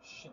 Shit.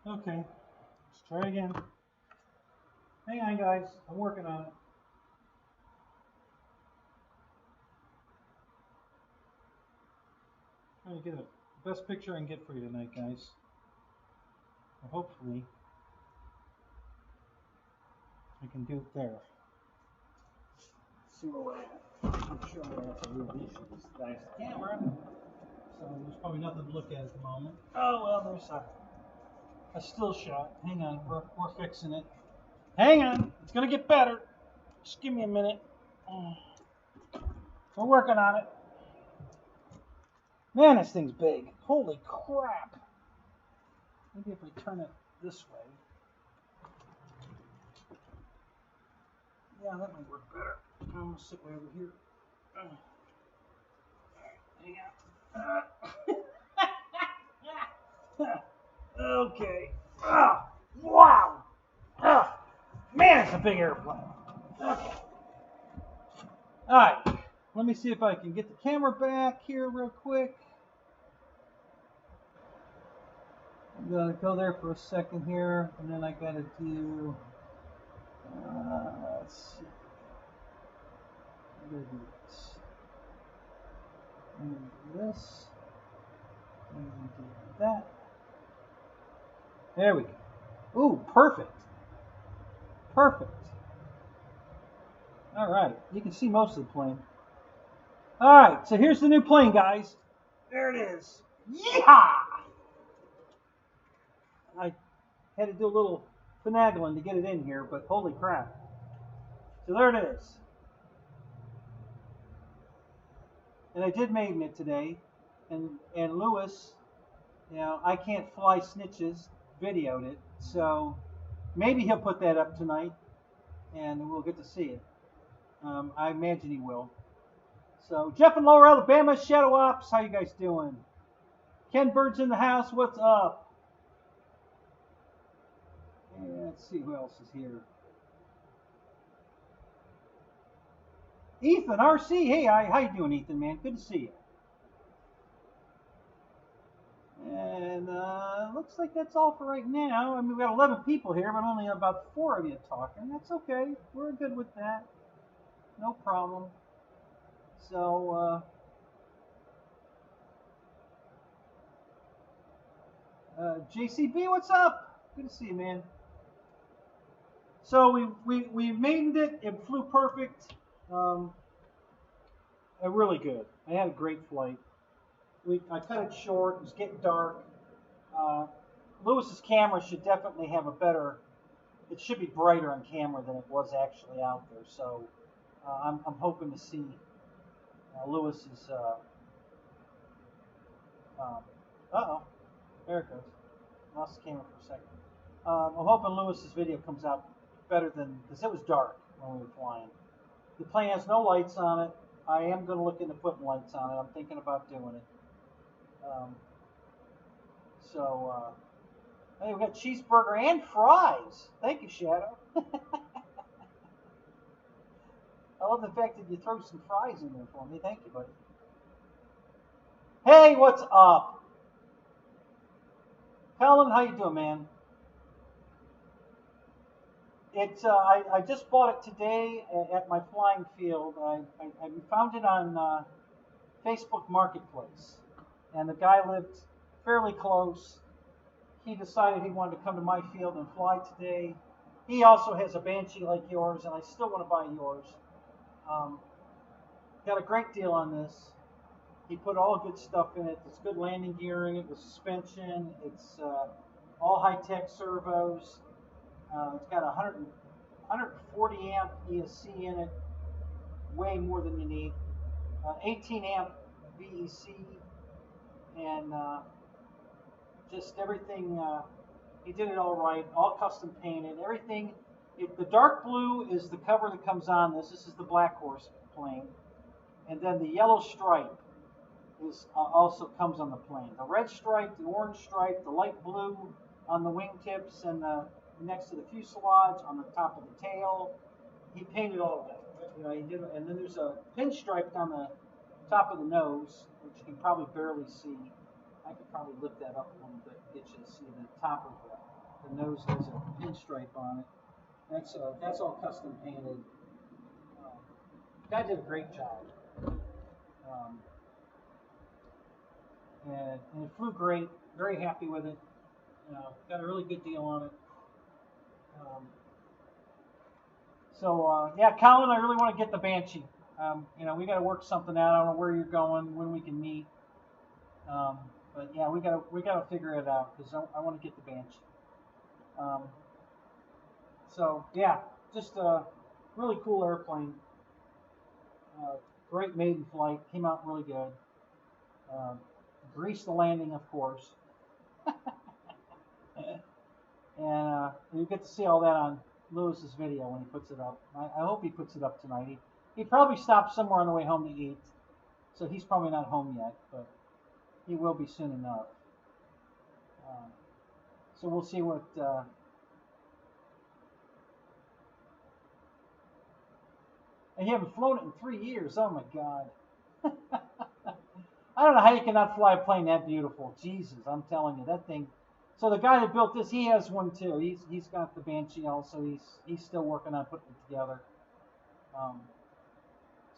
Okay, let's try again. Hang on, guys. I'm working on it. Trying to get the best picture I can get for you tonight, guys. Well, hopefully, I can do it there. See where we're at. I'm sure we're going to have to re-issue this guy's camera. So there's probably nothing to look at the moment. Oh, well, there's a still shot. Hang on, we're fixing it. Hang on, it's gonna get better. Just give me a minute. We're working on it. Man, this thing's big. Holy crap. Maybe if we turn it this way. Yeah, that might work better. I'm gonna sit way over here. Hang on. Okay. Wow. Man, it's a big airplane. Okay. All right. Let me see if I can get the camera back here real quick. I'm gonna go there for a second here, and then I gotta do. Let's see. I'm gonna do this. I'm gonna do this. I'm gonna do that. There we go. Ooh, perfect. Perfect. All right, you can see most of the plane. All right, so here's the new plane, guys. There it is. Yeehaw! I had to do a little finagling to get it in here, but holy crap. So there it is. And I did maiden it today, and Lewis, you know, I can't fly snitches, videoed it, so maybe he'll put that up tonight, and we'll get to see it. I imagine he will. So Jeff in Lower Alabama, Shadow Ops, how you guys doing? Ken Bird's in the house, what's up? And let's see who else is here. Ethan, RC, hey, how you doing, Ethan, man? Good to see you. And looks like that's all for right now. I mean, we've got 11 people here, but only about 4 of you talking. That's okay. We're good with that. No problem. So, JCB, what's up? Good to see you, man. So we made it. It flew perfect. Really good. I had a great flight. I cut it short. It was getting dark. Lewis's camera should definitely have a better it should be brighter on camera than it was actually out there. So I'm hoping to see Lewis's. Uh-oh, there it goes. Lost the camera for a second. I'm hoping Lewis's video comes out better than, because it was dark when we were flying. The plane has no lights on it. I am going to look into putting lights on it. I'm thinking about doing it. Hey, we got cheeseburger and fries. Thank you, Shadow. I love the fact that you throw some fries in there for me. Thank you, buddy. Hey, what's up? Colin, how you doing, man? It's I just bought it today at my flying field. I found it on Facebook Marketplace, and the guy lived fairly close. He decided he wanted to come to my field and fly today. He also has a Banshee like yours, and I still want to buy yours. Got a great deal on this. He put all good stuff in it. It's good landing gearing. It was suspension. It's all high-tech servos. It's got 140 amp ESC in it, way more than you need. 18 amp VEC, and just everything. He did it all right, all custom painted. Everything. The dark blue is the cover that comes on this. This is the Black Horse plane, and then the yellow stripe is also comes on the plane. The red stripe, the orange stripe, the light blue on the wingtips, and next to the fuselage, on the top of the tail. He painted all of that. You know, he did, and then there's a pinstripe on the top of the nose, which you can probably barely see. I could probably lift that up a little bit, get you to see the top of the nose has a pinstripe on it. That's all custom painted. Guy did a great job. And it flew great. Very happy with it. Got a really good deal on it. Yeah, Colin, I really want to get the Banshee. We got to work something out. I don't know where you're going, when we can meet. But yeah, we got to figure it out because I want to get the Banshee. Yeah, just a really cool airplane. Great maiden flight. Came out really good. Greased the landing, of course. And you get to see all that on Lewis's video when he puts it up. I hope he puts it up tonight. He probably stopped somewhere on the way home to eat, so he's probably not home yet, but he will be soon enough. So we'll see what... and you haven't flown it in 3 years. Oh my God. I don't know how you cannot fly a plane that beautiful. Jesus, I'm telling you, that thing... So the guy that built this, he has one too. He's got the Banshee also. He's still working on putting it together.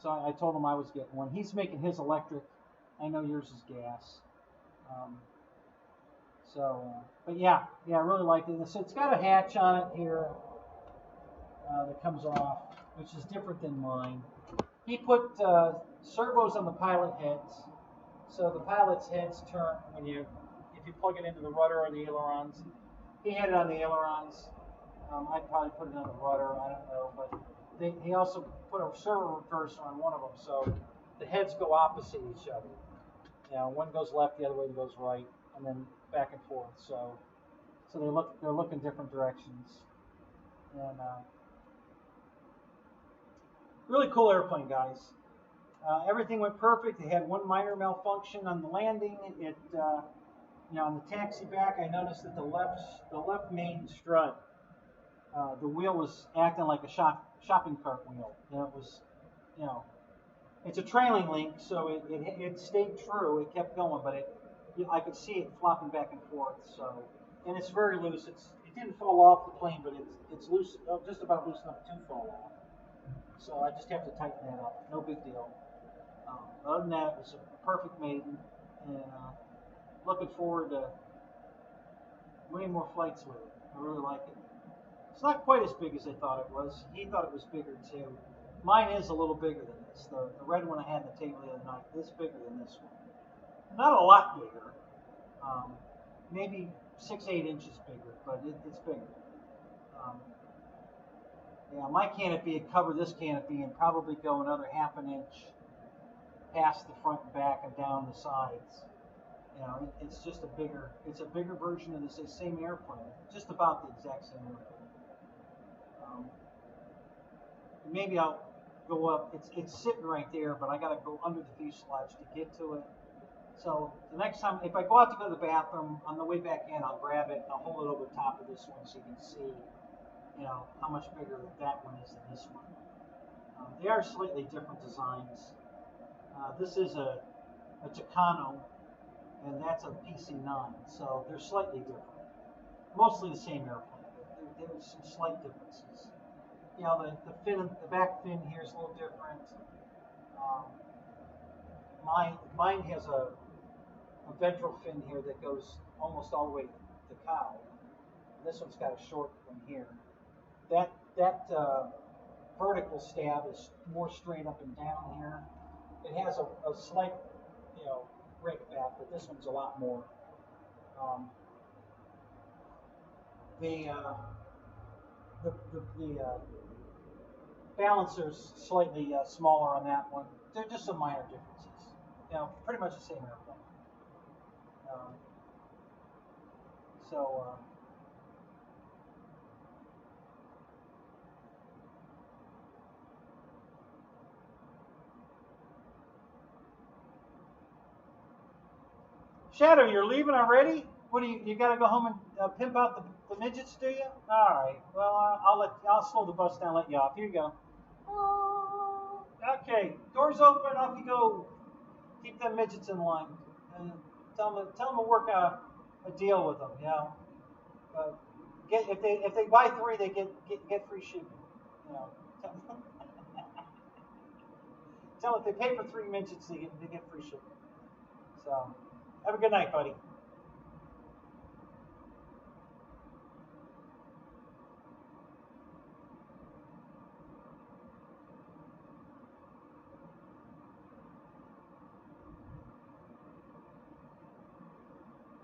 So I told him I was getting one. He's making his electric. I know yours is gas. But yeah, I really like it. So it's got a hatch on it here that comes off, which is different than mine. He put servos on the pilot heads, so the pilot's heads turn when you. If you plug it into the rudder or the ailerons. He had it on the ailerons. I'd probably put it on the rudder, I don't know. But he also put a servo reverser on one of them, so the heads go opposite each other. One goes left, the other way goes right, and then back and forth. So they're looking different directions. And really cool airplane, guys. Everything went perfect. They had one minor malfunction on the landing. On the taxi back, I noticed that the left main strut, the wheel was acting like a shopping cart wheel. It was, it's a trailing link, so it stayed true. It kept going, but I could see it flopping back and forth. So, and it's very loose. It didn't fall off the plane, but it's loose, just about loose enough to fall off. So I just have to tighten that up. No big deal. Other than that, it was a perfect maiden, and looking forward to way more flights with it. I really like it. It's not quite as big as I thought it was. He thought it was bigger too. Mine is a little bigger than this. The red one I had on the table the other night is bigger than this one. Not a lot bigger. Maybe 6-8 inches bigger, but it's bigger. Yeah, my canopy would cover this canopy and probably go another half an inch past the front and back and down the sides. You know, it's just it's a bigger version of the same airplane, just about the exact same airplane. Maybe I'll go up. It's sitting right there, but I got to go under the fuselage to get to it. So the next time, if I go out to go to the bathroom, on the way back in, I'll grab it and I'll hold it over the top of this one so you can see, you know, how much bigger that one is than this one. They are slightly different designs. This is a Tucano, and that's a PC-9, so they're slightly different. Mostly the same airplane, but there's some slight differences. You know, the back fin here is a little different. Mine has a ventral fin here that goes almost all the way to the cow. This one's got a short one here. That vertical stab is more straight up and down here. It has a slight, you know, rake back, but this one's a lot more. The balancer's slightly smaller on that one. They're just some minor differences. You know, pretty much the same airplane. Shadow, you're leaving already? What do you got to go home and pimp out the midgets, do you? All right. Well, I'll slow the bus down, let you off. Here you go. Okay, doors open, off you go. Keep them midgets in line, and tell them to work a deal with them. You know, if they buy 3, they get free shipping. You know, tell them if they pay for 3 midgets, they get free shipping. So. Have a good night, buddy.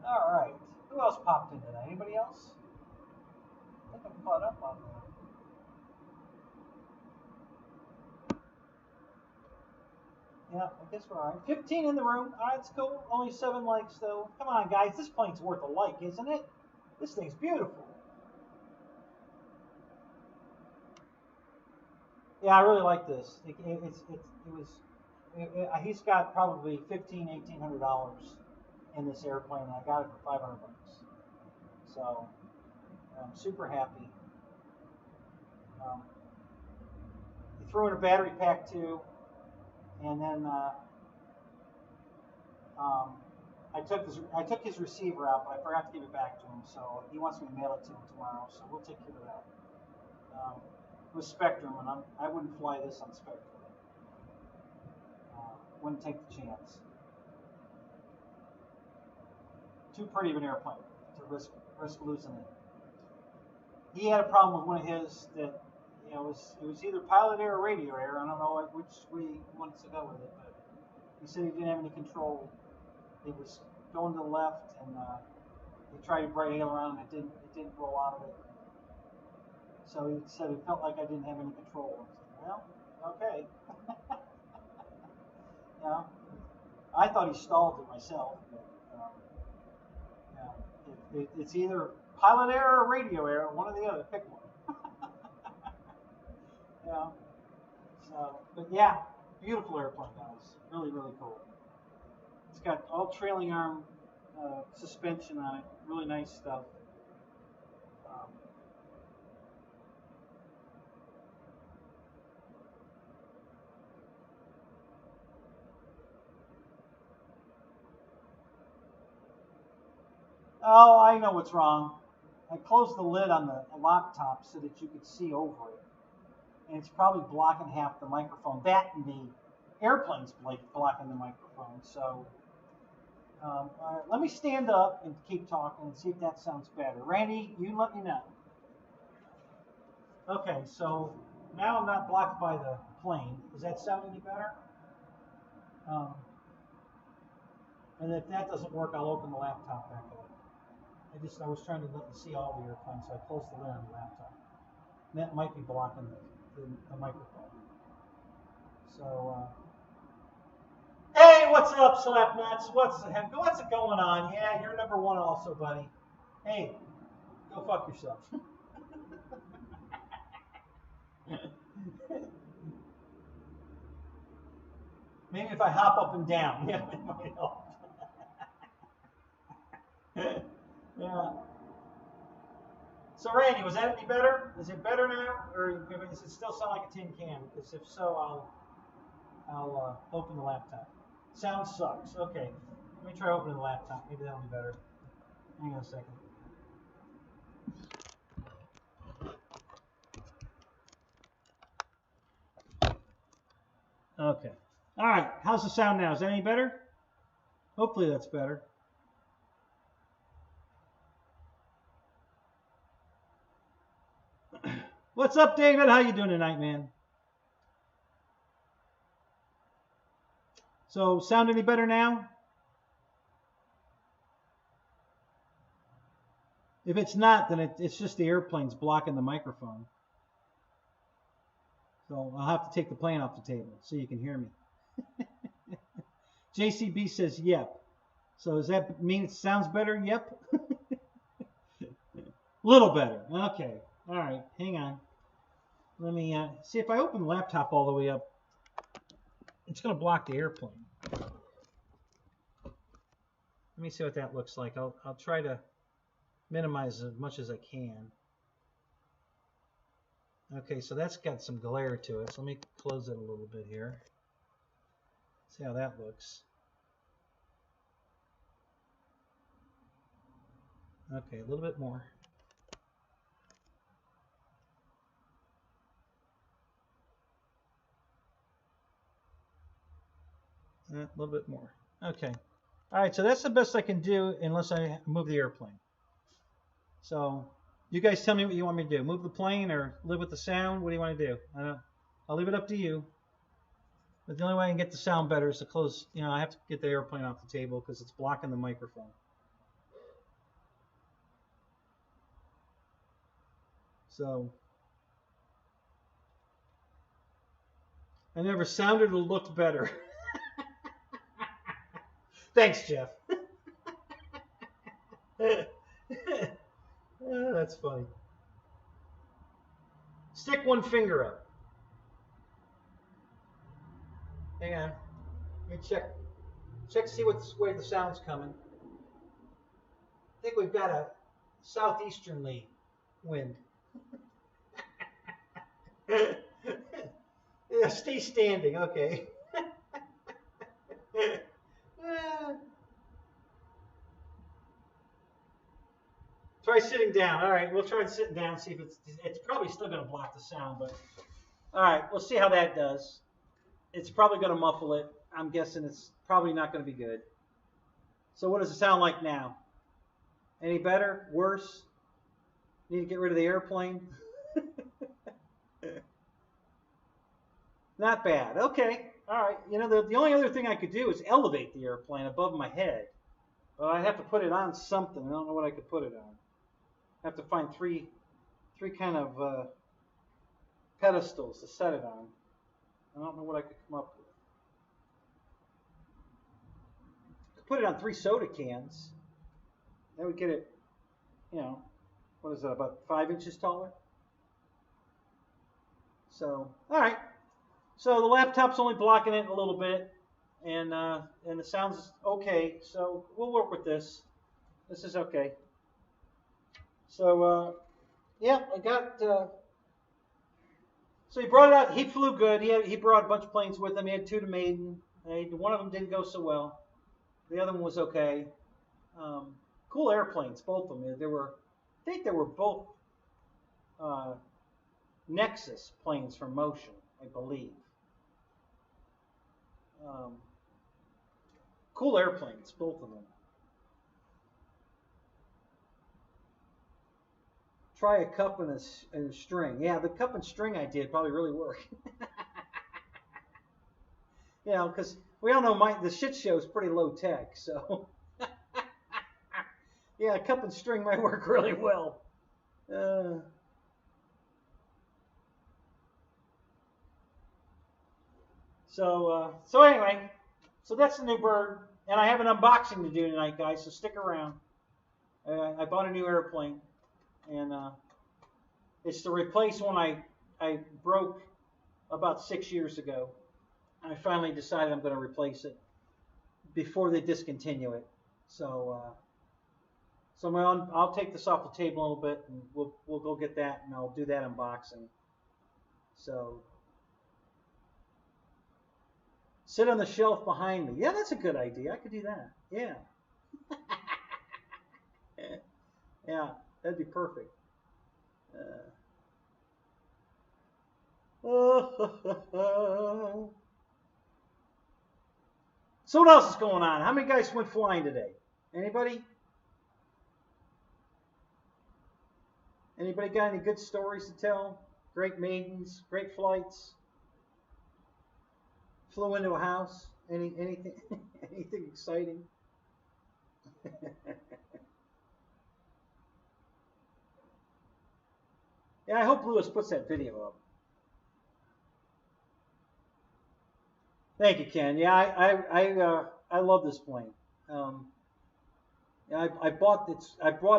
All right. Who else popped in today? Anybody else? I think I'm caught up on that. Yeah, I guess we're all right. 15 in the room. All right, it's cool. Only 7 likes, though. Come on, guys. This plane's worth a like, isn't it? This thing's beautiful. Yeah, I really like this. He's got probably $1,800 in this airplane. I got it for $500. So I'm super happy. He threw in a battery pack too. And then I took his receiver out, but I forgot to give it back to him. So he wants me to mail it to him tomorrow. So we'll take care of that. With Spectrum, and I wouldn't fly this on Spectrum. Wouldn't take the chance. Too pretty of an airplane to risk losing it. He had a problem with one of his that. You know, it was either pilot air or radio air. I don't know which way he wanted to go with it, but he said he didn't have any control. It was going to the left, and he tried to bright aileron, and it didn't roll out of it. So he said it felt like I didn't have any control. I said, well, okay. Yeah, I thought he stalled it myself, but yeah, it's either pilot air or radio air, one or the other. Pick one. Yeah. So, but yeah, beautiful airplane, guys. Really, really cool. It's got all trailing arm suspension on it. Really nice stuff. Oh, I know what's wrong. I closed the lid on the laptop so that you could see over it. And it's probably blocking half the microphone. That and the airplane's blocking the microphone. So all right, let me stand up and keep talking and see if that sounds better. Randy, you let me know. Okay, so now I'm not blocked by the plane. Does that sound any better? And if that doesn't work, I'll open the laptop back up. I was trying to let you see all the airplanes, so I closed the lid on the laptop. That might be blocking the microphone. So, hey, what's up, Slapnuts? What's going on? Yeah, you're number one also, buddy. Hey, go fuck yourself. Maybe if I hop up and down, yeah, it might help. Yeah. So Randy, was that any better? Is it better now, or does it still sound like a tin can? Because if so, I'll open the laptop. Sound sucks. Okay, let me try opening the laptop. Maybe that'll be better. Hang on a second. Okay. All right. How's the sound now? Is that any better? Hopefully that's better. What's up, David? How you doing tonight, man? So, sound any better now? If it's not, then it's just the airplane's blocking the microphone. So I'll have to take the plane off the table so you can hear me. JCB says, yep. So does that mean it sounds better? Yep. Little better. Okay. All right. Hang on. Let me see if I open the laptop all the way up. It's going to block the airplane. Let me see what that looks like. I'll try to minimize as much as I can. Okay, so that's got some glare to it. So let me close it a little bit here. See how that looks. Okay, a little bit more. A little bit more. Okay. All right, so that's the best I can do unless I move the airplane. So you guys tell me what you want me to do. Move the plane or live with the sound? What do you want to do? I'll leave it up to you. But the only way I can get the sound better is to close, I have to get the airplane off the table because it's blocking the microphone. So I never sounded or looked better. Thanks, Jeff. Oh, that's funny. Stick one finger up. Hang on. Let me check to see which way the sound's coming. I think we've got a southeasterly wind. Yeah, stay standing. Okay. Try sitting down. All right, we'll try sitting down, see if it's probably still going to block the sound, but all right, we'll see how that does. It's probably going to muffle it. I'm guessing it's probably not going to be good. So what does it sound like now? Any better? Worse? Need to get rid of the airplane? Not bad. Okay. All right. The only other thing I could do is elevate the airplane above my head. But I'd have to put it on something. I don't know what I could put it on. I have to find three kind of pedestals to set it on. I don't know what I could come up with. I could put it on 3 soda cans. That would get it, what is that, about 5 inches taller? So, all right. So the laptop's only blocking it a little bit, and the sound's okay. So we'll work with this. This is okay. So, yeah, I got... So he brought it out. He flew good. He brought a bunch of planes with him. He had 2 to maiden. One of them didn't go so well. The other one was okay. Cool airplanes, both of them. I think they were both Nexus planes from Motion, I believe. Cool airplanes, both of them. Try a cup and a string. Yeah, the cup and string idea probably really work. Because we all know the shit show is pretty low tech, so yeah, a cup and string might work really well. So anyway, so that's the new bird, and I have an unboxing to do tonight, guys. So stick around. I bought a new airplane, and it's to replace one I broke about 6 years ago. I finally decided I'm going to replace it before they discontinue it. So I'll take this off the table a little bit, and we'll go get that, and I'll do that unboxing. So. Sit on the shelf behind me. Yeah, that's a good idea. I could do that. Yeah. Yeah, that'd be perfect. So what else is going on? How many guys went flying today? Anybody? Anybody got any good stories to tell? Great maidens, great flights? Flew into a house? Anything anything exciting? Yeah, I hope Lewis puts that video up. Thank you, Ken. Yeah, I love this plane. I brought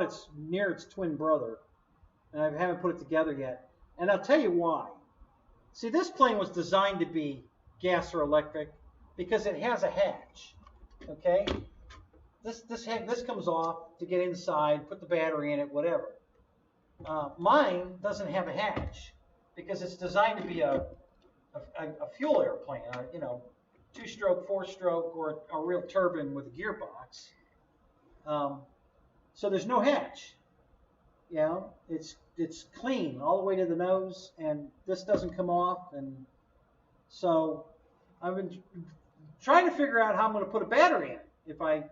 it near its twin brother, and I haven't put it together yet. And I'll tell you why. See, this plane was designed to be gas or electric because it has a hatch. Okay, this comes off to get inside, put the battery in it, whatever. Mine doesn't have a hatch because it's designed to be a fuel airplane, you know, 2-stroke, 4-stroke, or a real turbine with a gearbox. So there's no hatch. You know, it's clean all the way to the nose, and this doesn't come off. And so I've been trying to figure out how I'm going to put a battery in. If I,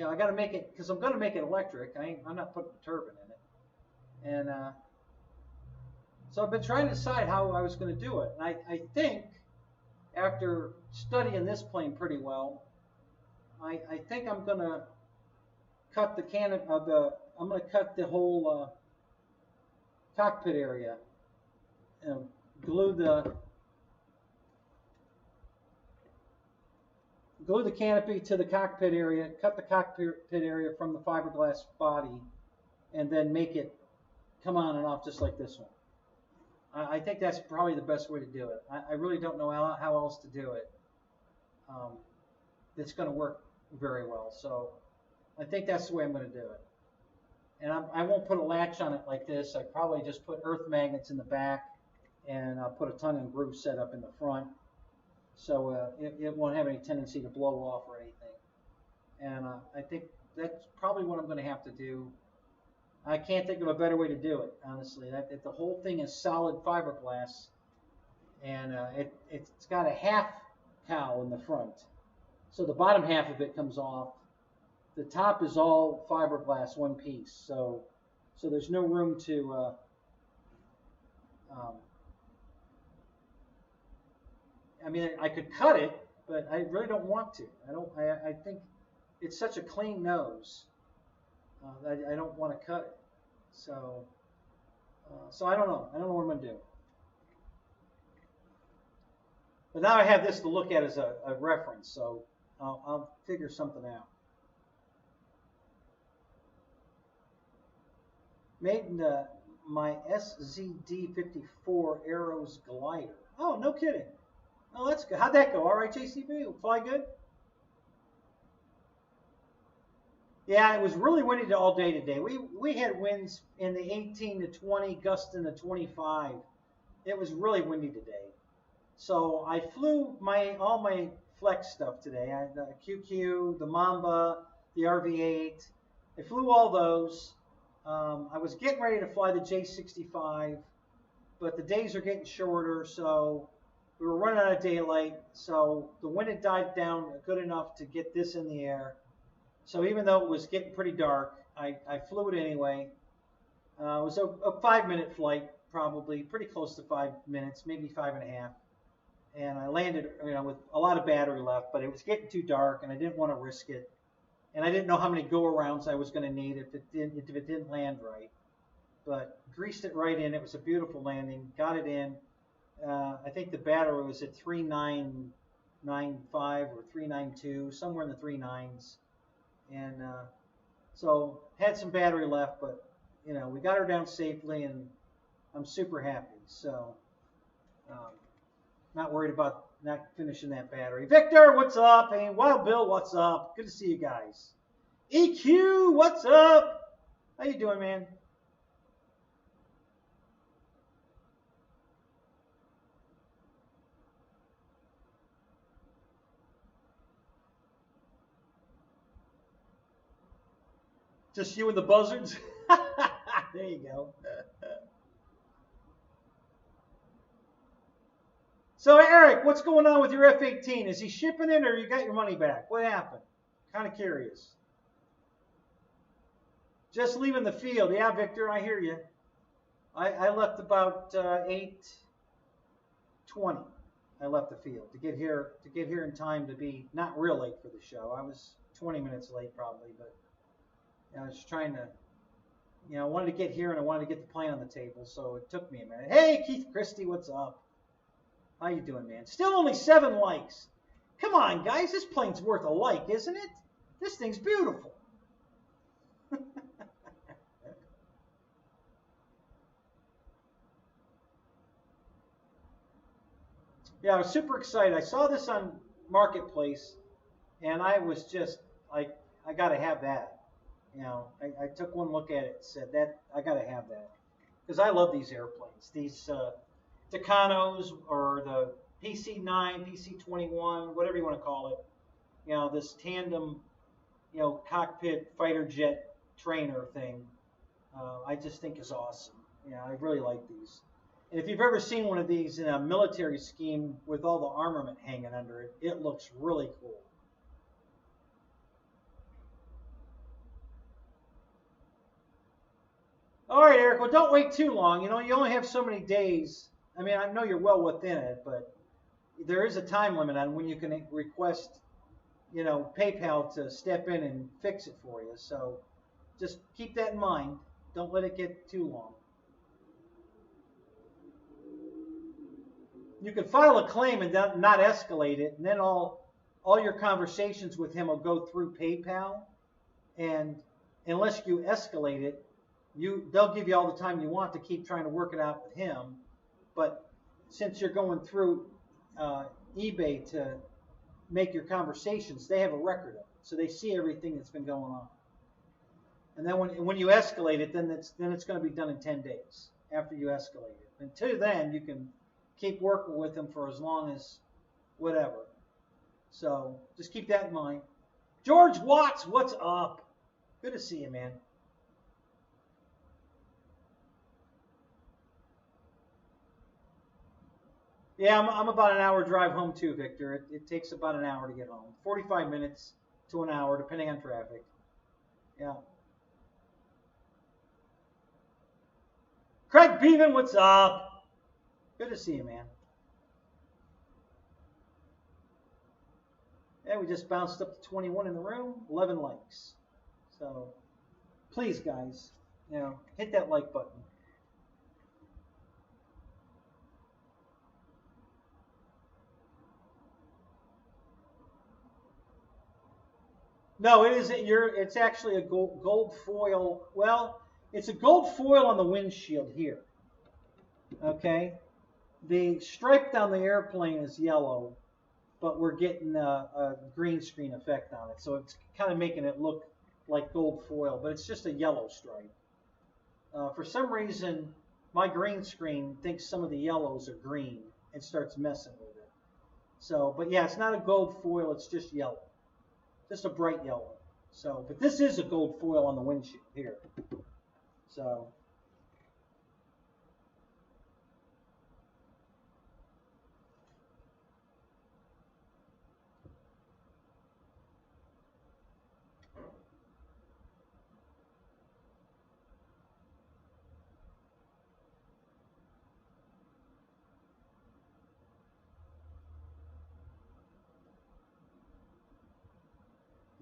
I got to make it, because I'm going to make it electric. I'm not putting a turbine in it. And so I've been trying to decide how I was going to do it. And I think after studying this plane pretty well, I think I'm going to cut the I'm going to cut the whole cockpit area, glue the canopy to the cockpit area, cut the cockpit area from the fiberglass body, and then make it come on and off just like this one. I think that's probably the best way to do it. I really don't know how else to do it. It's going to work very well. So I think that's the way I'm going to do it. And I won't put a latch on it like this. I probably just put earth magnets in the back, and I'll put a tongue and groove set up in the front. So it won't have any tendency to blow off or anything. And I think that's probably what I'm going to have to do. I can't think of a better way to do it, honestly. The whole thing is solid fiberglass, and it's got a half cowl in the front. So the bottom half of it comes off. The top is all fiberglass, one piece. So there's no room to I mean, I could cut it, but I really don't want to. I think it's such a clean nose that I don't want to cut it. So I don't know. I don't know what I'm going to do. But now I have this to look at as a reference, so I'll figure something out. Made in my SZD54 Aeros glider. Oh, no kidding. Oh, that's good. How'd that go? All right, JCB? Fly good? Yeah, it was really windy all day today. We had winds in the 18 to 20, gusts in the 25. It was really windy today. So I flew all my flex stuff today. The QQ, the Mamba, the RV8. I flew all those. I was getting ready to fly the J65, but the days are getting shorter, so we were running out of daylight. So the wind had died down good enough to get this in the air. So even though it was getting pretty dark, I flew it anyway. It was a 5-minute flight, probably pretty close to 5 minutes, maybe 5.5. And I landed, with a lot of battery left, but it was getting too dark, and I didn't want to risk it. And I didn't know how many go-arounds I was going to need if it didn't land right. But greased it right in. It was a beautiful landing. Got it in. I think the battery was at 3995 or 392, somewhere in the 39s. And so had some battery left, but you know, we got her down safely, and I'm super happy. So not worried about not finishing that battery. Victor, what's up? Hey, Wild Bill, what's up? Good to see you guys. EQ, what's up? How you doing, man? Just you and the buzzards? There you go. So, Eric, what's going on with your F-18? Is he shipping it, or you got your money back? What happened? Kind of curious. Just leaving the field. Yeah, Victor, I hear you. I left about 8:20. I left the field to get here in time to be not real late for the show. I was 20 minutes late probably, but I was trying to, you know, I wanted to get here and I wanted to get the plane on the table, so it took me a minute. Hey, Keith Christie, what's up? How you doing, man? Still only 7 likes. Come on, guys. This plane's worth a like, isn't it? This thing's beautiful. Yeah, I was super excited. I saw this on Marketplace, and I was just like, I got to have that. You know, I took one look at it and said, that I got to have that. Because I love these airplanes. These Tucanos or the PC-9, PC-21, whatever you want to call it. You know, this tandem, you know, cockpit fighter jet trainer thing. I just think is awesome. You know, I really like these. And if you've ever seen one of these in a military scheme with all the armament hanging under it, it looks really cool. All right, Eric, well, don't wait too long. You know, you only have so many days. I mean, I know you're well within it, but there is a time limit on when you can request, you know, PayPal to step in and fix it for you. So just keep that in mind. Don't let it get too long. You can file a claim and not escalate it, and then all your conversations with him will go through PayPal, and unless you escalate it, they'll give you all the time you want to keep trying to work it out with him. But since you're going through eBay to make your conversations, they have a record of it, so they see everything that's been going on. And then when you escalate it, then it's going to be done in 10 days after you escalate it. Until then, you can keep working with them for as long as whatever. So just keep that in mind. George Watts, what's up? Good to see you, man. Yeah, I'm about an hour drive home too, Victor. It takes about an hour to get home. 45 minutes to an hour, depending on traffic. Yeah. Craig Beeman, what's up? Good to see you, man. Yeah, we just bounced up to 21 in the room, 11 likes. So, please, guys, you know, hit that like button. No, it isn't. It's actually a gold foil. Well, it's a gold foil on the windshield here. Okay. The stripe down the airplane is yellow, but we're getting a green screen effect on it. So it's kind of making it look like gold foil, but it's just a yellow stripe. For some reason, my green screen thinks some of the yellows are green and starts messing with it. So, but yeah, it's not a gold foil, it's just yellow. Just a bright yellow. So, but this is a gold foil on the windshield here. So,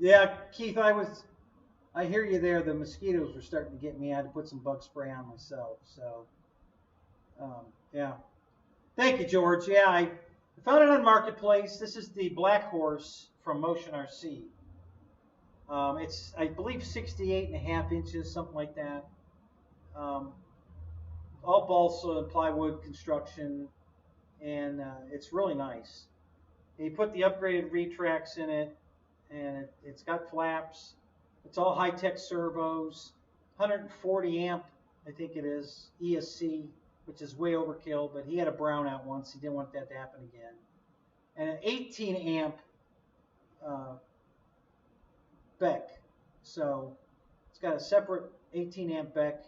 yeah, Keith, I hear you there. The mosquitoes were starting to get me. I had to put some bug spray on myself. So, yeah. Thank you, George. Yeah, I found it on Marketplace. This is the Black Horse from Motion RC. It's, I believe, 68.5 inches, something like that. Um, all balsa and plywood construction, and it's really nice. He put the upgraded retracts in it, and it's got flaps. It's all high-tech servos, 140 amp, I think it is, ESC, which is way overkill, but he had a brownout once. He didn't want that to happen again. And an 18 amp Beck. So it's got a separate 18 amp Beck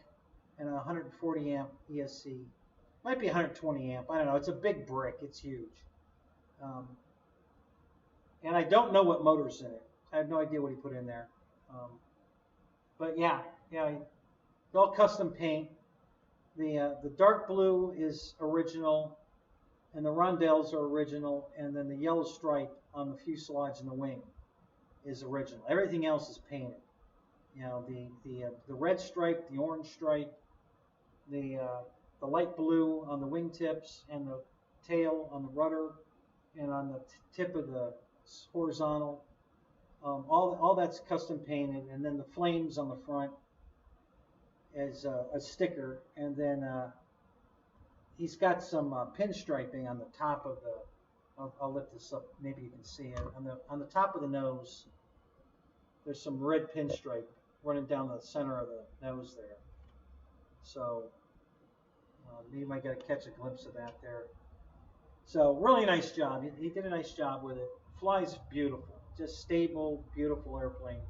and a 140 amp ESC. Might be 120 amp. I don't know. It's a big brick. It's huge. And I don't know what motor's in it. I have no idea what he put in there. But yeah, it's all custom paint. The dark blue is original, and the rondelles are original, and then the yellow stripe on the fuselage and the wing is original. Everything else is painted. You know, the red stripe, the orange stripe, the light blue on the wingtips and the tail on the rudder and on the tip of the horizontal. All that's custom painted, and then the flames on the front as a sticker, and then he's got some pinstriping on the top of the. I'll lift this up. Maybe you can see it on the top of the nose. There's some red pinstripe running down the center of the nose there. So you might get to catch a glimpse of that there. So really nice job. He did a nice job with it. Flies beautiful, just stable, beautiful airplane.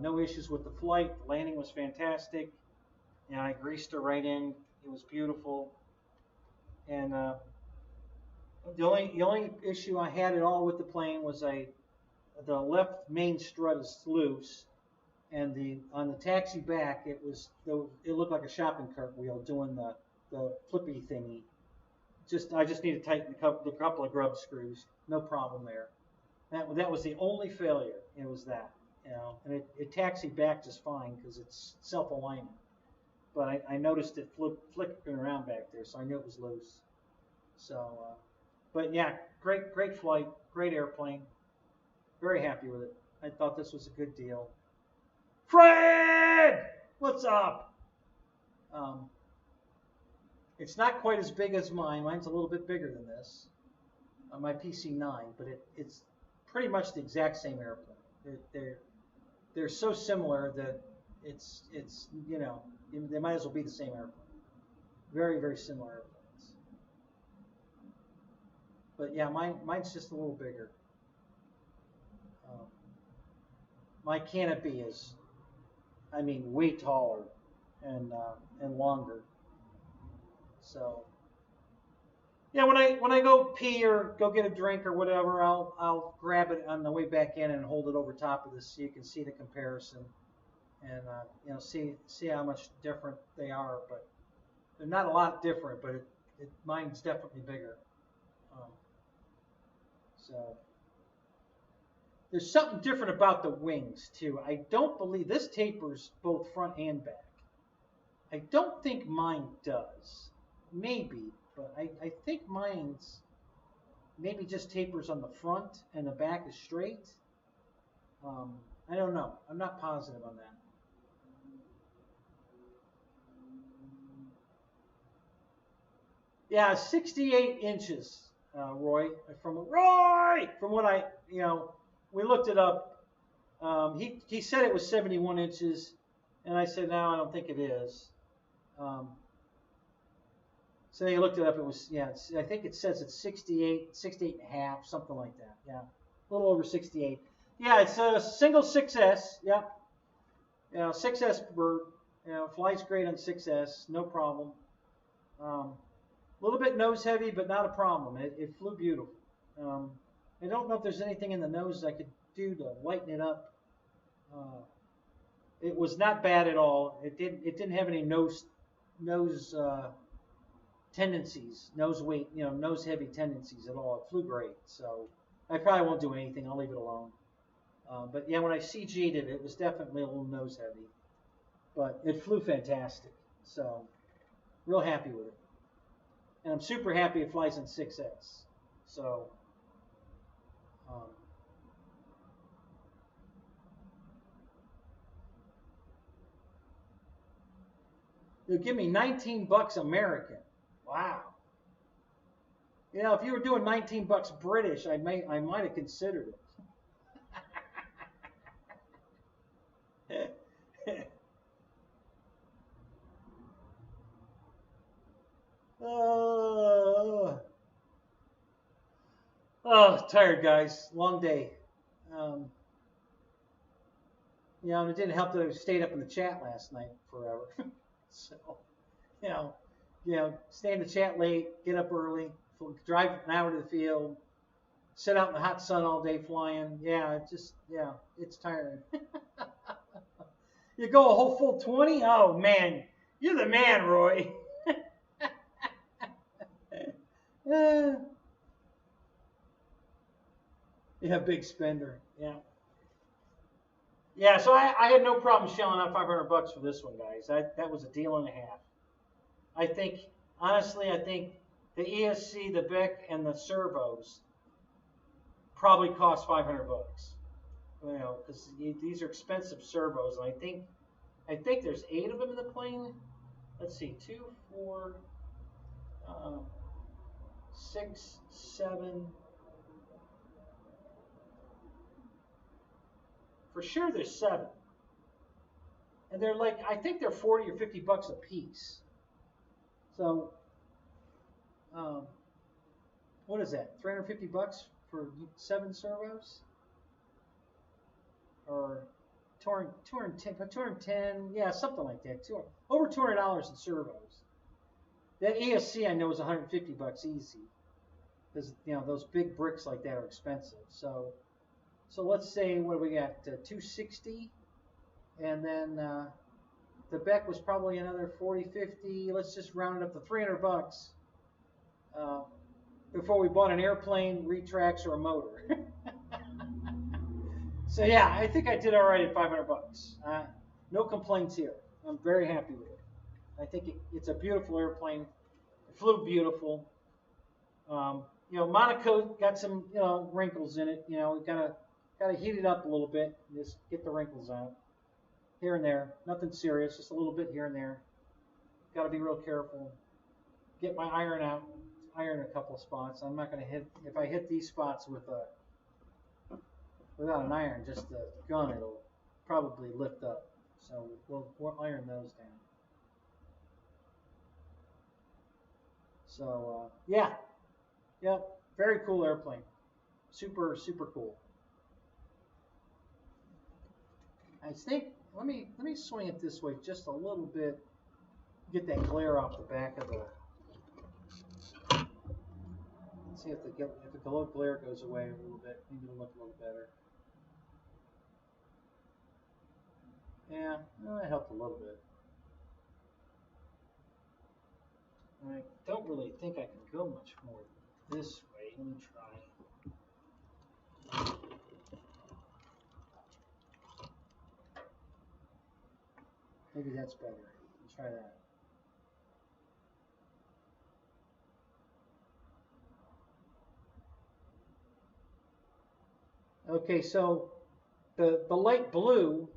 No issues with the flight. The landing was fantastic. And I greased her right in. It was beautiful. And the only issue I had at all with the plane was the left main strut is loose, and on the taxi back it looked like a shopping cart wheel doing the flippy thingy. I just need to tighten the couple of grub screws. No problem there. That was the only failure. It was that, and it taxied back just fine because it's self-alignment. But I noticed it flickering around back there, so I knew it was loose. So, but yeah, great flight, great airplane. Very happy with it. I thought this was a good deal. Fred, what's up? It's not quite as big as mine. Mine's a little bit bigger than this. My PC-9, but it's pretty much the exact same airplane. They're so similar that it's they might as well be the same airplane. Very, very similar airplanes. But yeah, mine's just a little bigger. My canopy is, way taller and longer. So yeah, when I go pee or go get a drink or whatever, I'll grab it on the way back in and hold it over top of this so you can see the comparison and see how much different they are. But they're not a lot different, but mine's definitely bigger. So there's something different about the wings too. I don't believe this tapers both front and back. I don't think mine does. Maybe, but I think mine's maybe just tapers on the front and the back is straight. I don't know. I'm not positive on that. Yeah, 68 inches, Roy. From what we looked it up. He said it was 71 inches, and I said, no, I don't think it is. So they looked it up. It was, I think it says it's 68 and a half, something like that. Yeah, a little over 68. Yeah, it's a single 6S. Yep. 6S bird. Flies great on 6S, no problem. A little bit nose heavy, but not a problem. It flew beautiful. I don't know if there's anything in the nose I could do to lighten it up. It was not bad at all. It didn't have any nose tendencies, nose weight, nose heavy tendencies at all. It flew great. So I probably won't do anything. I'll leave it alone. But yeah, when I CG'd it, it was definitely a little nose heavy. But it flew fantastic. So real happy with it. And I'm super happy it flies in 6S. So, they'll give me 19 bucks American. Wow. You know, if you were doing 19 bucks British, I might have considered it. Oh, tired, guys. Long day. You know, and it didn't help that I stayed up in the chat last night forever. So, you know, stay in the chat late, get up early, drive an hour to the field, sit out in the hot sun all day flying. Yeah, it's tiring. You go a whole full 20? Oh, man. You're the man, Roy. Yeah, big spender. Yeah. Yeah, so I had no problem shelling out 500 bucks for this one, guys. That was a deal and a half. I think, honestly, the ESC, the Beck, and the servos probably cost 500 bucks. You know, because these are expensive servos, and I think there's 8 of them in the plane. Let's see, 2, 4, 6, 7. For sure, there's 7, and they're like, I think they're 40 or 50 bucks a piece. So, what is that? 350 bucks for 7 servos, or 210, yeah, something like that. Over $200 in servos. That ESC I know is 150 bucks easy, because you know those big bricks like that are expensive. So let's say, what do we got? 260, and then the Beck was probably another 40, 50. Let's just round it up to 300 bucks before we bought an airplane, retracts, or a motor. So yeah, I think I did all right at 500 bucks. No complaints here. I'm very happy with it. I think it's a beautiful airplane. It flew beautiful. You know, Monaco got some wrinkles in it. You know, we gotta heat it up a little bit. Just get the wrinkles out here and there. Nothing serious, just a little bit here and there. Got to be real careful. Get my iron out. Iron a couple of spots. I'm not going to hit. If I hit these spots without an iron, just the gun, it'll probably lift up. So we'll iron those down. So yeah, very cool airplane. Super cool. I think let me swing it this way just a little bit. Get that glare off the back of the. Let's see if the glare goes away a little bit. Maybe it'll look a little better. Yeah, well, that helped a little bit. I don't really think I can go much more this way. Let me try. Maybe that's better. Let's try that. Okay, so the light blue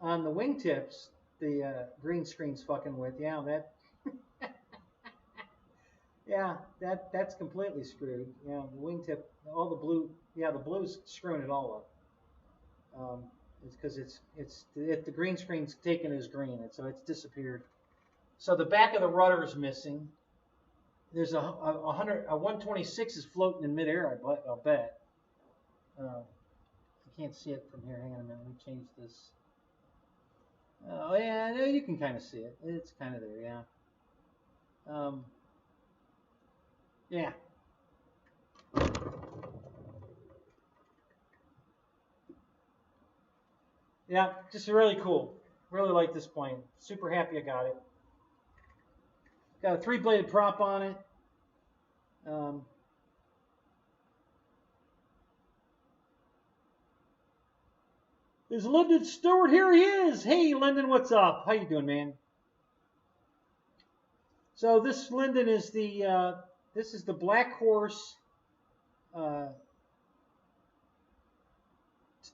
on the wingtips, the green screen's fucking with. Yeah, that. Yeah, that's completely screwed. Yeah, the wingtip, all the blue. Yeah, the blue's screwing it all up. It's because the green screen's taken as green, so it's disappeared. So the back of the rudder is missing. There's a 126 is floating in midair. I'll bet. I can't see it from here. Hang on a minute. Let me change this. Oh yeah, no, you can kind of see it. It's kind of there, yeah. Yeah. Yeah, just really cool. Really like this plane. Super happy I got it. Got a 3-bladed prop on it. There's Lyndon Stewart. Here he is. Hey, Lyndon, what's up? How you doing, man? So this Linden is this is the Black Horse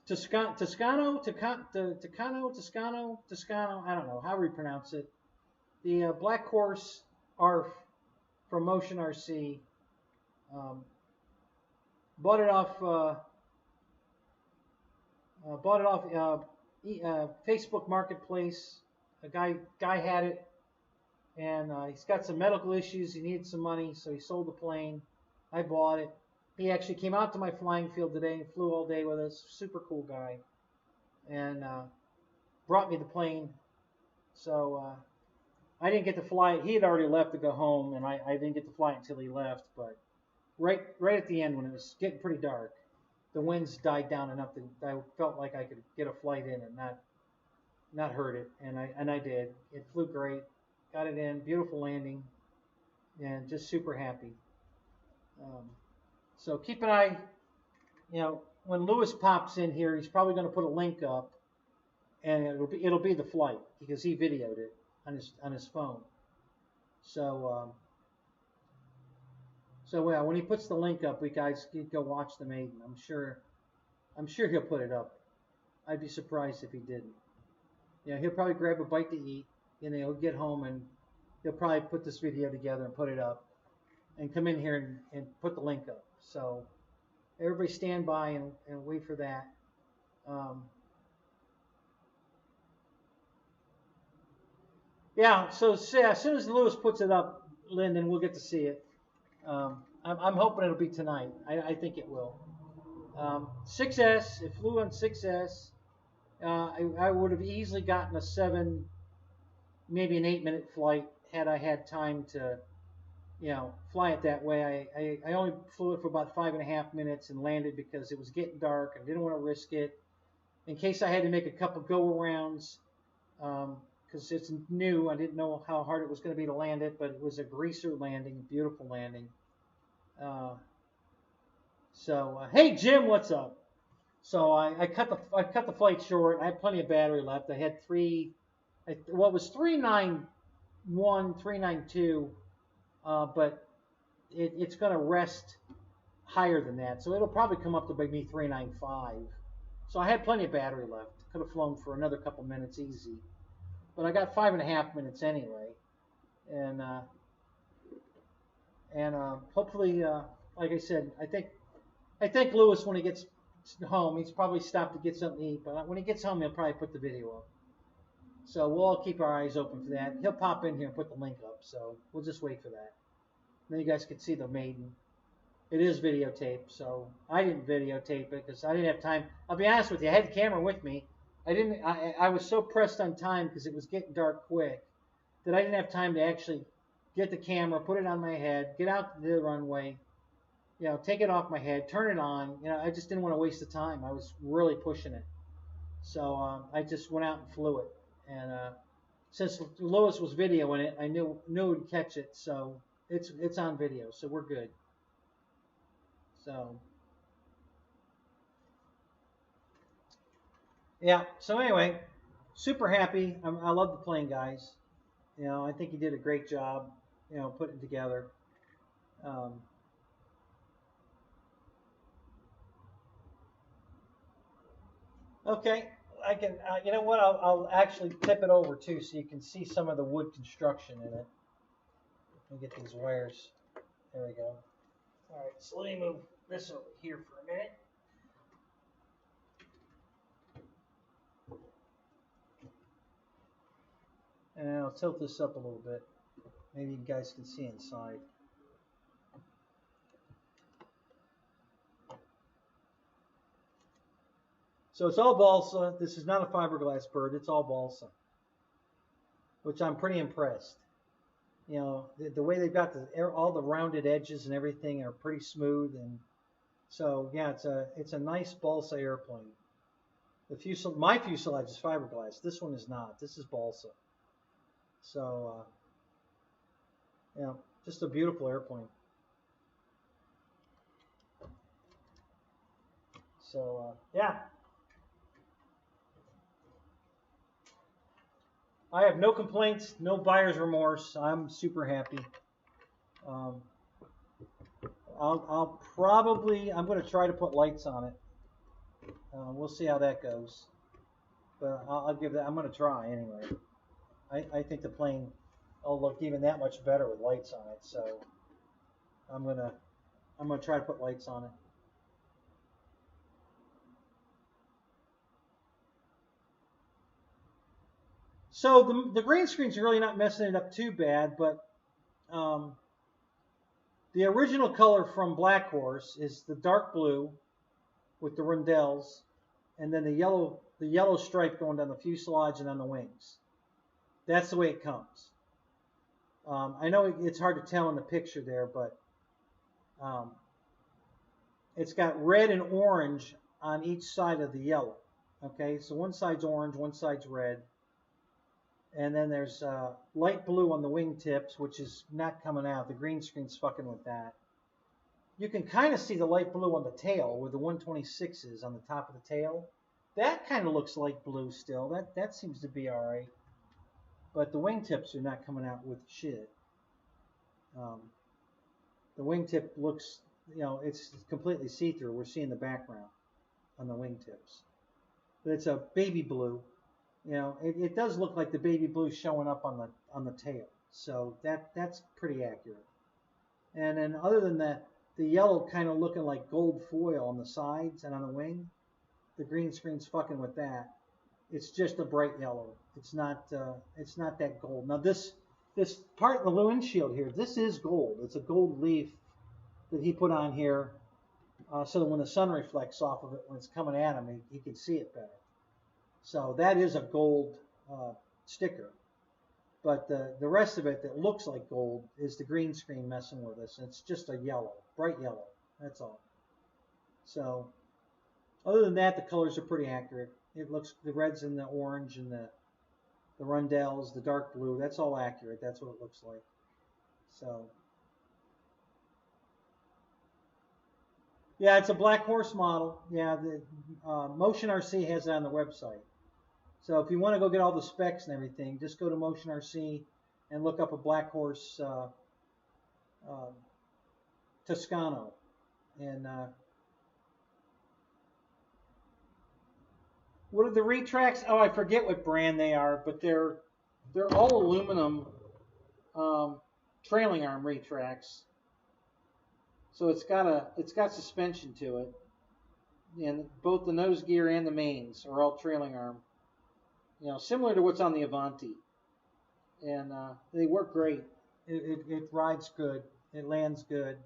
Toscano, I don't know how we pronounce it. The Black Horse ARF from Motion RC. Bought it off Facebook Marketplace. A guy had it, and he's got some medical issues. He needed some money, so he sold the plane. I bought it. He actually came out to my flying field today and flew all day with us. Super cool guy, and brought me the plane. So I didn't get to fly it. He had already left to go home, and I didn't get to fly it until he left. But right at the end, when it was getting pretty dark, the winds died down enough that I felt like I could get a flight in and not hurt it, and I did. It flew great, got it in, beautiful landing, and just super happy. So keep an eye. You know, when Lewis pops in here, he's probably going to put a link up, and it'll be the flight because he videoed it on his phone. So yeah, when he puts the link up, we guys can go watch the maiden. I'm sure he'll put it up. I'd be surprised if he didn't. You know, he'll probably grab a bite to eat, and he'll get home and he'll probably put this video together and put it up, and come in here and put the link up. So everybody stand by and wait for that. Yeah, so as soon as Lewis puts it up, Lyndon, we'll get to see it. I'm hoping it'll be tonight. I think it will. 6S, it flew on 6S. I would have easily gotten a 7, maybe an 8-minute flight had I had time to, you know, fly it that way. I only flew it for about 5.5 minutes and landed because it was getting dark. I didn't want to risk it in case I had to make a couple go-arounds. Because it's new. I didn't know how hard it was going to be to land it, but it was a greaser landing, beautiful landing. Hey Jim, what's up? So I cut the flight short. I had plenty of battery left. I had it was 391, 392, but it's going to rest higher than that. So it'll probably come up to maybe 395. So I had plenty of battery left. Could have flown for another couple minutes easy. But I got 5.5 minutes anyway, and hopefully, like I said, I think Lewis, when he gets home, he's probably stopped to get something to eat. But when he gets home, he'll probably put the video up. So we'll all keep our eyes open for that. He'll pop in here and put the link up. So we'll just wait for that. Then you guys can see the maiden. It is videotaped, so I didn't videotape it because I didn't have time. I'll be honest with you, I had the camera with me. I was so pressed on time because it was getting dark quick that I didn't have time to actually get the camera, put it on my head, get out to the runway, you know, take it off my head, turn it on. You know, I just didn't want to waste the time. I was really pushing it. So I just went out and flew it. And since Lewis was videoing it, I knew it would catch it. So it's on video, so we're good. So yeah, so anyway, super happy. I love the plane, guys. You know, I think he did a great job, you know, putting it together. Okay, I can, you know what, I'll actually tip it over too so you can see some of the wood construction in it. Let me get these wires. There we go. All right, so let me move this over here for a minute. And I'll tilt this up a little bit. Maybe you guys can see inside. So it's all balsa. This is not a fiberglass bird. It's all balsa, which I'm pretty impressed. You know, the way they've got all the rounded edges and everything are pretty smooth. And so, yeah, it's a nice balsa airplane. My fuselage is fiberglass. This one is not. This is balsa. So, yeah, just a beautiful airplane. So, yeah. I have no complaints, no buyer's remorse. I'm super happy. I'm going to try to put lights on it. We'll see how that goes. But I'll give that, I'm going to try anyway. I think the plane will look even that much better with lights on it. So I'm going to try to put lights on it. So the green screen's really not messing it up too bad, but the original color from Black Horse is the dark blue with the rondelles, and then the yellow stripe going down the fuselage and on the wings. That's the way it comes. I know it's hard to tell in the picture there, but it's got red and orange on each side of the yellow. Okay, so one side's orange, one side's red. And then there's light blue on the wingtips, which is not coming out. The green screen's fucking with that. You can kind of see the light blue on the tail where the 126 is on the top of the tail. That kind of looks light blue still. That seems to be all right. But the wingtips are not coming out with shit. The wingtip looks, it's completely see-through. We're seeing the background on the wingtips. But it's a baby blue. It does look like the baby blue showing up on the tail. So that's pretty accurate. And then other than that, the yellow kind of looking like gold foil on the sides and on the wing. The green screen's fucking with that. It's just a bright yellow. It's not that gold. Now this part of the windshield here, this is gold. It's a gold leaf that he put on here so that when the sun reflects off of it when it's coming at him, he can see it better. So that is a gold sticker. But the rest of it that looks like gold is the green screen messing with us. It's just a yellow, bright yellow. That's all. So other than that, the colors are pretty accurate. It looks, the reds and the orange and the rondelles, the dark blue, that's all accurate. That's what it looks like. So yeah, it's a Black Horse model. Yeah, the Motion RC has it on the website. So if you want to go get all the specs and everything, just go to Motion RC and look up a Black Horse Toscano. And what are the retracts? Oh, I forget what brand they are, but they're all aluminum trailing arm retracts. So it's got suspension to it, and both the nose gear and the mains are all trailing arm. Similar to what's on the Avanti, and they work great. It rides good. It lands good.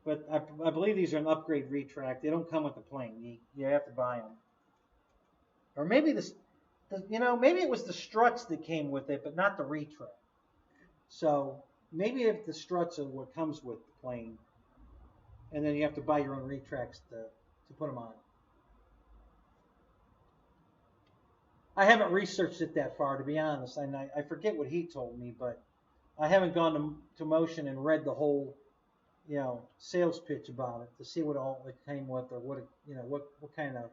But I believe these are an upgrade retract. They don't come with the plane. You have to buy them. Or maybe maybe it was the struts that came with it, but not the retract. So maybe if the struts are what comes with the plane, and then you have to buy your own retracts to put them on. I haven't researched it that far, to be honest, and I forget what he told me, but I haven't gone to Motion and read the whole, sales pitch about it to see what all it came with or what kind of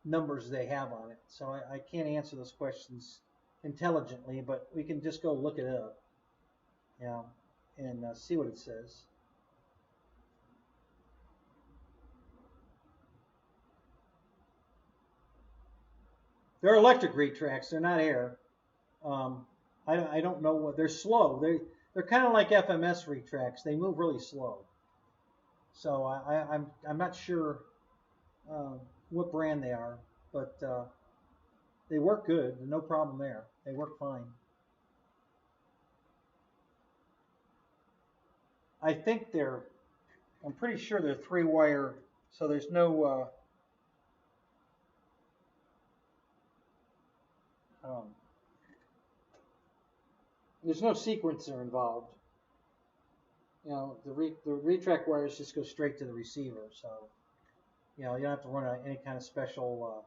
numbers they have on it. So I can't answer those questions intelligently, but we can just go look it up, and see what it says. They're electric retracts. They're not air. I don't know what they're slow. They're kind of like FMS retracts. They move really slow. So I'm not sure what brand they are, but they work good. No problem there. They work fine. I think I'm pretty sure they're 3-wire, so there's no there's no sequencer involved. The retract wires just go straight to the receiver, so you don't have to run any kind of special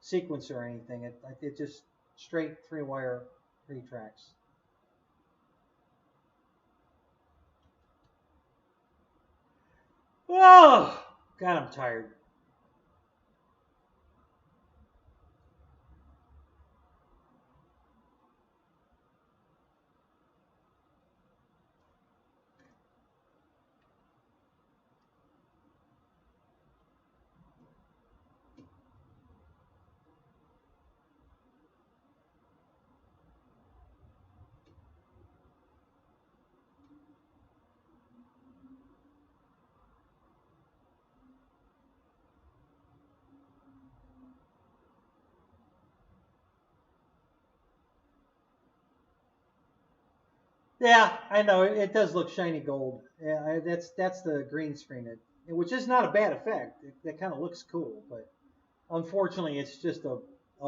sequencer or anything. It just straight 3-wire retracts. Oh God, I'm tired. Yeah, I know it does look shiny gold. Yeah, that's the green screen, which is not a bad effect. That kind of looks cool, but unfortunately, it's just a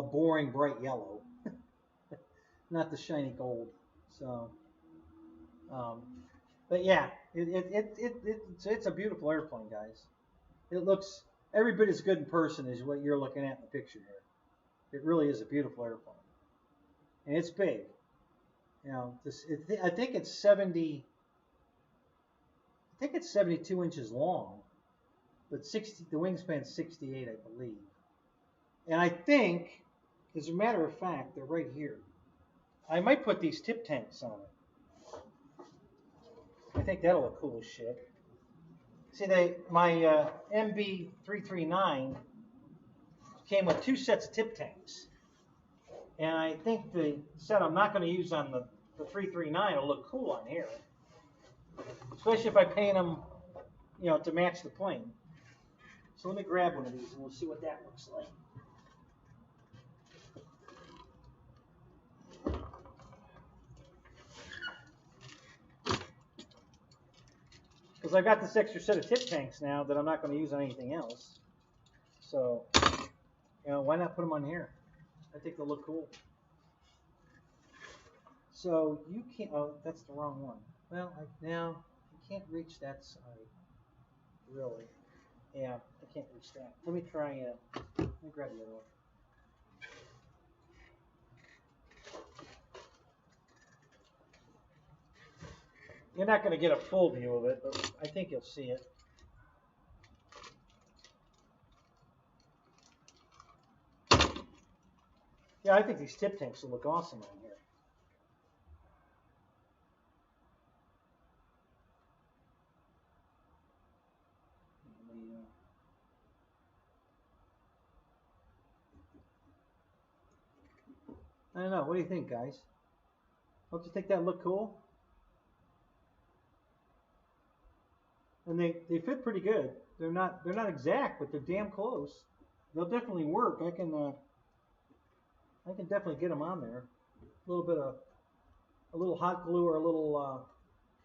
boring bright yellow, not the shiny gold. So, um, but yeah, it's a beautiful airplane, guys. It looks every bit as good in person as what you're looking at in the picture here. It really is a beautiful airplane, and it's big. You know, I think it's 70. I think it's 72 inches long, but the wingspan's 68, I believe. And I think, as a matter of fact, they're right here. I might put these tip tanks on it. I think that'll look cool as shit. See, my MB339 came with 2 sets of tip tanks. And I think the set I'm not going to use on the 339 will look cool on here. Especially if I paint them, you know, to match the plane. So let me grab one of these and we'll see what that looks like. Because I've got this extra set of tip tanks now that I'm not going to use on anything else. So, you know, why not put them on here? I think they'll look cool. So you can't, oh, that's the wrong one. Well, now you can't reach that side, really. Yeah, I can't reach that. Let me try, let me grab the other one. You're not going to get a full view of it, but I think you'll see it. Yeah, I think these tip tanks will look awesome on here. I don't know. What do you think, guys? Don't you think that look cool? And they fit pretty good. They're not exact, but they're damn close. They'll definitely work. I can definitely get them on there. A little hot glue or a little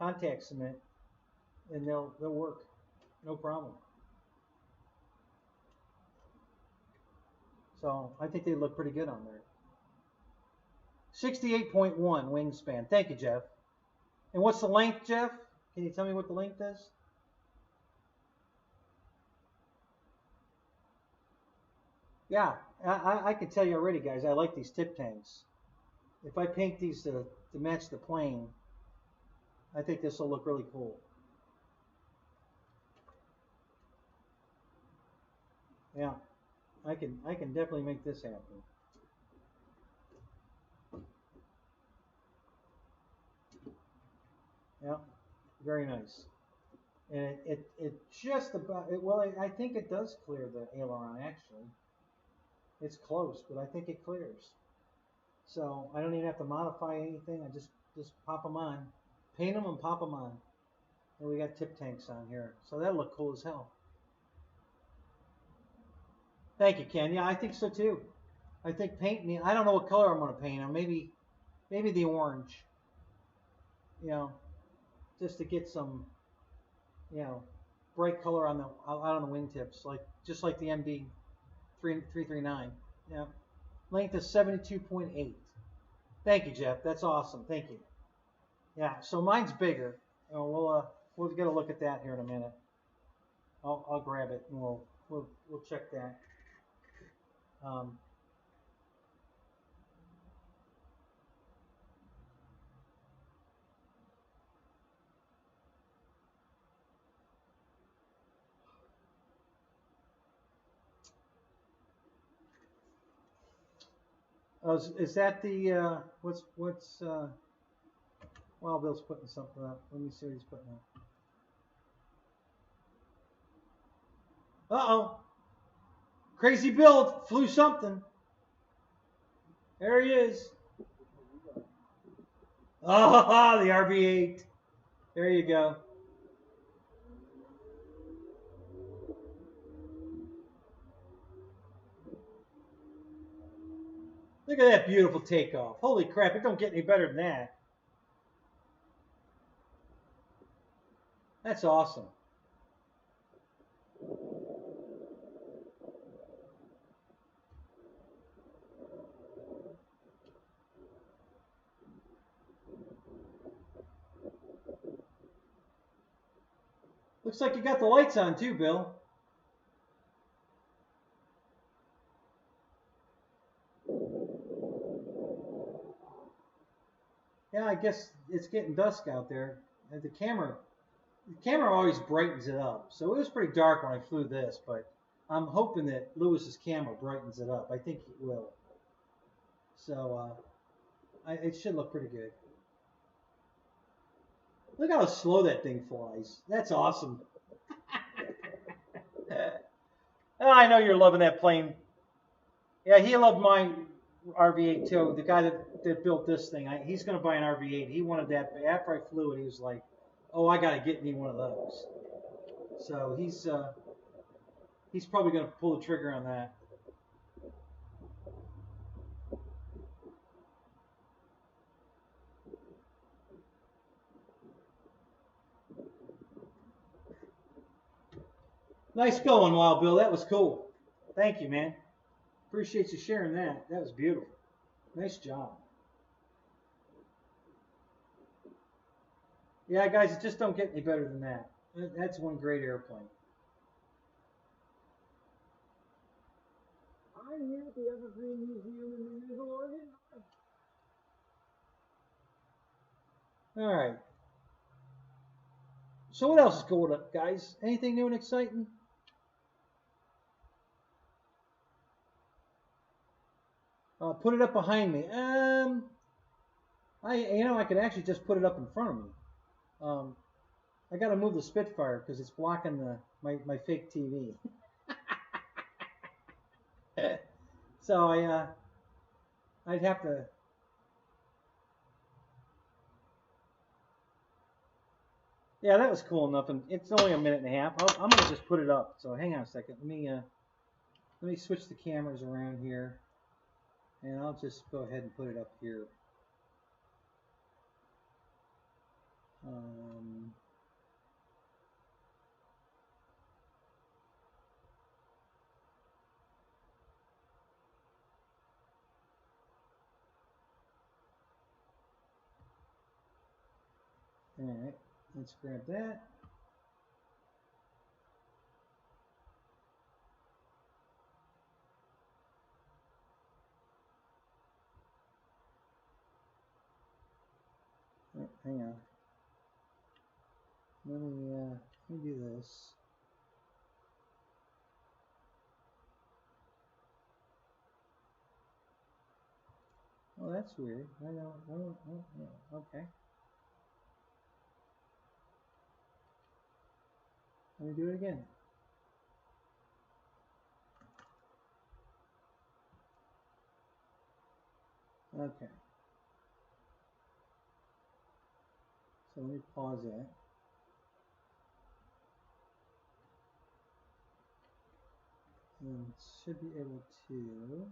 contact cement, and they'll work. No problem. So I think they look pretty good on there. 68.1 wingspan. Thank you, Jeff. And what's the length, Jeff? Can you tell me what the length is? Yeah, I can tell you already, guys. I like these tip tanks. If I paint these to match the plane, I think this will look really cool. Yeah, I can definitely make this happen. Yeah, very nice. And it just about, well, I think it does clear the aileron, actually. It's close, but I think it clears. So I don't even have to modify anything. I just pop them on, paint them and pop them on. And we got tip tanks on here. So that'll look cool as hell. Thank you, Ken. Yeah, I think so too. I think painting, I don't know what color I'm going to paint them. Maybe the orange. You know, just to get some, you know, bright color on out on the wingtips, just like the MD 339. Yeah. Length is 72.8. Thank you, Jeff. That's awesome. Thank you. Yeah. So mine's bigger. We'll get a look at that here in a minute. I'll grab it and we'll check that. Is that the what's Wild Bill's putting something up. Let me see what he's putting up. Uh-oh. Crazy Bill flew something. There he is. Oh, the RB8. There you go. Look at that beautiful takeoff. Holy crap, it don't get any better than that. That's awesome. Looks like you got the lights on too, Bill. Yeah, I guess it's getting dusk out there. And the camera always brightens it up. So it was pretty dark when I flew this, but I'm hoping that Lewis's camera brightens it up. I think it will. So it should look pretty good. Look how slow that thing flies. That's awesome. Oh, I know you're loving that plane. Yeah, he loved my RV8 too. The guy that built this thing, he's going to buy an RV8. He wanted that. After I flew it, he was like, "Oh, I got to get me one of those." So he's probably going to pull the trigger on that. Nice going, Wild Bill. That was cool. Thank you, man. Appreciate you sharing that. That was beautiful. Nice job. Yeah, guys, it just don't get any better than that. That's one great airplane. I'm here at the Evergreen Museum in Eugene, Oregon. All right. So what else is going up, guys? Anything new and exciting? Put it up behind me. I could actually just put it up in front of me. I got to move the Spitfire because it's blocking my fake TV. So I'd have to. Yeah, that was cool enough, and it's only a minute and a half. I'm gonna just put it up. So hang on a second. Let me switch the cameras around here, and I'll just go ahead and put it up here. All right, let's grab that. Oh, hang on. Let me do this. Oh, that's weird. I know. Oh, yeah. Okay. Let me do it again. Okay. So let me pause that. And should be able to.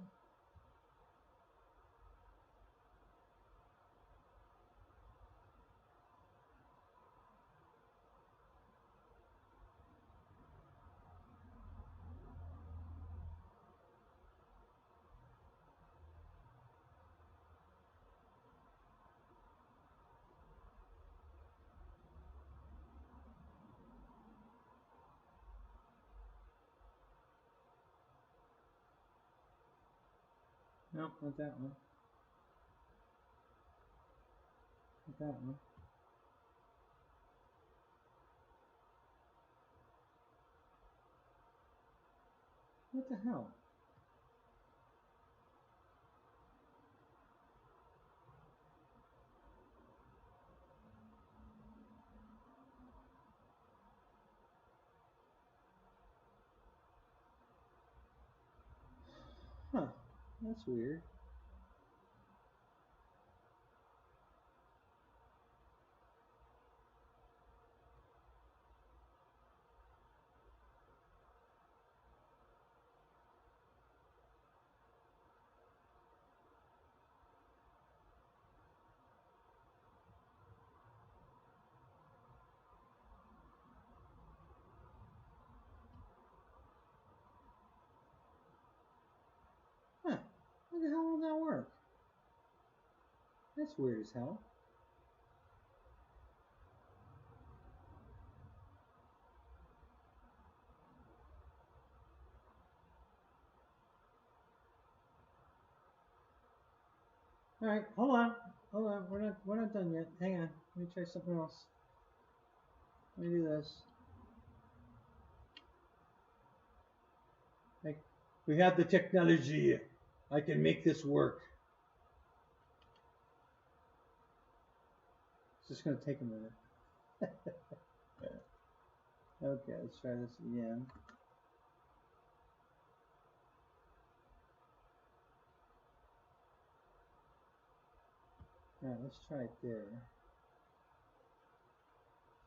Nope, not that one. Not that one. What the hell? Huh. That's weird. How the hell will that work? That's weird as hell. All right, hold on. We're not done yet. Hang on. Let me try something else. Let me do this. We have the technology. I can make this work. It's just going to take a minute. Okay, let's try this again. All right, let's try it there.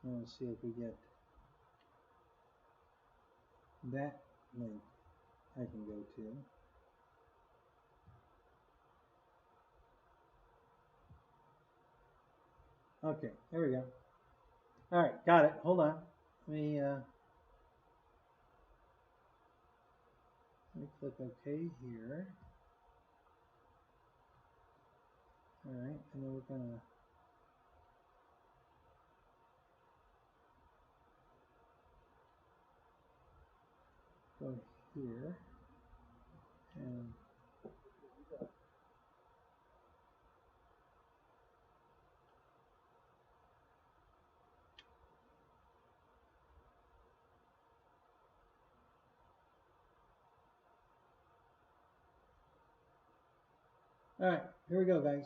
Let's see if we get that link I can go to. Okay, there we go. All right, got it. Hold on. Let me click OK here. All right, and then we're gonna go here and all right, here we go, guys.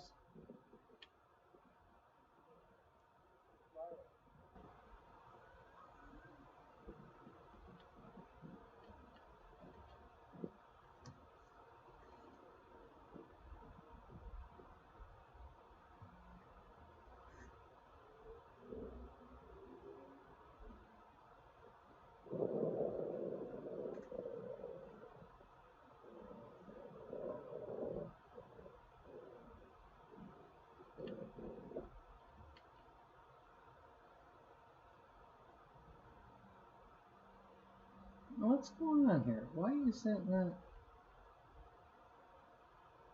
What's going on here? Why is that not?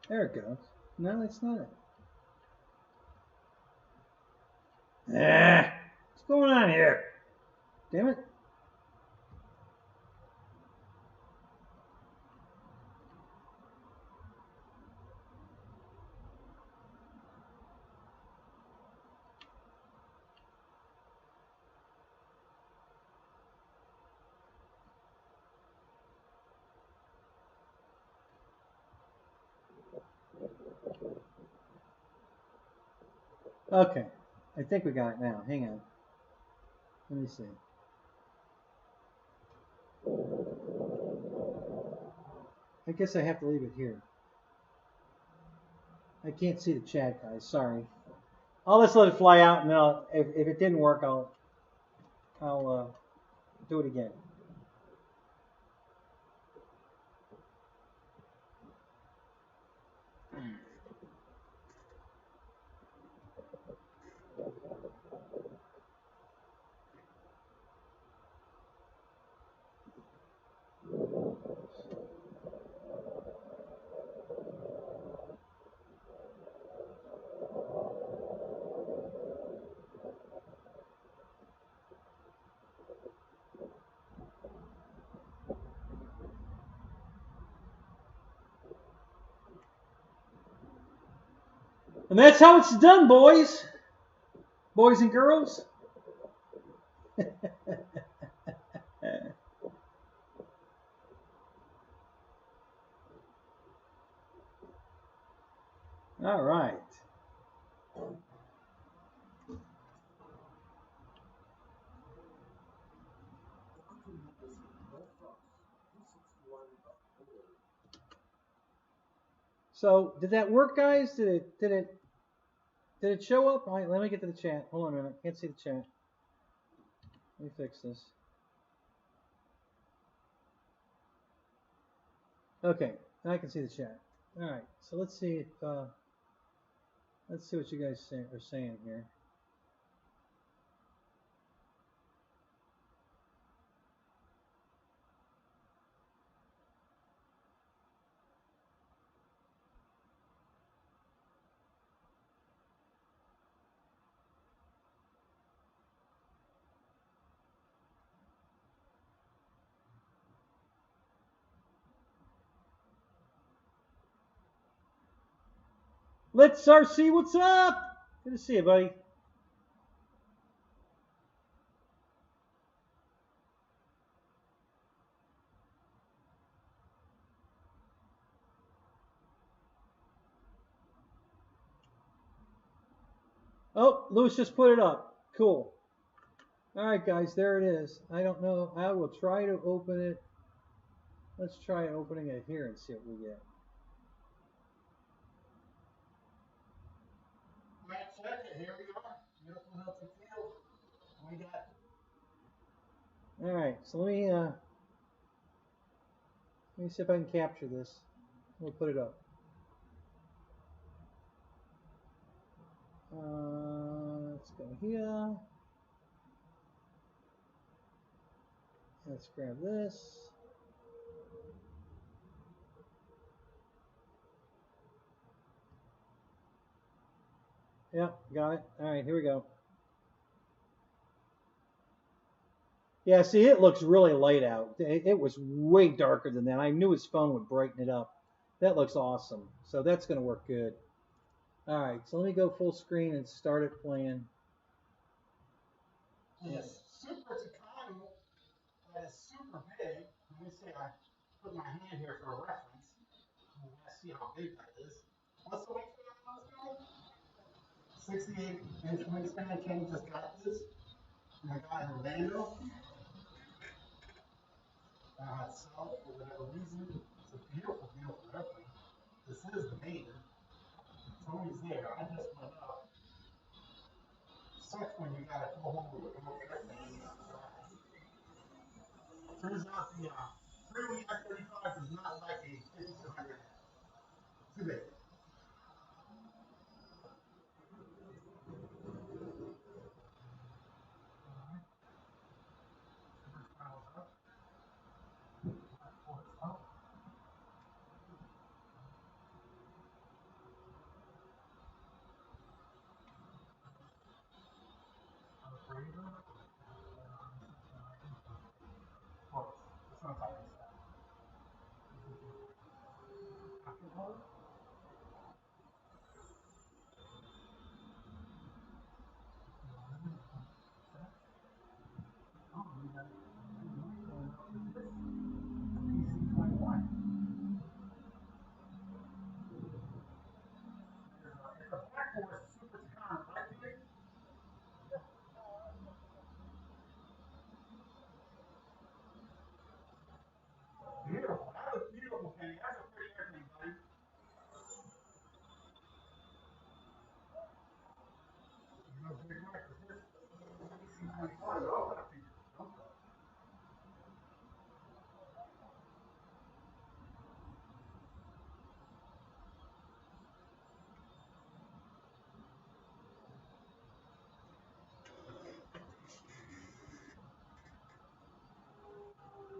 There it goes. No, that's not it. What's going on here? Damn it. Okay, I think we got it now. Hang on. Let me see. I guess I have to leave it here. I can't see the chat, guys. Sorry. I'll just let it fly out, and then if it didn't work, I'll do it again. And that's how it's done, boys. Boys and girls. All right. So did that work, guys? Did it show up? All right, let me get to the chat. Hold on a minute. Can't see the chat. Let me fix this. Okay, now I can see the chat. All right, so let's see if let's see what you guys are saying here. Let's RC, what's up? Good to see you, buddy. Oh, Lewis just put it up. Cool. All right, guys, there it is. I don't know. I will try to open it. Let's try opening it here and see what we get. Let's check it. Here we are. Beautiful Hilton Field. We got. All right, so let me see if I can capture this. We'll put it up. Let's go here. Let's grab this. Yep, got it. All right, here we go. Yeah, see, it looks really light out. It was way darker than that. I knew his phone would brighten it up. That looks awesome. So that's going to work good. All right, so let me go full screen and start it playing. Yes, super Takano. That is super big. Let me see. I put my hand here for a reference. Let's see how big that is. What's the wingspan on this guy? 68-inch wingspan. Kenny just got this. And I got in Orlando. So, for whatever reason, it's a beautiful, beautiful airplane. This is the maiden. Tony's there. I just went up. Sucks when you got a full home with remote airplane. Turns out the Freeway F-35 is not like a 5200. Too big. Beautiful. That was beautiful, Kenny. That's a pretty airplane, buddy. No big wreck with this. Oh, that's beautiful.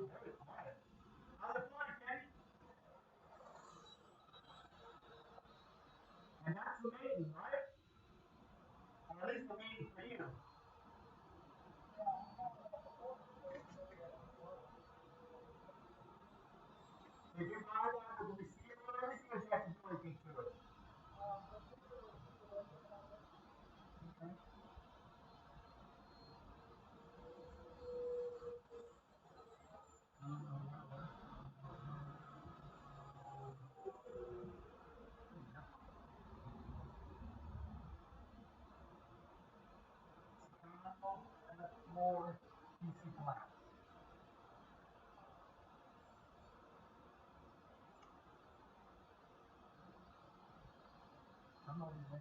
Very quiet. How's it flying, Kenny? And that's the maiden, right? Or at least the maiden for you. Did you buy that with the receiver and everything, or did you have to do anything to it? Okay. More PC class. I'm not even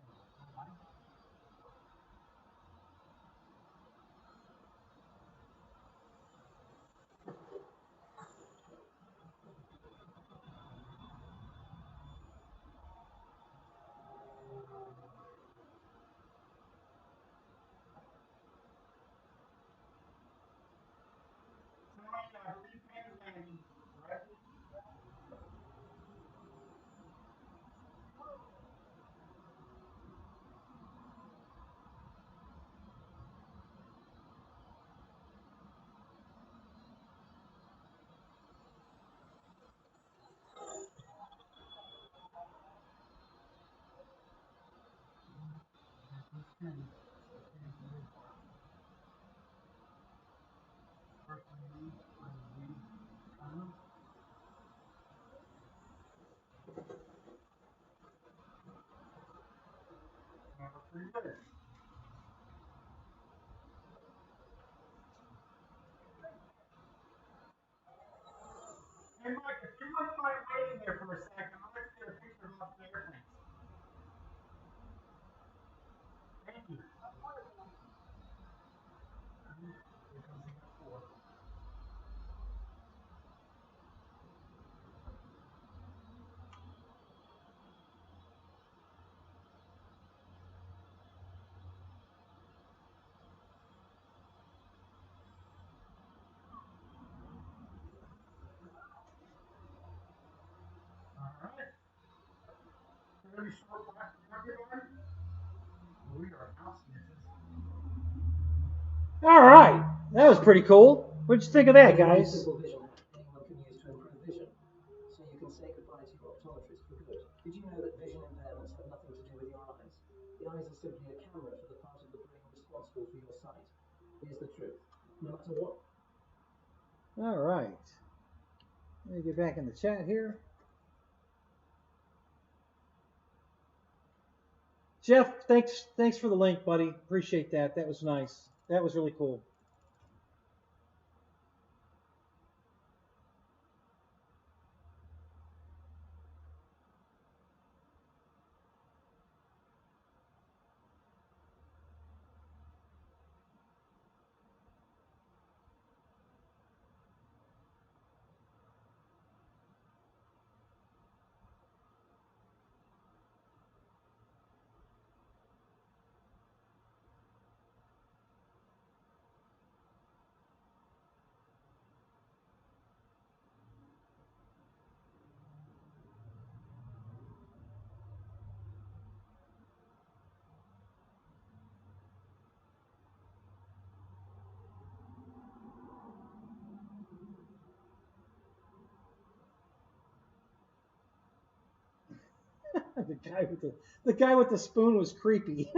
Hmm. First ID, pretty good. Hey Mike, if you wouldn't mind waiting there for a second, I'd like to get a picture of all the airplanes. Thank you. Here comes the F4. All right. We're going to be short back to everybody. We are now snitches. All right, that was pretty cool. What'd you think of that, guys? Simple vision anyone can use to improve vision, so you can say goodbye to your optometrist for good. Did you know that vision impairments have nothing to do with your eyes? The eyes are simply a camera for the part of the brain responsible for your sight. Here's the truth. No matter what. All right. Let me get back in the chat here. Jeff, thanks for the link, buddy. Appreciate that. That was nice. That was really cool. the guy with the spoon was creepy.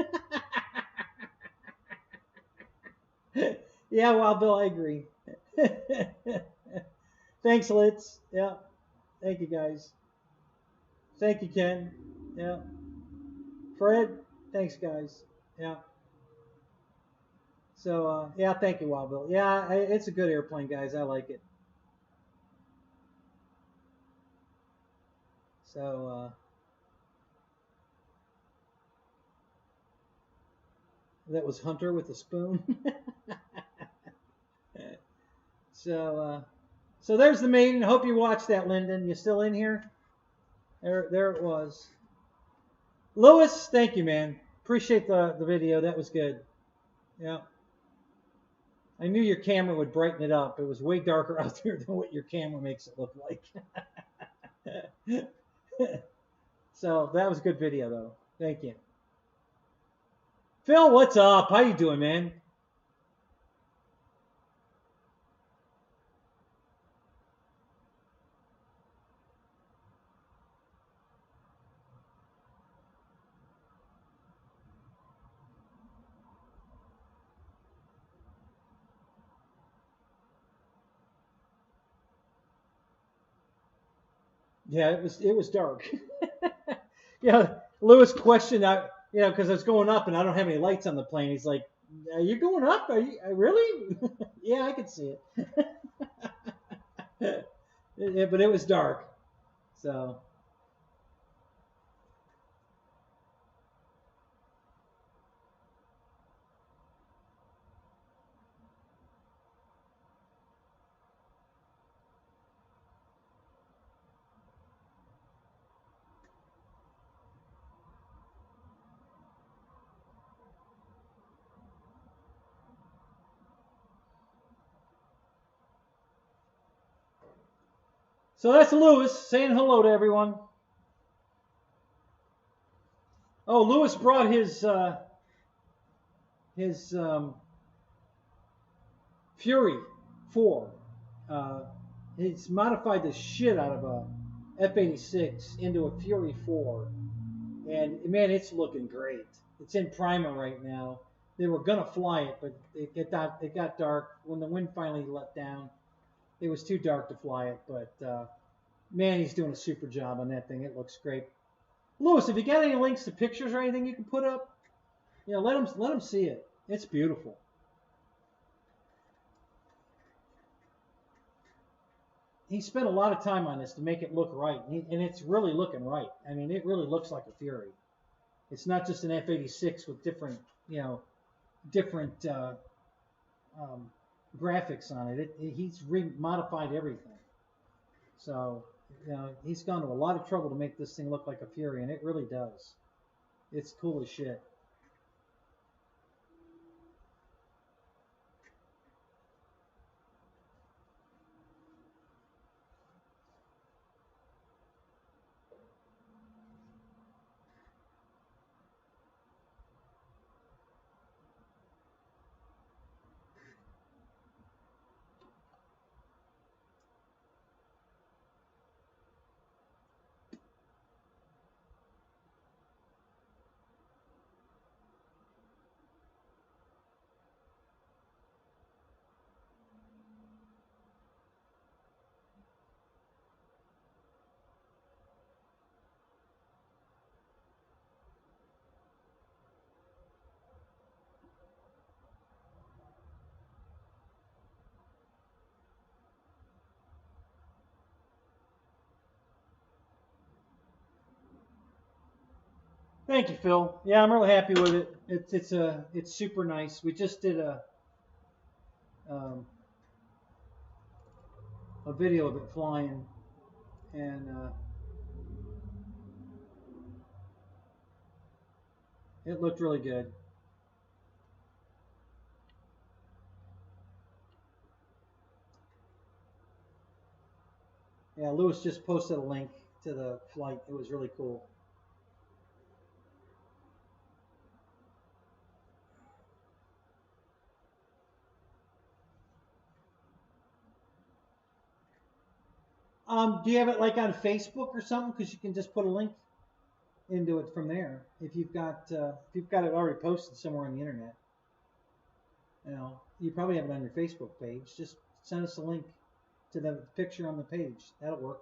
Yeah, Wild Bill, I agree. Thanks, Litz. Yeah. Thank you, guys. Thank you, Ken. Yeah. Fred, thanks, guys. Yeah. So, yeah, thank you, Wild Bill. Yeah, it's a good airplane, guys. I like it. So, that was Hunter with the spoon. So, so there's the maiden. Hope you watched that, Lyndon. You still in here? There it was. Lewis, thank you, man. Appreciate the video. That was good. Yeah. I knew your camera would brighten it up. It was way darker out there than what your camera makes it look like. So that was a good video, though. Thank you. Phil, what's up? How you doing, man? Yeah, it was dark. Yeah, Lewis questioned, because it's going up and I don't have any lights on the plane. He's like, "Are you going up? Are you really?" Yeah, I could see it. But it was dark, so. So that's Lewis saying hello to everyone. Oh, Lewis brought his Fury 4. He's modified the shit out of a F-86 into a Fury 4, and man, it's looking great. It's in primer right now. They were gonna fly it, but it got dark when the wind finally let down. It was too dark to fly it, but man, he's doing a super job on that thing. It looks great. Lewis, if you got any links to pictures or anything you can put up, you know, let him see it. It's beautiful. He spent a lot of time on this to make it look right, and it's really looking right. I mean, it really looks like a Fury. It's not just an F-86 with different, you know, different graphics on it. He's modified everything. So, you know, he's gone to a lot of trouble to make this thing look like a Fury, and it really does. It's cool as shit. Thank you, Phil. Yeah, I'm really happy with it. It's super nice. We just did a video of it flying, and it looked really good. Yeah, Lewis just posted a link to the flight. It was really cool. Do you have it like on Facebook or something? Because you can just put a link into it from there. If you've got it already posted somewhere on the internet, you know, you probably have it on your Facebook page. Just send us a link to the picture on the page. That'll work.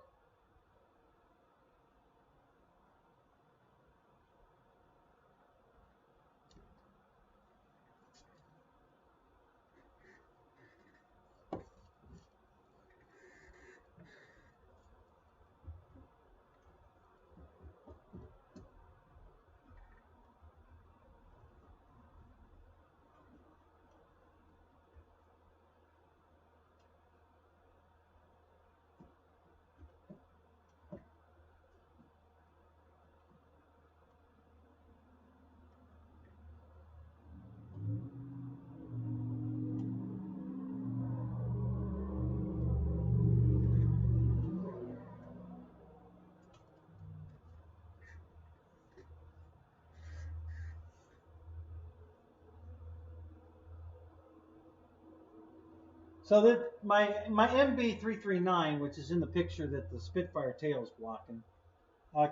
So that my MB339, which is in the picture that the Spitfire tail is blocking,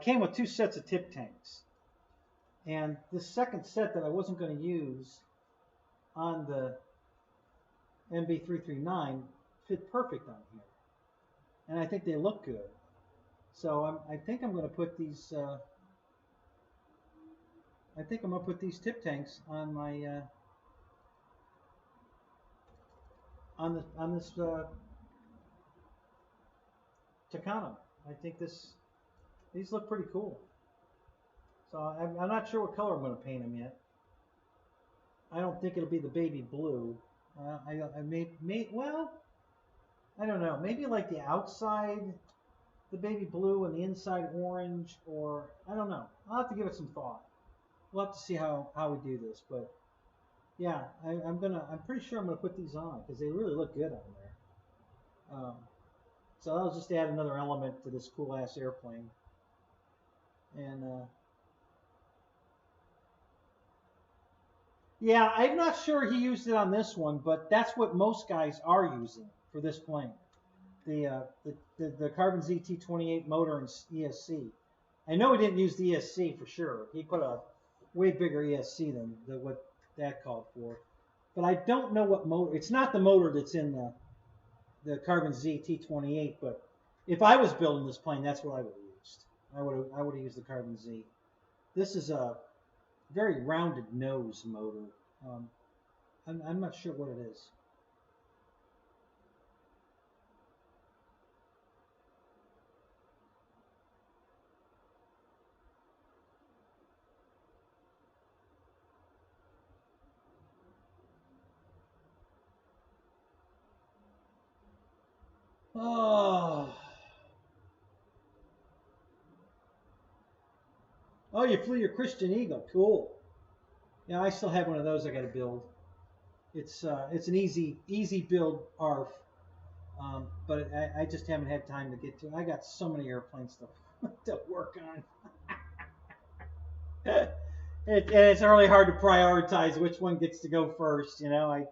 came with two sets of tip tanks. And the second set that I wasn't going to use on the MB339 fit perfect on here. And I think they look good. So I think I'm going to put these. I think I'm going to put these tip tanks on my on this Takano. I think these look pretty cool. So I'm not sure what color I'm going to paint them yet. I don't think it'll be the baby blue. I may well, I don't know. Maybe like the outside, the baby blue, and the inside orange, or I don't know. I'll have to give it some thought. We'll have to see how we do this, but yeah, I'm pretty sure I'm gonna put these on because they really look good on there. So I'll just add another element to this cool ass airplane, and yeah, I'm not sure he used it on this one, but that's what most guys are using for this plane. The Carbon ZT-28 motor and ESC. I know he didn't use the ESC for sure. He put a way bigger ESC than what that called for. But I don't know what motor. It's not the motor that's in the Carbon Z T28. But if I was building this plane, that's what I would have used. I would have used the Carbon Z. This is a very rounded nose motor. I'm not sure what it is. Oh. Oh, you flew your Christian Eagle. Cool. Yeah, I still have one of those I got to build. It's an easy build ARF, but I just haven't had time to get to it. I got so many airplanes to work on. And it's really hard to prioritize which one gets to go first. You know,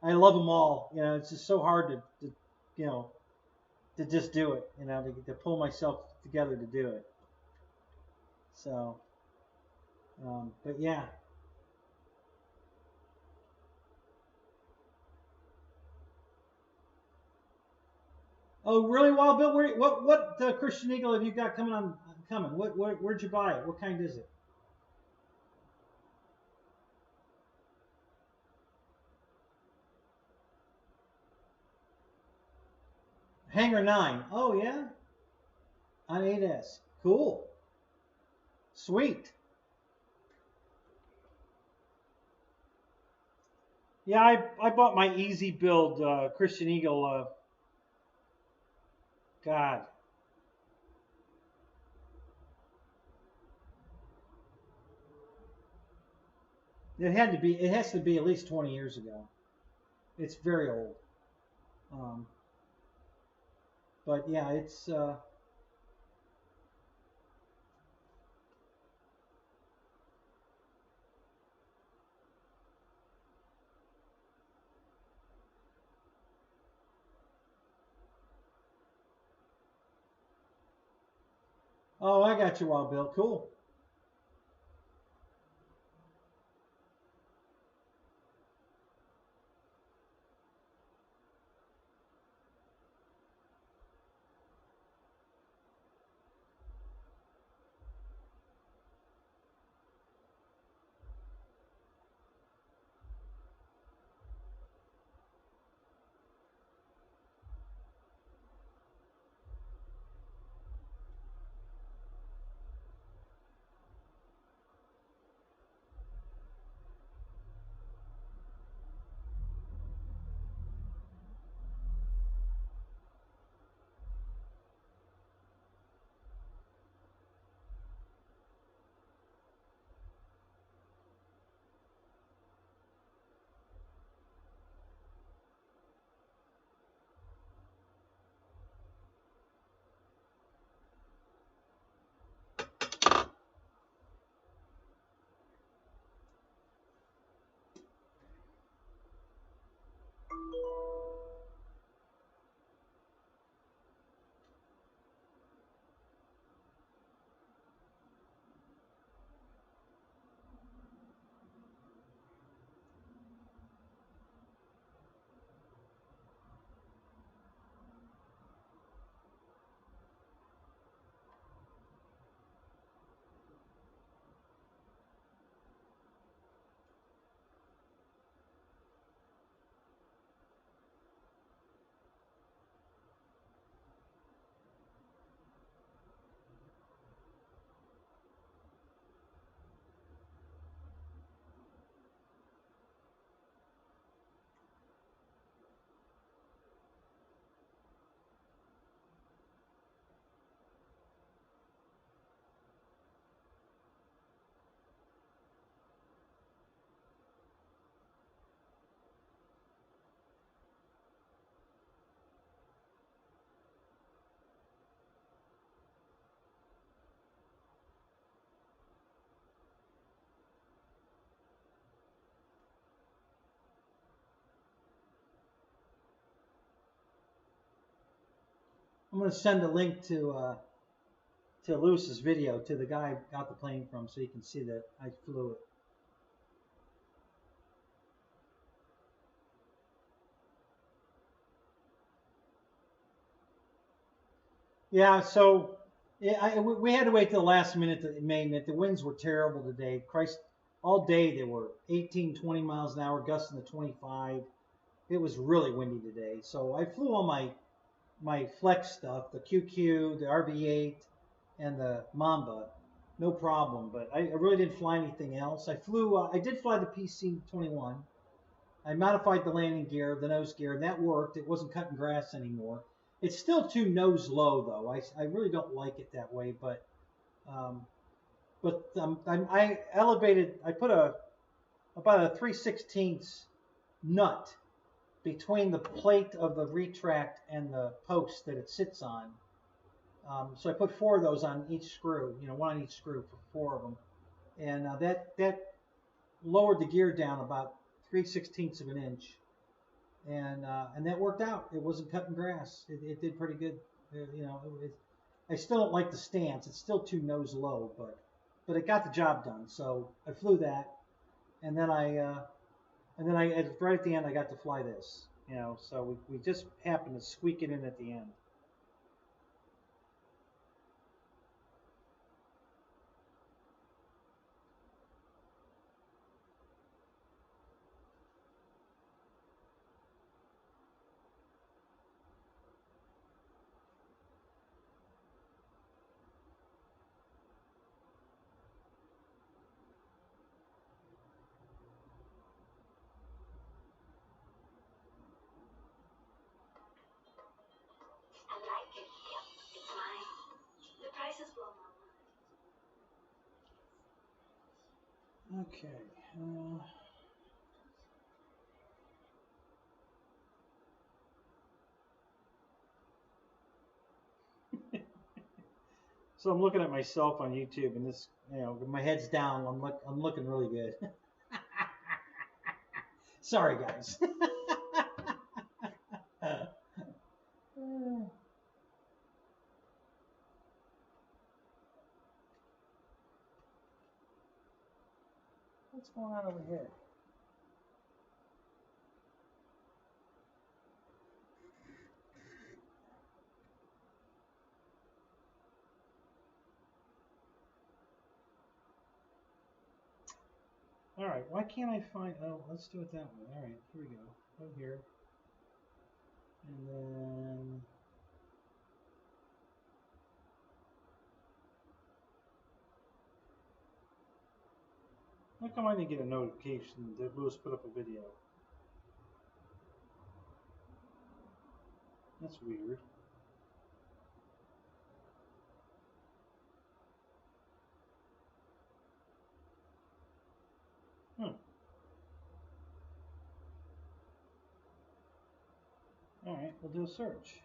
I love them all. You know, it's just so hard to you know, to just do it. You know, to pull myself together to do it. So, but yeah. Oh, really, Wild Bill? What Christian Eagle have you got coming? Where'd you buy it? What kind is it? Hanger 9. Oh yeah, on 8S. Cool. Sweet. Yeah, I bought my easy build Christian Eagle. God. It has to be at least 20 years ago. It's very old. Um, but yeah, it's oh, I got you, Wild Bill. Cool. I'm going to send a link to to Lewis's video, to the guy I got the plane from, so you can see that I flew it. Yeah, so we had to wait till the last minute to main it. The winds were terrible today. Christ, all day they were 18, 20 miles an hour, gusting to 25. It was really windy today. So I flew all my flex stuff, the QQ, the RV8, and the Mamba, no problem. But I really didn't fly anything else. I did fly the PC-21. I modified the landing gear, the nose gear, and that worked. It wasn't cutting grass anymore. It's still too nose low, though. I really don't like it that way, but I elevated. I put about a 3/16 nut between the plate of the retract and the post that it sits on. So I put 4 of those on each screw. One on each screw for 4 of them, and that lowered the gear down about 3/16 of an inch. And that worked out. It wasn't cutting grass. It did pretty good. I still don't like the stance. It's still too nose low, but it got the job done. So I flew that, and then right at the end I got to fly this. So we just happened to squeak it in at the end. I like it. Yep, it's mine. The price is blown my mind. Okay. So I'm looking at myself on YouTube, and this, my head's down. I'm looking really good. Sorry, guys. What's going on over here? All right, why can't I find? Oh, let's do it that way. All right, here we go. Go here, and then how come I didn't get a notification that Lewis put up a video? That's weird. All right, we'll do a search.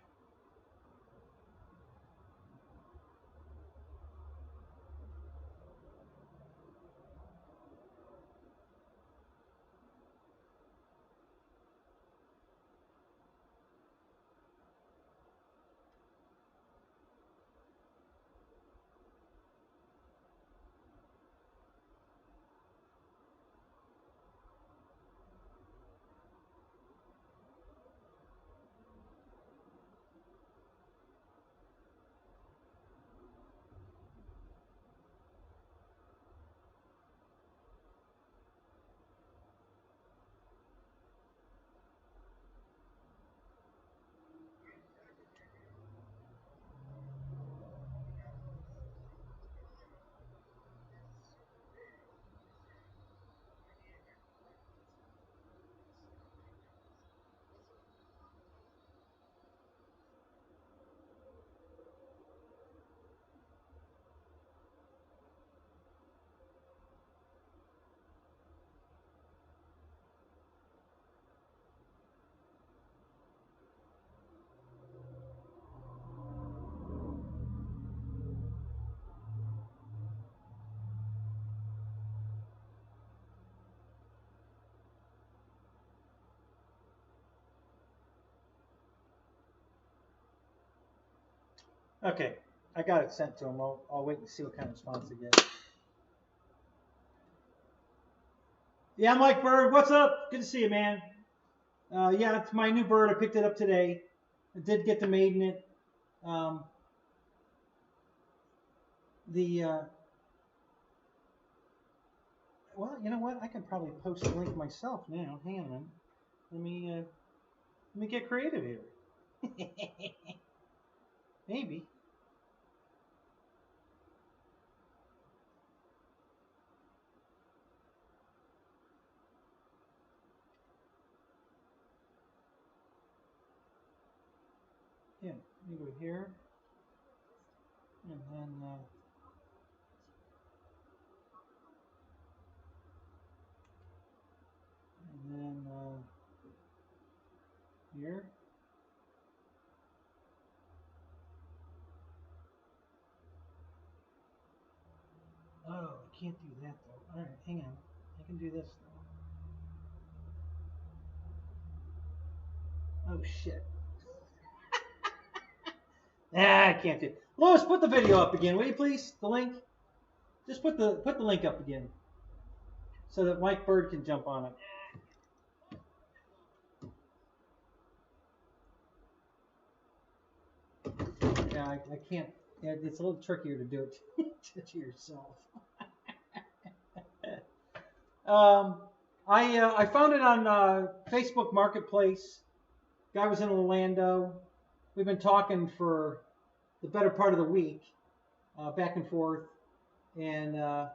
Okay, I got it sent to him. I'll wait and see what kind of response I get. Yeah, Mike Bird, what's up? Good to see you, man. Yeah, it's my new bird. I picked it up today. I did get the maiden it. Well, you know what? I can probably post the link myself now. Hang on a minute. Let me get creative here. Maybe. Yeah, let me go here. And then here. Oh, I can't do that though. Alright, hang on. I can do this though. Oh shit. I can't do it. Lois, put the video up again, will you please? The link? Just put the link up again. So that Mike Bird can jump on it. Yeah, I can't. Yeah, it's a little trickier to do it to yourself. I found it on Facebook Marketplace. Guy was in Orlando. We've been talking for the better part of the week, back and forth, and I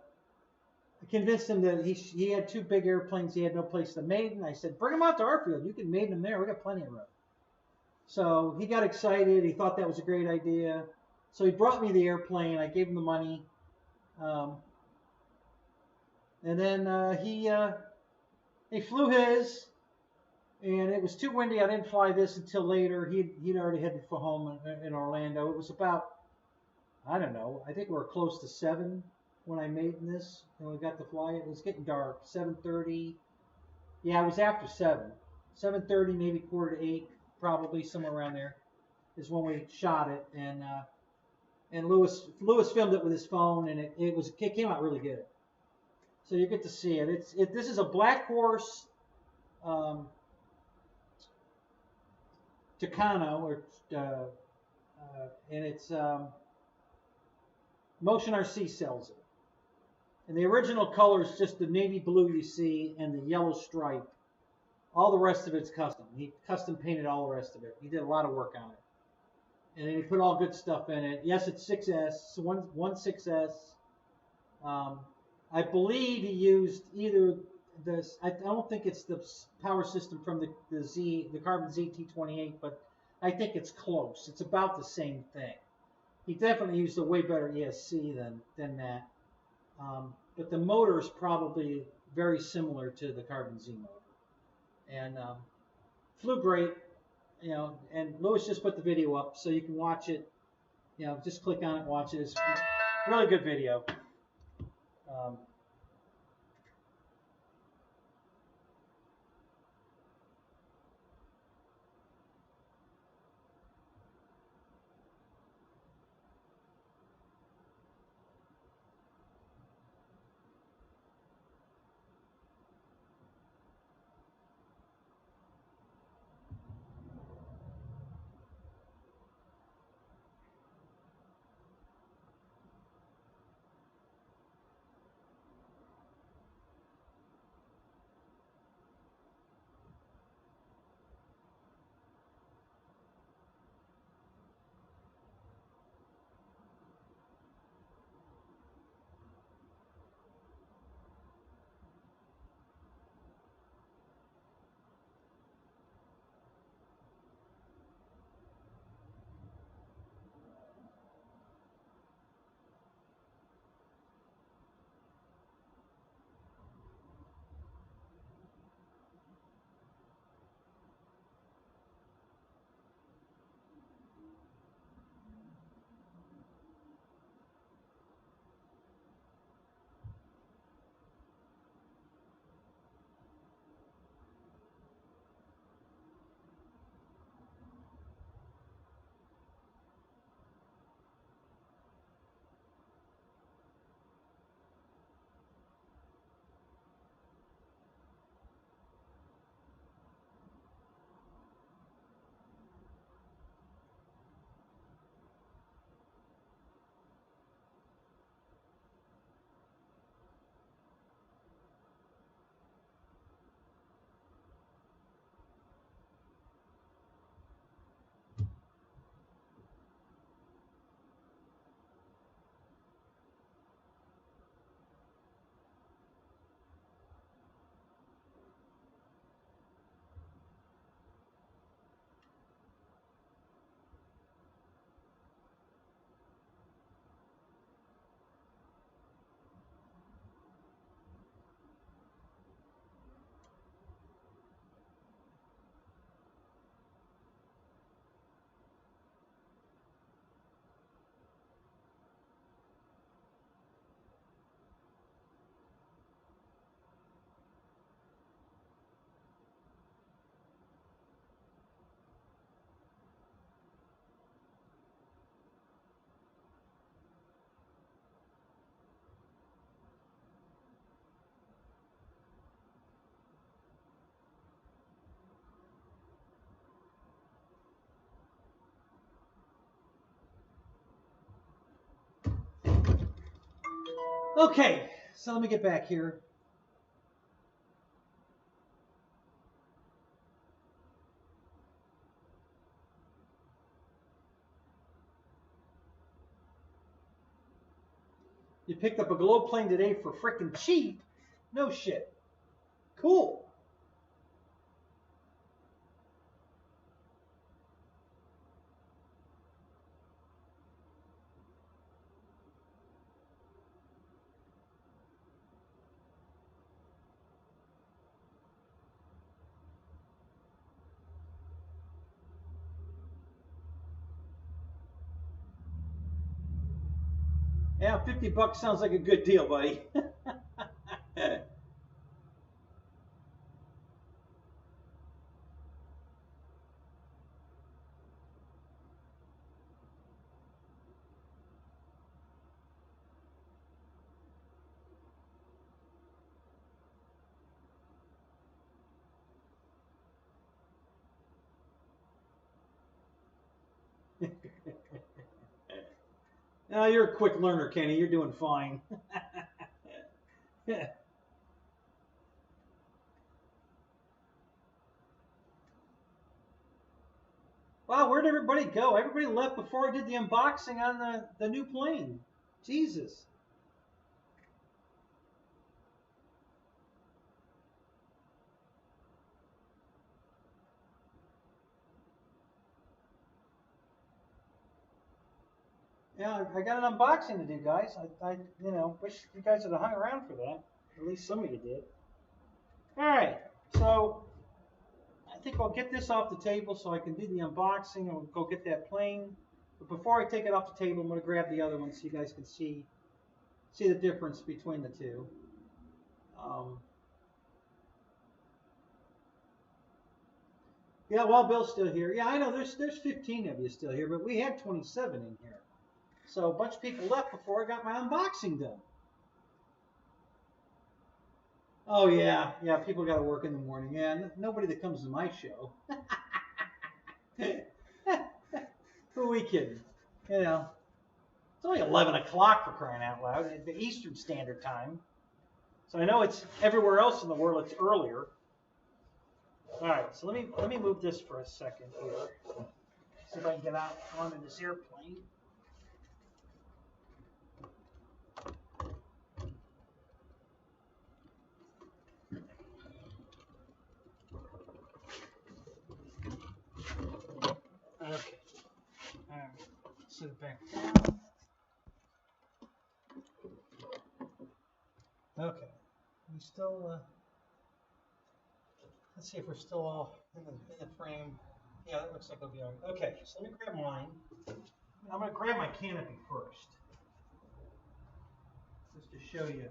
convinced him that he had two big airplanes. He had no place to maiden. I said, bring them out to our field. You can maiden them there. We got plenty of room. So he got excited. He thought that was a great idea. So he brought me the airplane. I gave him the money. And then he flew his, and it was too windy. I didn't fly this until later. He'd already headed for home in Orlando. It was about, I don't know, I think we were close to 7 when I made this, and we got to fly it. It was getting dark, 7:30. Yeah, it was after 7. 7:30, maybe 7:45, probably somewhere around there, is when we shot it. And Lewis filmed it with his phone, and it came out really good. So you get to see it. This is a Black Horse Tucano, and it's Motion RC sells it. And the original color is just the navy blue you see and the yellow stripe. All the rest of it's custom. He custom painted all the rest of it. He did a lot of work on it. And then he put all good stuff in it. Yes, it's 6S, one 6S. I believe he used either this. I don't think it's the power system from the Carbon ZT28, but I think it's close. It's about the same thing. He definitely used a way better ESC than that. But the motor is probably very similar to the Carbon Z motor. And flew great, you know. And Lewis just put the video up, so you can watch it. You know, just click on it, watch it. It's a really good video. Okay, so let me get back here. You picked up a globe plane today for frickin' cheap? No shit. Cool. Yeah, $50 sounds like a good deal, buddy. Now you're a quick learner, Kenny. You're doing fine. Wow, where'd everybody go? Everybody left before I did the unboxing on the new plane. Jesus. Yeah, I got an unboxing to do, guys. I wish you guys would have hung around for that. At least some of you did. All right, so I think I'll get this off the table so I can do the unboxing and we'll go get that plane. But before I take it off the table, I'm going to grab the other one so you guys can see the difference between the two. Yeah, well, Bill's still here. Yeah, I know there's 15 of you still here, but we had 27 in here. So a bunch of people left before I got my unboxing done. Oh, yeah. Yeah, people got to work in the morning. Yeah, nobody that comes to my show. Who are we kidding? You know, it's only 11 o'clock for crying out loud. It's the Eastern Standard Time. So I know it's everywhere else in the world it's earlier. All right, so let me move this for a second here. See if I can get out onto this airplane. Okay. All right. Sit it back down. Okay. We still. Let's see if we're still all in the frame. Yeah, that looks like it'll be all right. Okay, so let me grab mine. I'm going to grab my canopy first, just to show you.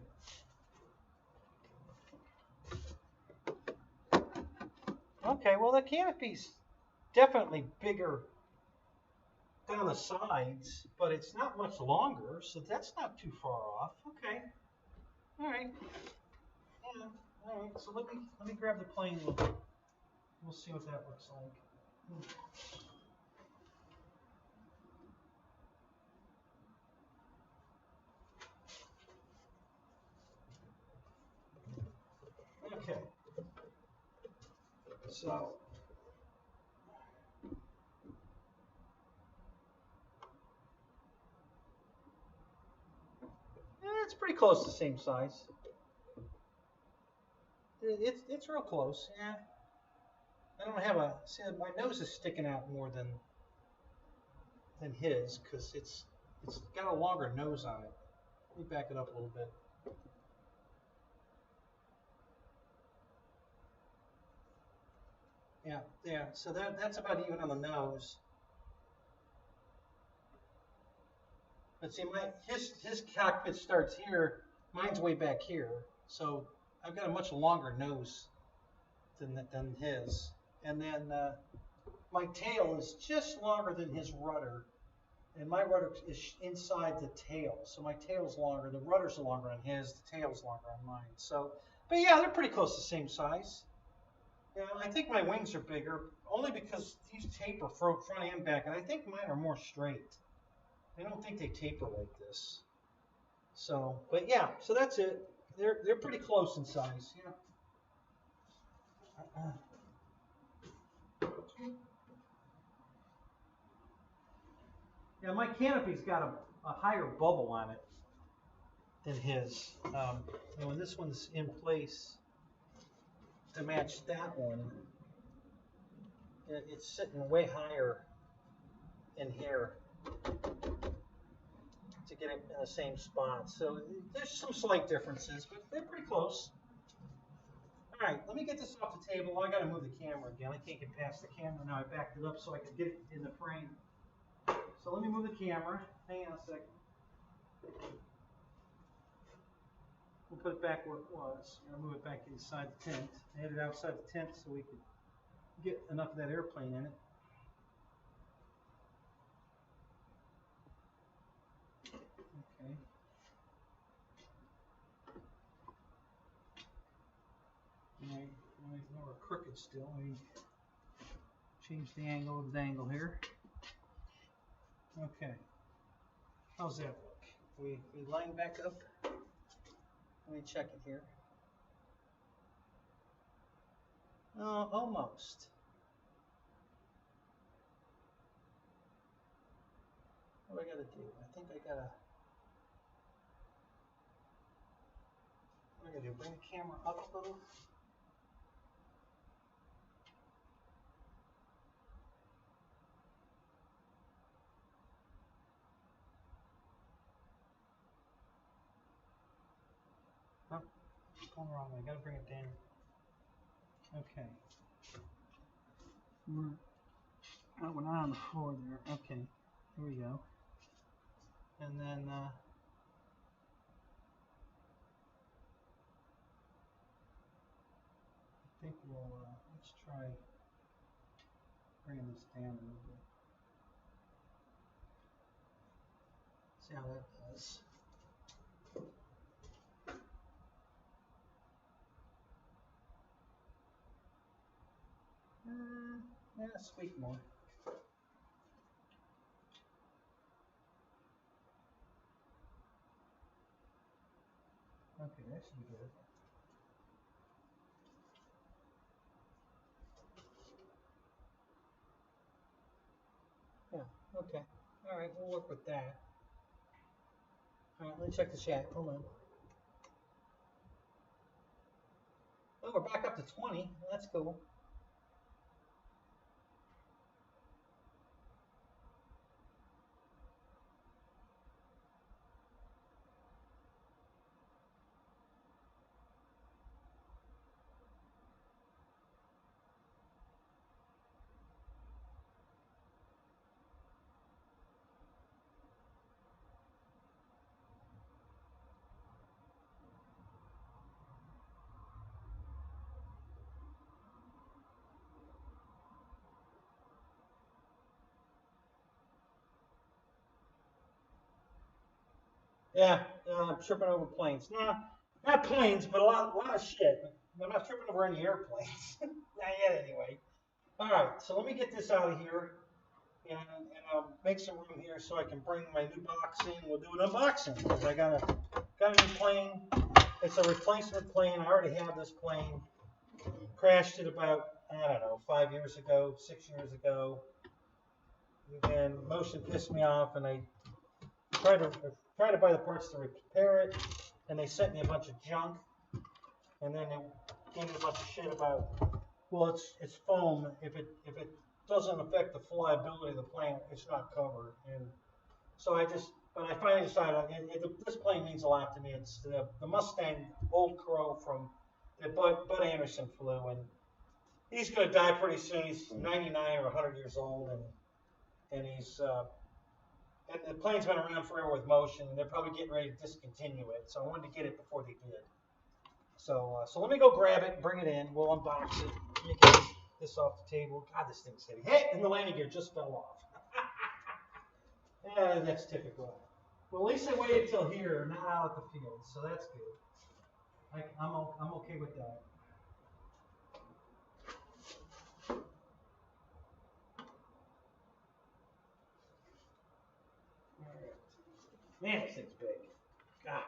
Okay, well the canopy's definitely bigger down the sides, but it's not much longer, so that's not too far off. Okay. All right. Yeah. All right. So let me grab the plane. We'll see what that looks like. Okay. So. It's pretty close to the same size. It's real close, yeah. I don't have a, see, my nose is sticking out more than his because it's got a longer nose on it. Let me back it up a little bit. Yeah. So that's about even on the nose. But see, his cockpit starts here. Mine's way back here. So I've got a much longer nose than his. And then my tail is just longer than his rudder. And my rudder is inside the tail. So my tail's longer. The rudder's longer on his. The tail's longer on mine. So, but yeah, they're pretty close to the same size. Yeah, I think my wings are bigger, only because these taper front and back. And I think mine are more straight. I don't think they taper like this. So, but yeah, so that's it. They're pretty close in size. Yeah. Yeah, my canopy's got a higher bubble on it than his. And this one's in place to match that one, it's sitting way higher in here to get it in the same spot. So there's some slight differences, but they're pretty close. All right, let me get this off the table. I got to move the camera again. I can't get past the camera now. I backed it up so I could get it in the frame. So let me move the camera. Hang on a second. We'll put it back where it was. I'm going to move it back inside the tent. I had it outside the tent so we could get enough of that airplane in it. Okay. Now we're crooked still. Let me change the angle of the angle here. Okay. How's that look? We line back up. Let me check it here. Almost. What do I gotta do? I think I gotta. What do I gotta do? Bring the camera up a little. No, going wrong. I gotta bring it down. Okay. We're not on the floor there. Okay. Here we go. And then I think we'll let's try bringing this down a little bit. See how that does. Yeah, squeak more. Okay, that should be good. Yeah, okay. All right, we'll work with that. All right, let me check the chat. Hold on. Oh, we're back up to 20. That's cool. Yeah, I'm tripping over planes. No, not planes, but a lot of shit. I'm not tripping over any airplanes. Not yet, anyway. All right, so let me get this out of here, and I'll make some room here so I can bring my new box in. We'll do an unboxing because I got a new plane. It's a replacement plane. I already have this plane. Crashed it about, I don't know, 5 years ago, 6 years ago. And motion pissed me off, and I tried to buy the parts to repair it, and they sent me a bunch of junk, and then they gave me a bunch of shit about, well, it's foam. If it doesn't affect the flyability of the plane, it's not covered. And so I finally decided this plane means a lot to me. It's the Mustang Old Crow from that Bud Anderson flew, and he's going to die pretty soon. He's 99 or 100 years old, and he's and the plane's been around forever with motion, and they're probably getting ready to discontinue it. So I wanted to get it before they did. So let me go grab it and bring it in. We'll unbox it. Let me get this off the table. God, this thing's heavy. Hey, and the landing gear just fell off. Yeah, that's typical. Well, at least I waited till here, not out at the field, so that's good. I'm okay with that. All right. Man, this thing's big. God.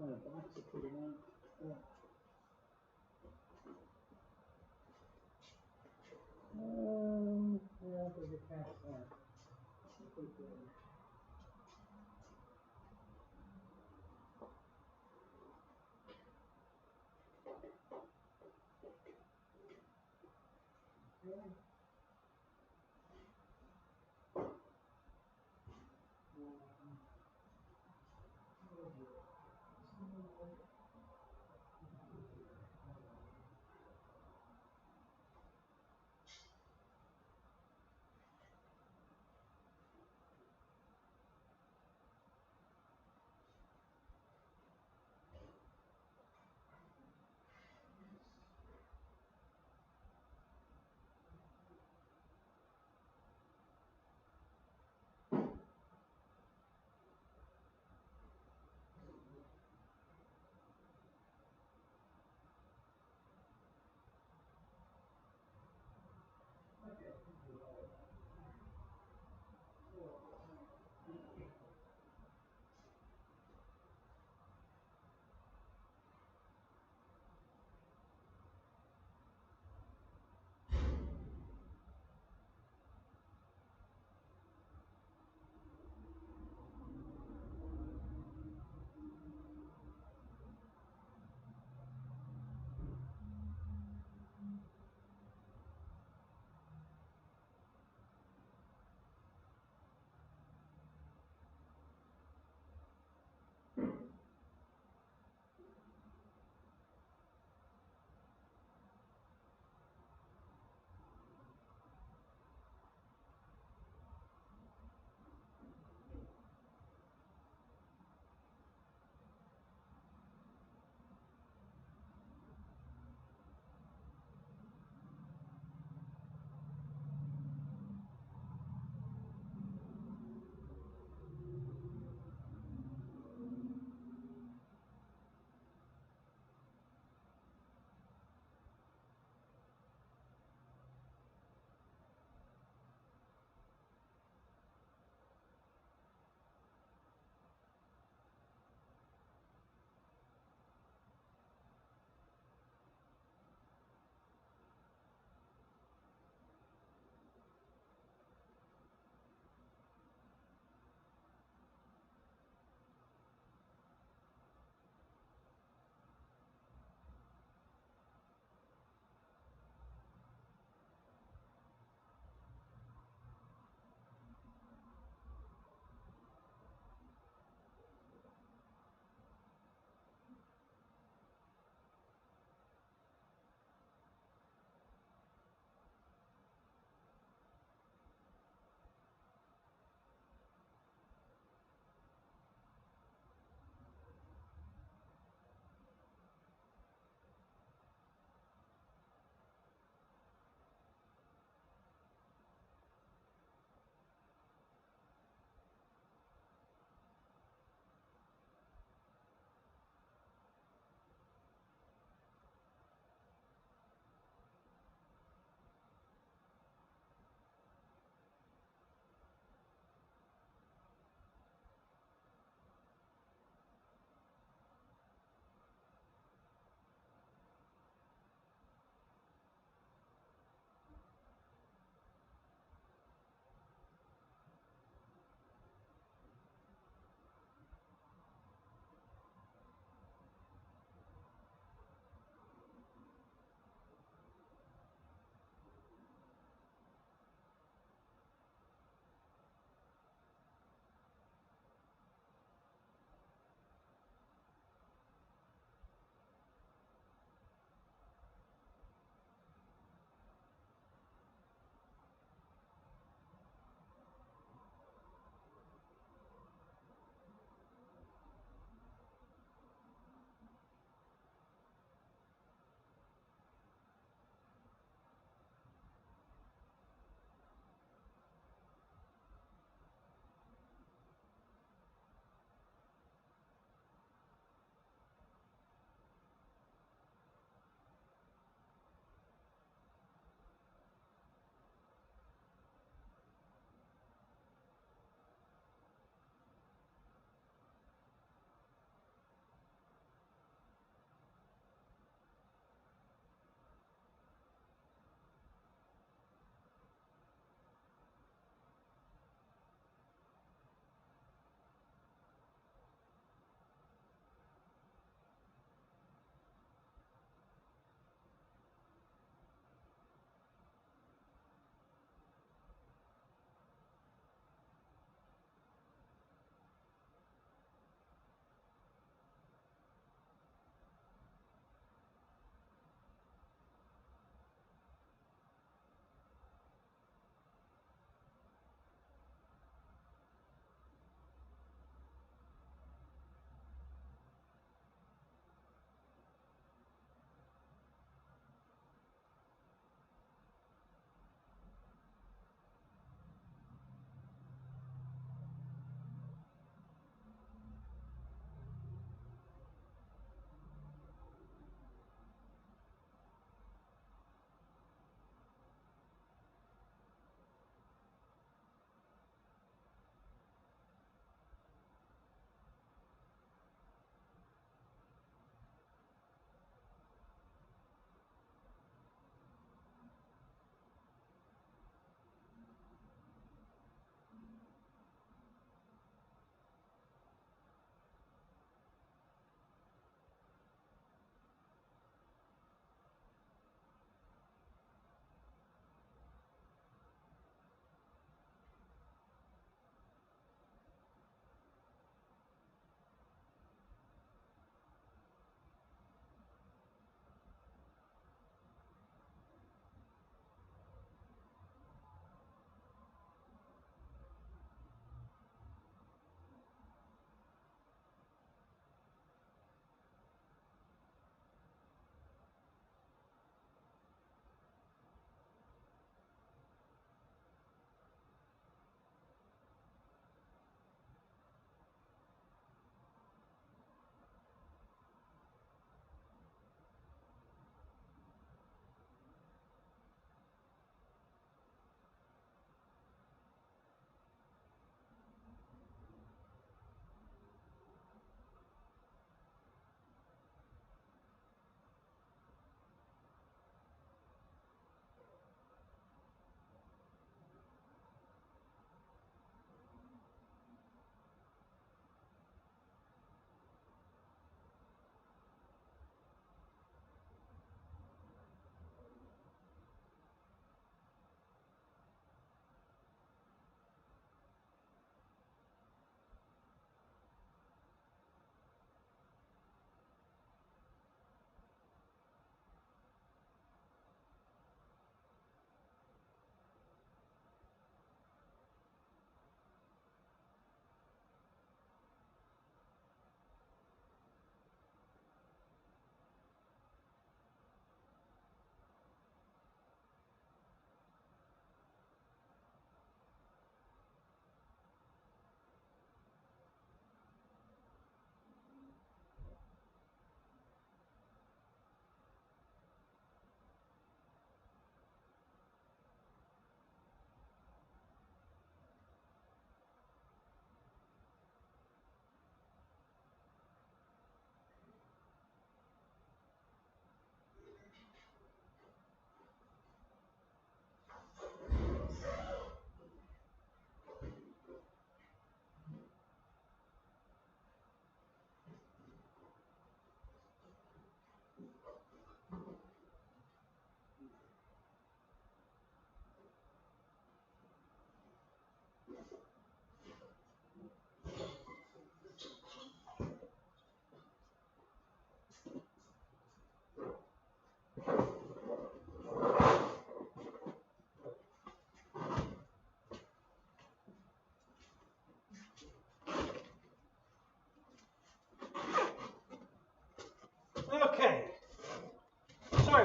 kind of box to put it in. Yeah. Yeah, if I get past that. Put it there. Okay.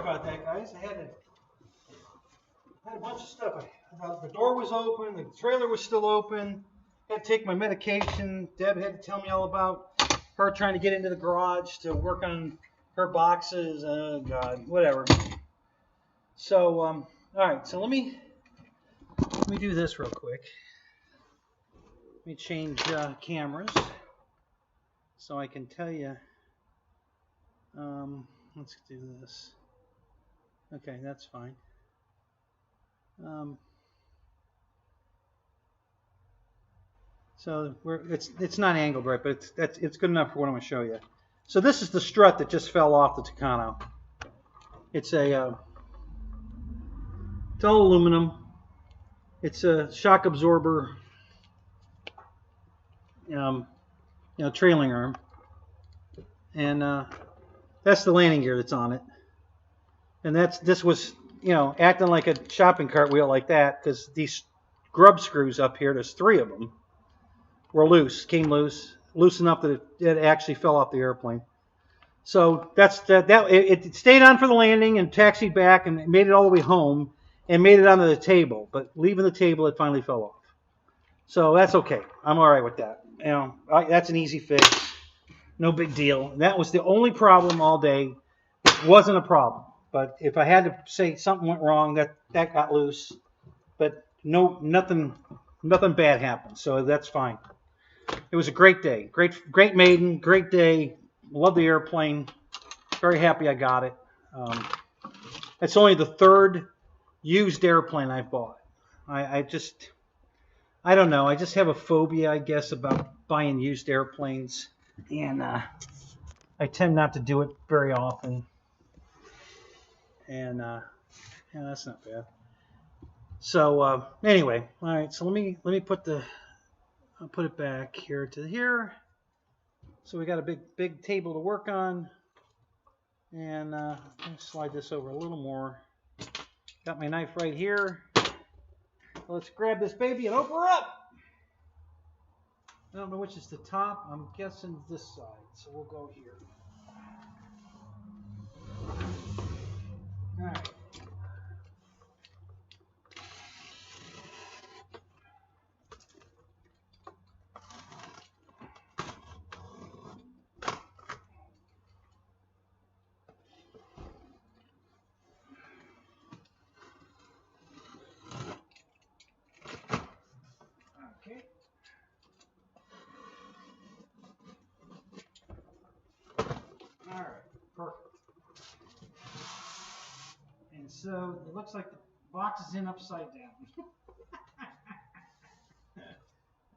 sorry about that, guys. I had a bunch of stuff. The door was open. The trailer was still open. Had to take my medication. Deb had to tell me all about her trying to get into the garage to work on her boxes. Oh, God. Whatever. So, all right. So let me do this real quick. Let me change cameras so I can tell you. Let's do this. Okay, that's fine. So it's not angled right, but it's good enough for what I'm going to show you. So this is the strut that just fell off the Tucano. It's it's all aluminum. It's a shock absorber, trailing arm, and that's the landing gear that's on it. And this was acting like a shopping cart wheel like that because these grub screws up here, there's 3 of them, were loose, came loose enough that it actually fell off the airplane. So it stayed on for the landing and taxied back and made it all the way home and made it onto the table. But leaving the table, it finally fell off. So that's okay. I'm all right with that. That's an easy fix. No big deal. That was the only problem all day. It wasn't a problem. But if I had to say something went wrong, that got loose. But nothing bad happened. So that's fine. It was a great day. Great maiden. Great day. Love the airplane. Very happy I got it. It's only the 3rd used airplane I've bought. I don't know. I just have a phobia, I guess, about buying used airplanes. And I tend not to do it very often. And that's not bad. So anyway, all right. So let me I'll put it back here to here. So we got a big table to work on, and let me slide this over a little more. Got my knife right here. Let's grab this baby and open her up. I don't know which is the top. I'm guessing this side, so we'll go here. All right. Okay. All right, perfect. And so it looks like the box is in upside down.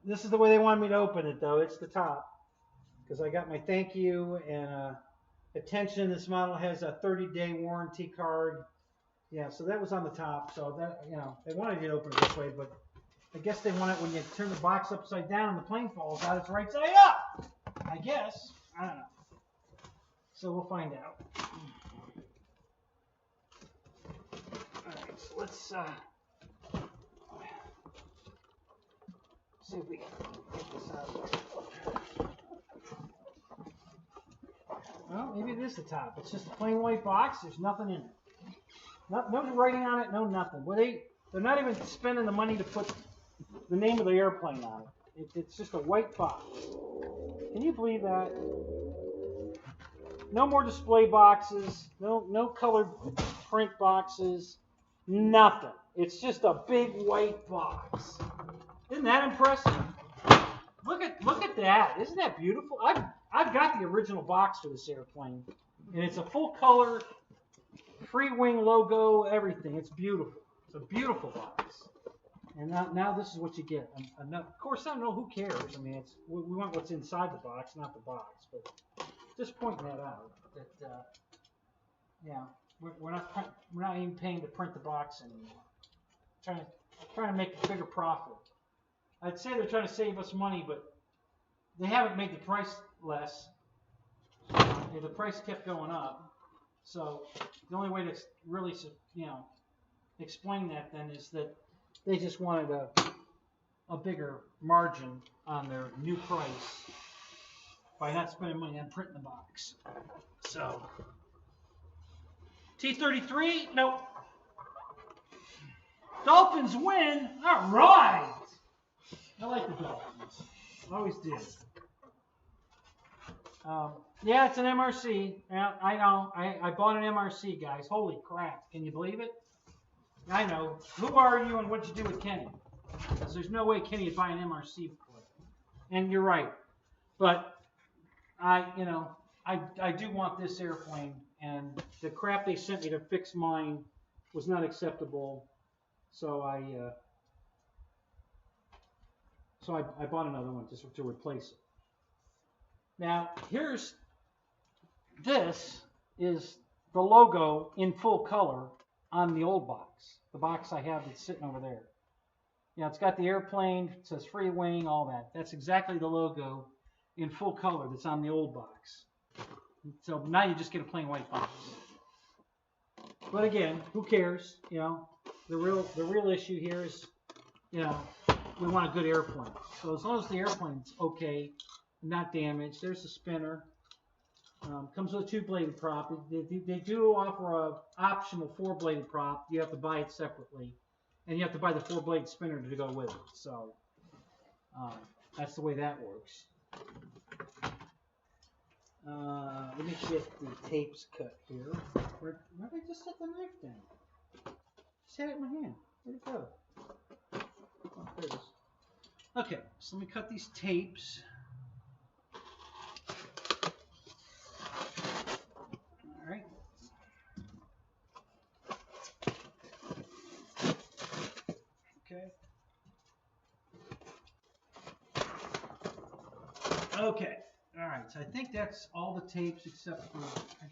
This is the way they wanted me to open it, though. It's the top. Because I got my thank you and attention. This model has a 30-day warranty card. Yeah, so that was on the top. So that they wanted you to open it this way, but I guess they want it when you turn the box upside down and the plane falls out, it's right side up. I guess. I don't know. So we'll find out. Alright, so let's see if we can get this out. Well, maybe it is the top. It's just a plain white box. There's nothing in it. No writing on it, no nothing. Well, they're not even spending the money to put the name of the airplane on it. It's just a white box. Can you believe that? No more display boxes. No colored print boxes. Nothing. It's just a big white box. Isn't that impressive? Look at that. Isn't that beautiful? I've got the original box for this airplane, and it's a full color, free wing logo, everything. It's beautiful. It's a beautiful box. And now this is what you get. Of course, I don't know who cares. I mean, we want what's inside the box, not the box. But just pointing that out. That we're not even paying to print the box anymore. Trying to make a bigger profit. I'd say they're trying to save us money, but they haven't made the price less. The price kept going up. So the only way to really explain that then is that they just wanted a bigger margin on their new price by not spending money on printing the box. So T-33? Nope. Dolphins win. All right. I like the Dolphins. Always did. Yeah, it's an MRC. I know. I bought an MRC, guys. Holy crap. Can you believe it? I know. Who are you and what'd you do with Kenny? Because there's no way Kenny would buy an MRC for it. And you're right. But I do want this airplane, and the crap they sent me to fix mine was not acceptable. So I bought another one to replace it. Now this is the logo in full color on the old box. The box I have that's sitting over there. Yeah, it's got the airplane, it says free wing, all that. That's exactly the logo in full color that's on the old box. So now you just get a plain white box. But again, who cares? You know, the real issue here is, you know, we want a good airplane. So as long as the airplane's okay, not damaged, there's the spinner. Comes with a 2-bladed prop. They do offer a optional 4-bladed prop. You have to buy it separately, and you have to buy the 4-blade spinner to go with it. So that's the way that works. Let me get the tapes cut here. Where did I just set the knife down? Just had it in my hand. Where'd it go? Oh, there it is. Okay, so let me cut these tapes. All right. Okay. Okay. All right. So I think that's all the tapes except for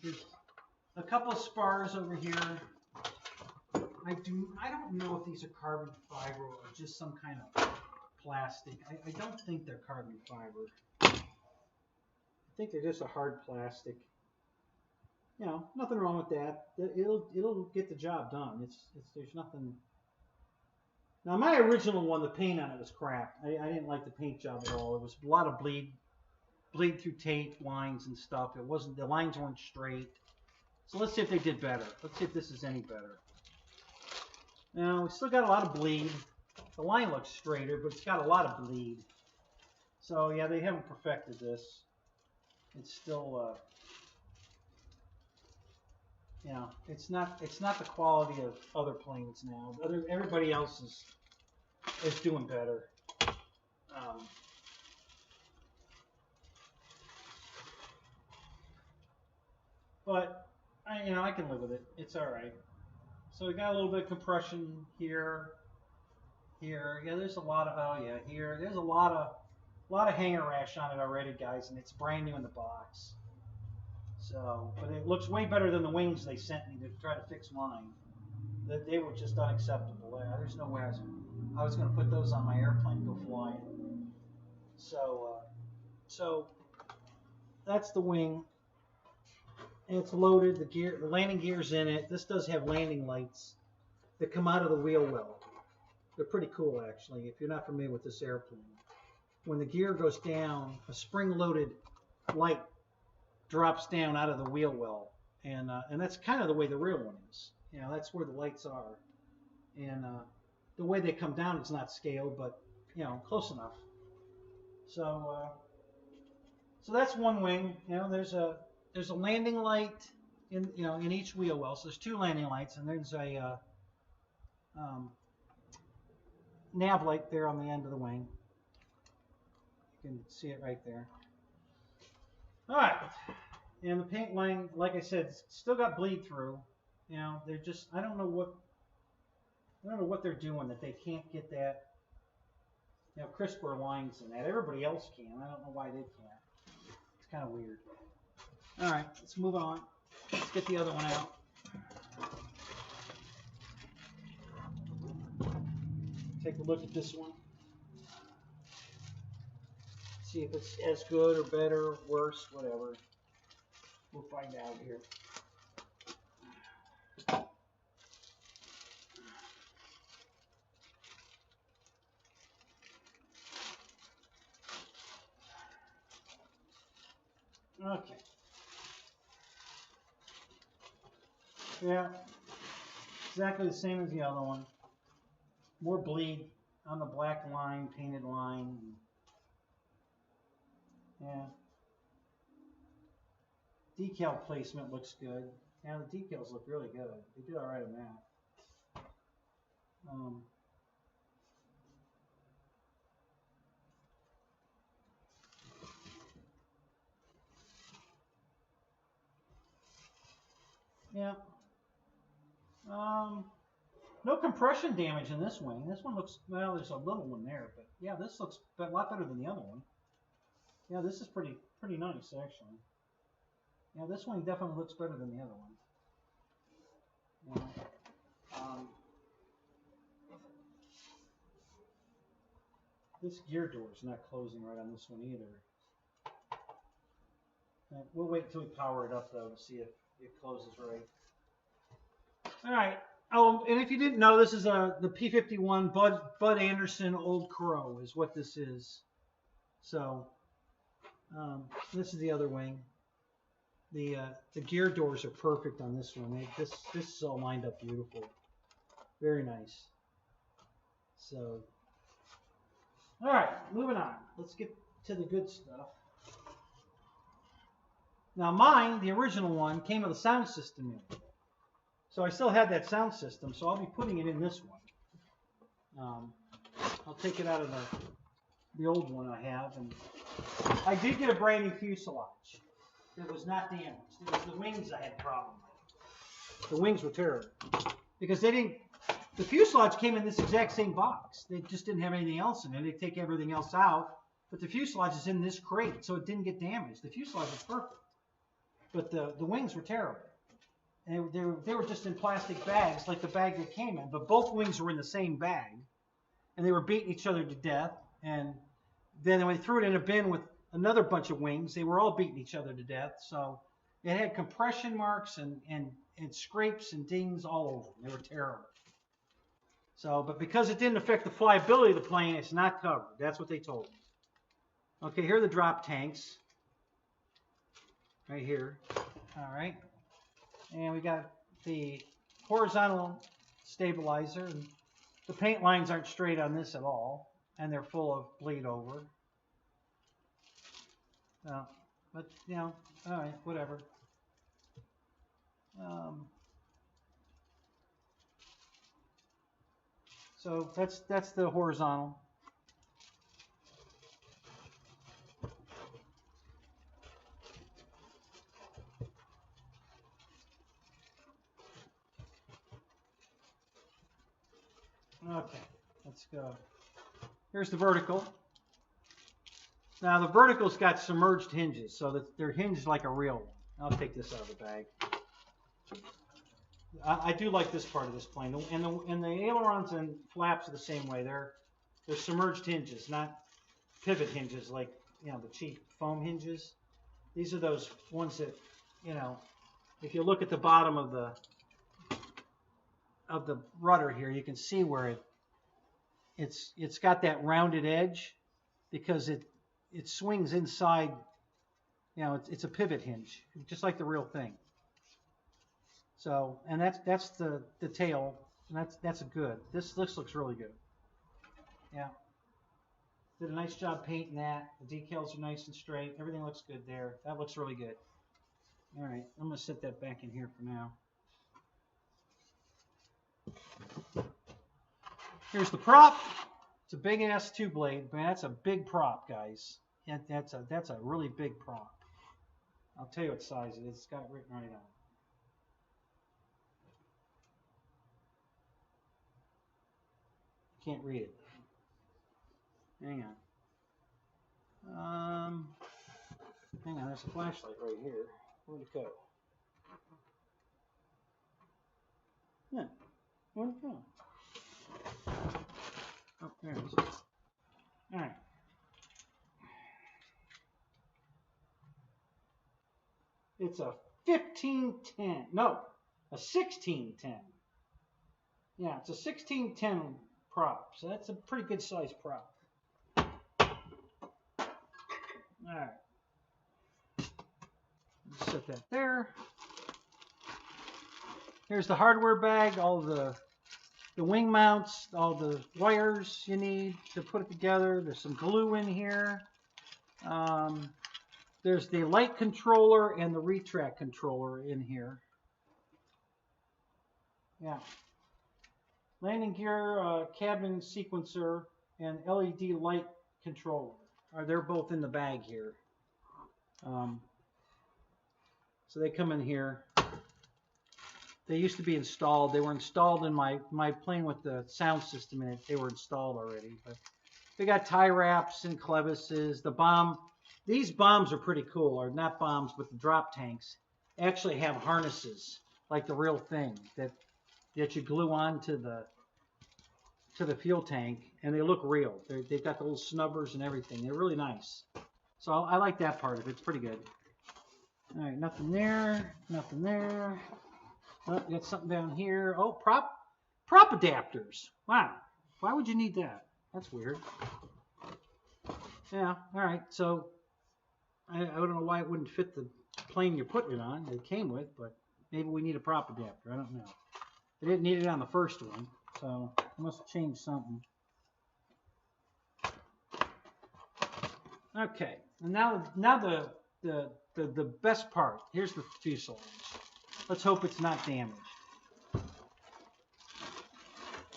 there's a couple of spars over here. I don't know if these are carbon fiber or just some kind of plastic. I don't think they're carbon fiber. I think they're just a hard plastic. You know, nothing wrong with that. It'll get the job done. There's nothing. Now my original one, the paint on it was crap. I didn't like the paint job at all. It was a lot of bleed through tape lines and stuff. The lines weren't straight. So let's see if they did better. Let's see if this is any better. Now we still got a lot of bleed. The line looks straighter, but it's got a lot of bleed. So yeah, they haven't perfected this. It's still you know, it's not the quality of other planes now. Everybody else is doing better. But I can live with it. It's all right. So we got a little bit of compression here. Yeah, there's a lot of here. There's a lot of hanger rash on it already, guys, and it's brand new in the box. So, but it looks way better than the wings they sent me to try to fix mine. They were just unacceptable. There's no way I was going to put those on my airplane and go fly it. So that's the wing. And it's loaded. The landing gear's in it. This does have landing lights that come out of the wheel well. They're pretty cool, actually, if you're not familiar with this airplane. When the gear goes down, a spring-loaded light drops down out of the wheel well, and that's kind of the way the real one is. You know, that's where the lights are, and the way they come down is not scaled, but close enough. So that's one wing. There's a landing light in each wheel well. So there's 2 landing lights, and there's a nav light there on the end of the wing. You can see it right there. All right, and the paint line, like I said, still got bleed through. They're just I don't know what they're doing that they can't get that crisper lines in that. Everybody else can. I don't know why they can't. It's kind of weird. All right, let's move on. Let's get the other one out. Take a look at this one. See if it's as good or better, or worse, whatever. We'll find out here. Okay. Yeah, exactly the same as the other one. More bleed on the black line, painted line. Yeah. Decal placement looks good. Yeah, the decals look really good. They did all right on that. Yeah. No compression damage in this wing. This one looks, well, there's a little one there, but yeah, this looks a lot better than the other one. Yeah, this is pretty nice, actually. Yeah, this one definitely looks better than the other one. Yeah. This gear door is not closing right on this one either. We'll wait until we power it up, though, to see if it closes right. All right. Oh, and if you didn't know, this is the P-51 Bud Anderson Old Crow is what this is. So this is the other wing. The gear doors are perfect on this one. This is all lined up beautiful. Very nice. So, all right, moving on. Let's get to the good stuff. Now mine, the original one, came with a sound system in it. So I still had that sound system, so I'll be putting it in this one. I'll take it out of the old one I have, and I did get a brand new fuselage. It was not damaged. It was the wings I had a problem with. The wings were terrible because they didn't. The fuselage came in this exact same box. They just didn't have anything else in it. They take everything else out, but the fuselage is in this crate, so it didn't get damaged. The fuselage was perfect, but the wings were terrible. And they were just in plastic bags, like the bag they came in. But both wings were in the same bag, and they were beating each other to death. And then when they threw it in a bin with another bunch of wings, they were all beating each other to death. So it had compression marks and scrapes and dings all over them. They were terrible. So, but because it didn't affect the flyability of the plane, it's not covered. That's what they told me. Okay, here are the drop tanks. Right here. All right. And we got the horizontal stabilizer. And the paint lines aren't straight on this at all, and they're full of bleed over. But you know, all right, whatever. So that's the horizontal. Okay, let's go. Here's the vertical. Now the vertical's got submerged hinges, so that they're hinged like a real one. I'll take this out of the bag. I do like this part of this plane, and the ailerons and flaps are the same way. They're submerged hinges, not pivot hinges like the cheap foam hinges. These are those ones that if you look at the bottom of the rudder here, you can see where it's got that rounded edge because it swings inside. It's a pivot hinge, just like the real thing. So, and that's the tail, and that's a good. This looks really good. Yeah, did a nice job painting that. The decals are nice and straight. Everything looks good there. That looks really good. All right, I'm gonna set that back in here for now. Here's the prop. It's a big ass 2-blade. Man, that's a big prop, guys. That's a really big prop. I'll tell you what size it is. It's got it written right on it. Can't read it. Hang on. Hang on, there's a flashlight right here. Where'd it go? Yeah, where'd it go? Oh, there it is. All right. It's a 1510. No, a 1610. Yeah, it's a 1610 prop. So that's a pretty good size prop. All right. Set that there. Here's the hardware bag, all the wing mounts, all the wires you need to put it together. There's some glue in here. There's the light controller and the retract controller in here. Yeah. Landing gear, cabin sequencer, and LED light controller. They're both in the bag here. So they come in here. They used to be installed. They were installed in my plane with the sound system in it. They were installed already. But they got tie wraps and clevises. The bomb. These bombs are pretty cool. Or not bombs, but the drop tanks actually have harnesses like the real thing that you glue on to the fuel tank, and they look real. They've got the little snubbers and everything. They're really nice. So I like that part of it. It's pretty good. All right, nothing there. Nothing there. Oh, got something down here. Oh, prop adapters. Wow. Why would you need that? That's weird. Yeah. All right. So I don't know why it wouldn't fit the plane you're putting it on. It came with, but maybe we need a prop adapter. I don't know. They didn't need it on the first one, so I must have changed something. Okay. And now the best part. Here's the fuselage. Let's hope it's not damaged.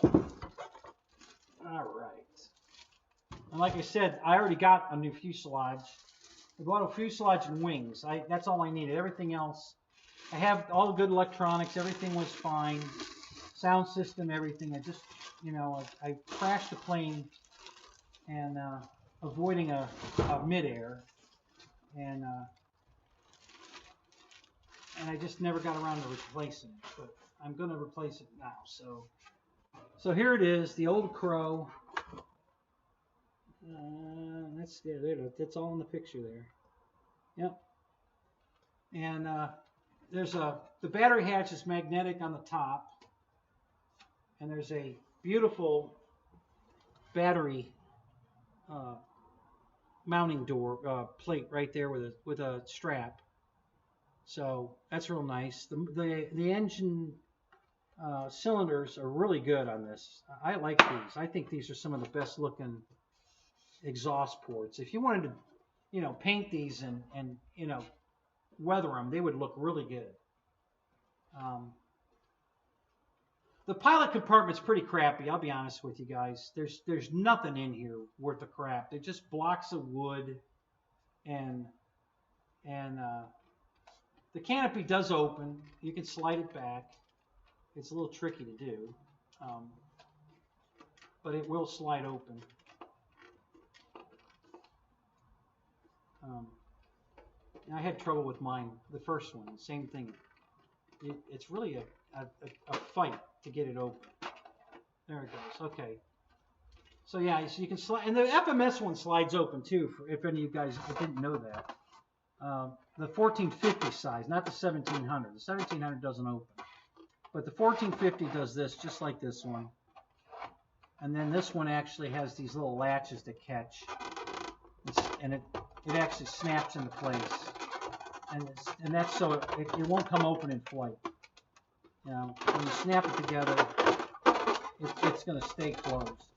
All right. And like I said, I already got a new fuselage. I bought a fuselage and wings. That's all I needed. Everything else, I have all the good electronics. Everything was fine. Sound system, everything. I just, I crashed the plane and avoiding a midair. And I just never got around to replacing it, but I'm going to replace it now. So here it is, the old Crow. That's all in the picture there. Yep. And there's the battery hatch is magnetic on the top, and there's a beautiful battery mounting door plate right there with a strap. So that's real nice. The engine cylinders are really good on this. I like these. I think these are some of the best looking exhaust ports. If you wanted to, paint these and weather them, they would look really good. The pilot compartment's pretty crappy. I'll be honest with you guys. There's nothing in here worth a crap. They're just blocks of wood, and the canopy does open. You can slide it back. It's a little tricky to do, but it will slide open. I had trouble with mine, the first one, same thing. It's really a fight to get it open. There it goes. Okay. So yeah, so you can slide, and the FMS one slides open too. If any of you guys didn't know that. The 1450 size, not the 1700. The 1700 doesn't open, but the 1450 does this, just like this one. And then this one actually has these little latches to catch, and it actually snaps into place, and that's so it won't come open in flight. When you snap it together, it's going to stay closed.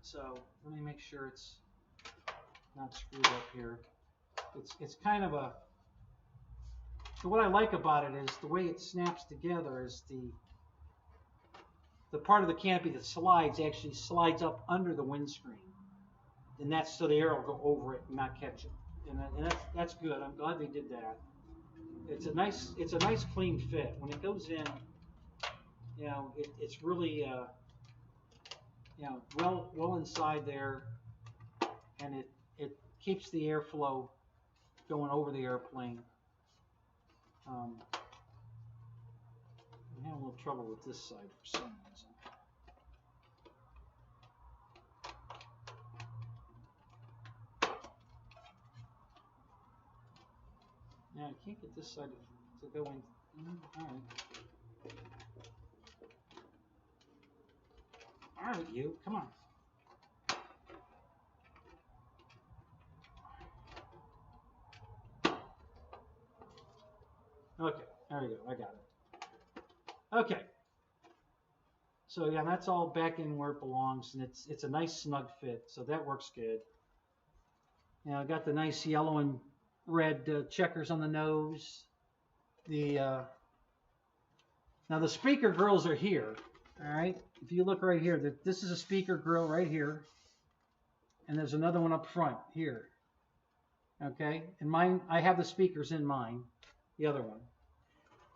So let me make sure it's not screwed up here. It's kind of a. So what I like about it is the way it snaps together is the part of the canopy that slides actually slides up under the windscreen, and that's so the air will go over it and not catch it. And that's good. I'm glad they did that. It's a nice clean fit. When it goes in, it's really well inside there, and it keeps the airflow going over the airplane. I'm having a little trouble with this side for some reason. Yeah, I can't get this side to go in. All right. All right, you, come on. Okay, There you go. I got it. Okay. So yeah, that's all back in where it belongs, and it's a nice snug fit, so that works good. Now I got the nice yellow and red checkers on the nose. Now the speaker grills are here. All right. If you look right here, this is a speaker grill right here, and there's another one up front here. Okay, and mine, I have the speakers in mine. The other one.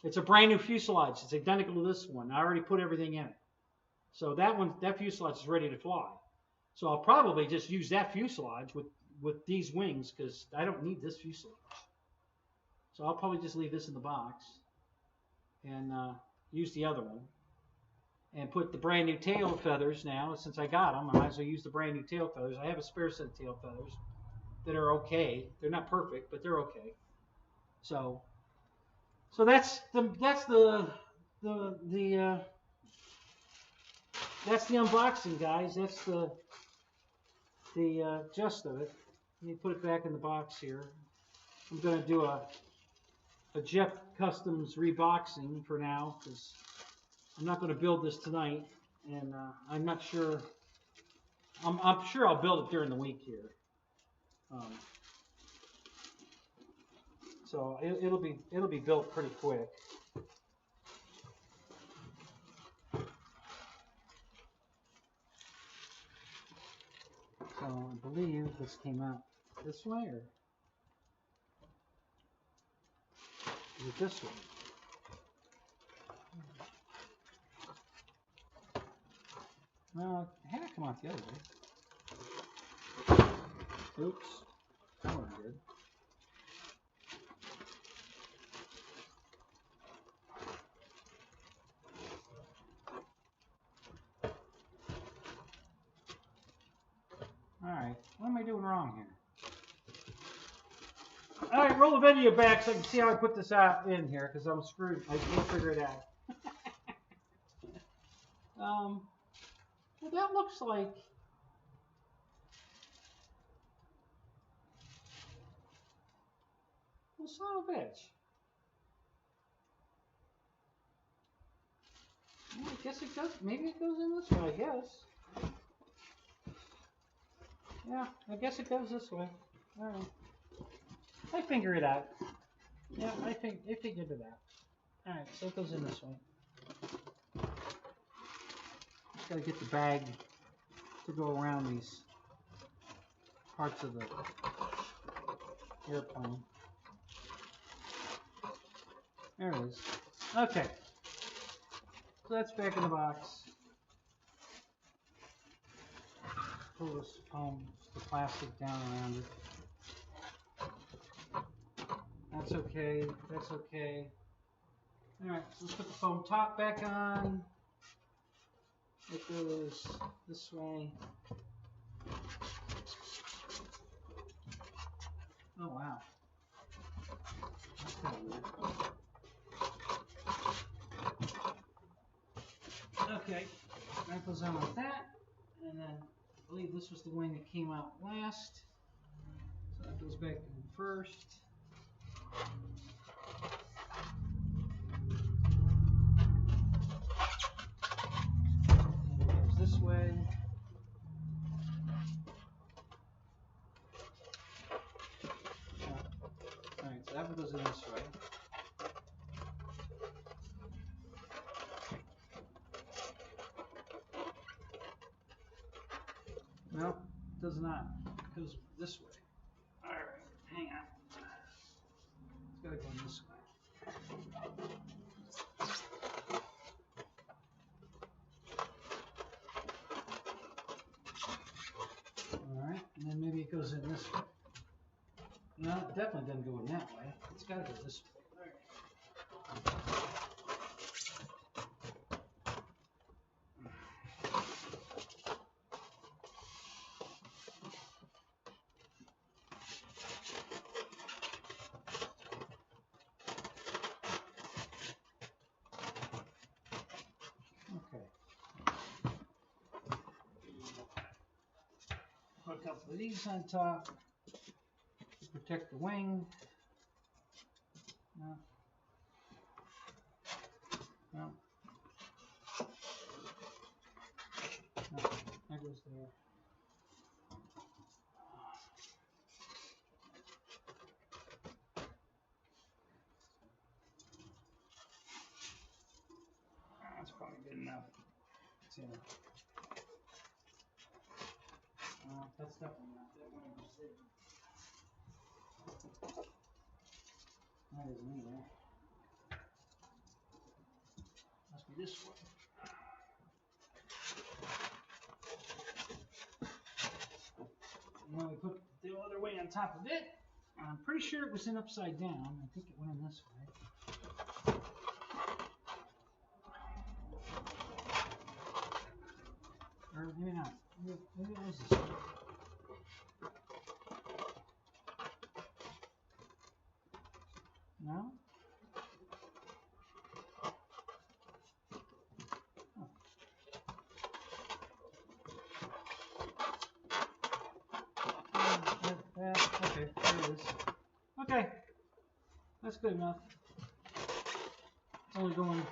It's a brand new fuselage. It's identical to this one. I already put everything in it. So that fuselage is ready to fly. So I'll probably just use that fuselage with these wings because I don't need this fuselage. So I'll probably just leave this in the box and use the other one and put the brand new tail feathers now. Since I got them, I might as well use the brand new tail feathers. I have a spare set of tail feathers that are okay. They're not perfect, but they're okay. So that's the unboxing, guys. That's the gist of it. Let me put it back in the box here. I'm going to do a Jeff Customs reboxing for now because I'm not going to build this tonight, and I'm not sure. I'm sure I'll build it during the week here. So it'll be built pretty quick. So I believe this came out this way, or is it this way? No, it had to come out the other way. Oops, that wasn't good. Alright, what am I doing wrong here? Alright, roll the video back so I can see how I put this out in here, because I'm screwed. I can't figure it out. Well, that looks like... Well, son of a bitch. Well, I guess it goes, maybe it goes in this way, I guess. Yeah, I guess it goes this way. Alright. I figure it out. Yeah, I figured it out. Alright, so it goes in this way. Just gotta get the bag to go around these parts of the airplane. There it is. Okay. So that's back in the box. Pull this foam, the plastic down around it. That's okay. That's okay. Alright, so let's put the foam top back on. It goes this way. Oh wow. That's kind of weird. Okay, that goes on like that, and then I believe this was the wing that came out last, so that goes back in first. And it goes this way. Alright, so that one goes in this way. No, it does not. It goes this way. Alright, hang on. It's gotta go this way. Alright, and then maybe it goes in this way. No, it definitely doesn't go in that way. It's gotta go this way. Put a couple of these on top to protect the wing. No. goes there. That's probably good enough. So, that's definitely not that one. That isn't either. Must be this one. And then we put the other way on top of it. I'm pretty sure it was in upside down. I think it went in this way. Or maybe not. Maybe it was this way. No? Okay, there it is. Okay, that's good enough. It's only going.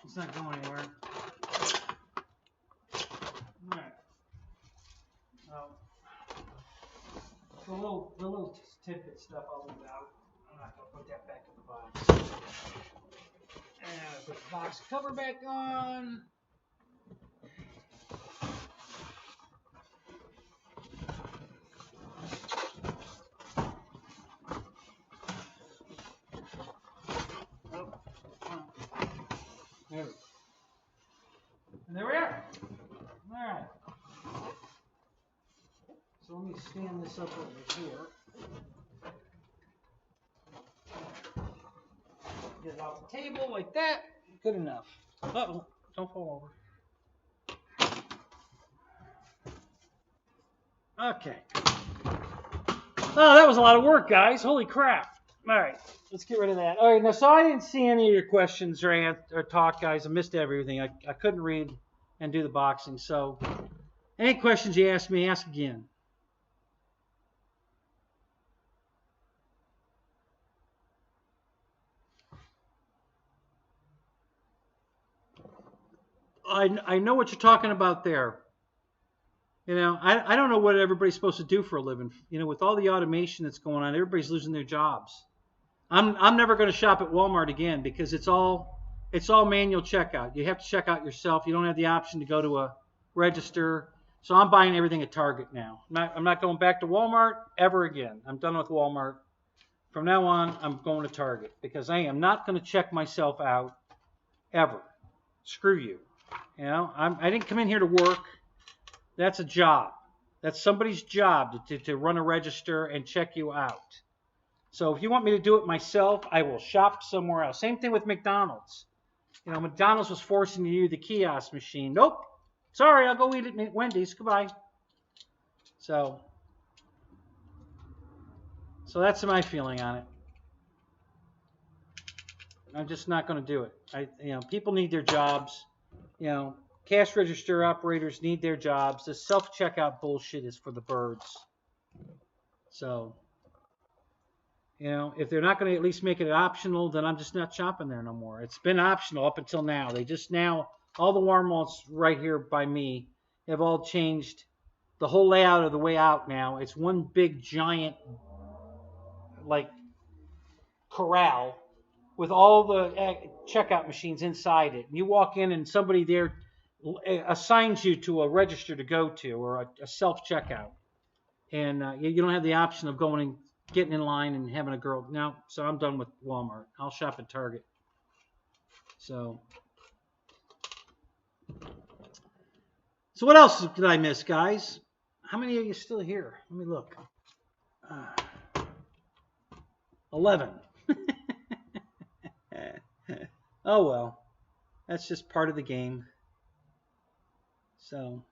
It's not going anywhere. All right. The little tidbit stuff I'll leave out. I'm not gonna put that back in the box. And put the box cover back on. There we go. And there we are. All right. So let me stand this up over here. Get it off the table like that. Good enough. Uh-oh. Don't fall over. Okay. Oh, that was a lot of work, guys. Holy crap. All right. Let's get rid of that. All right. Now, so I didn't see any of your questions or talk, guys. I missed everything. I couldn't read and do the boxing. So any questions you ask me, ask again. I know what you're talking about there. You know, I don't know what everybody's supposed to do for a living. You know, with all the automation that's going on, everybody's losing their jobs. I'm never going to shop at Walmart again because it's all manual checkout. You have to check out yourself. You don't have the option to go to a register. So I'm buying everything at Target now. I'm not going back to Walmart ever again. I'm done with Walmart. From now on, I'm going to Target because I am not going to check myself out ever. Screw you. You know, I didn't come in here to work. That's a job. That's somebody's job to run a register and check you out. So if you want me to do it myself, I will shop somewhere else. Same thing with McDonald's. You know, McDonald's was forcing you to use the kiosk machine. Nope. Sorry, I'll go eat at Wendy's. Goodbye. So that's my feeling on it. I'm just not going to do it. People need their jobs. You know, cash register operators need their jobs. This self-checkout bullshit is for the birds. So, you know, if they're not going to at least make it optional, then I'm just not shopping there no more. It's been optional up until now. They just now, all the Walmarts right here by me have all changed the whole layout of the way out now. It's one big giant, like, corral with all the checkout machines inside it. And you walk in and somebody there assigns you to a register to go to or a self-checkout. And you don't have the option of going and getting in line and having a girl. Now, so I'm done with Walmart. I'll shop at Target. So what else did I miss, guys? How many of you still here? Let me look. 11. Oh, well. That's just part of the game. So.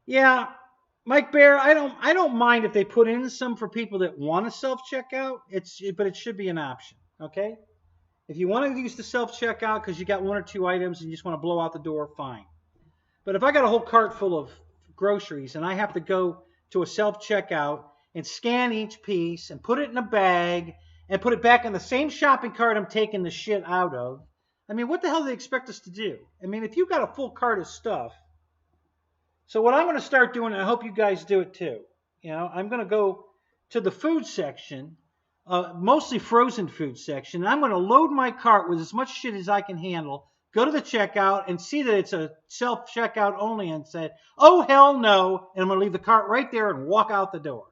Yeah, Mike Bear, I don't mind if they put in some for people that want to self-checkout. But it should be an option, okay? If you want to use the self-checkout because you got one or two items and you just want to blow out the door, fine. But if I got a whole cart full of groceries and I have to go to a self-checkout and scan each piece and put it in a bag and put it back in the same shopping cart I'm taking the shit out of. I mean, what the hell do they expect us to do? I mean, if you got a full cart of stuff. So what I'm going to start doing, and I hope you guys do it too, I'm going to go to the food section, mostly frozen food section, and I'm going to load my cart with as much shit as I can handle, go to the checkout and see that it's a self-checkout only and say, oh, hell no, and I'm going to leave the cart right there and walk out the door.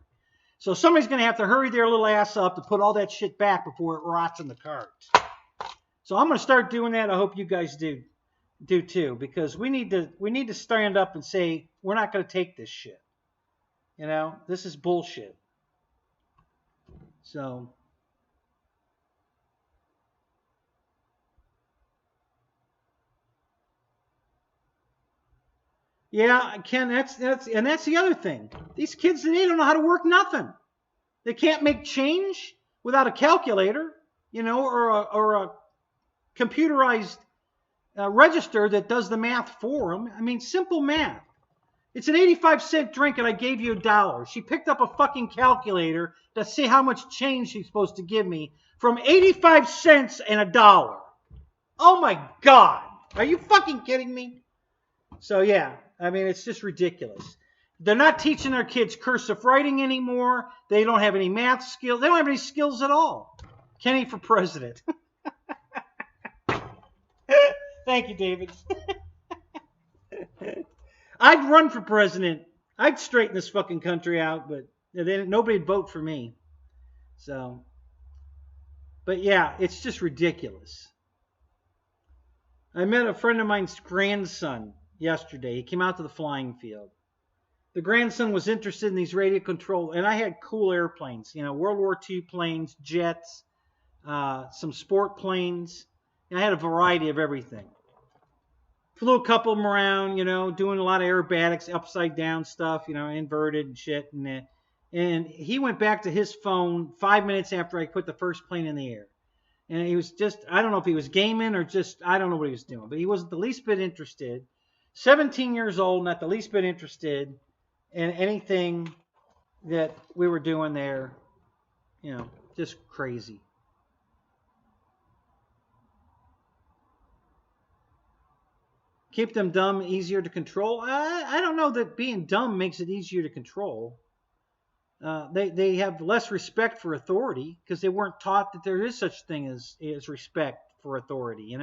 So somebody's going to have to hurry their little ass up to put all that shit back before it rots in the cart. So I'm going to start doing that. I hope you guys do too, because we need to stand up and say, we're not going to take this shit. This is bullshit. So yeah, Ken, that's the other thing. These kids today don't know how to work nothing. They can't make change without a calculator, or a computerized register that does the math for them. I mean, simple math. It's an 85-cent drink and I gave you $1. She picked up a fucking calculator to see how much change she's supposed to give me from 85 cents and $1. Oh my God. Are you fucking kidding me? So yeah, I mean, it's just ridiculous. They're not teaching their kids cursive writing anymore. They don't have any math skills. They don't have any skills at all. Kenny for president. Thank you, David. I'd run for president. I'd straighten this fucking country out, but nobody'd vote for me. So, but yeah, it's just ridiculous. I met a friend of mine's grandson yesterday. He came out to the flying field. The grandson was interested in these radio control, and I had cool airplanes, World War II planes, jets, some sport planes. And I had a variety of everything. Flew a couple of them around, doing a lot of aerobatics, upside down stuff, inverted and shit. And he went back to his phone 5 minutes after I put the first plane in the air. And he was just, I don't know if he was gaming or just, I don't know what he was doing. But he wasn't the least bit interested. 17 years old, not the least bit interested in anything that we were doing there. Just crazy. Keep them dumb, easier to control. I don't know that being dumb makes it easier to control. They have less respect for authority because they weren't taught that there is such thing as respect for authority,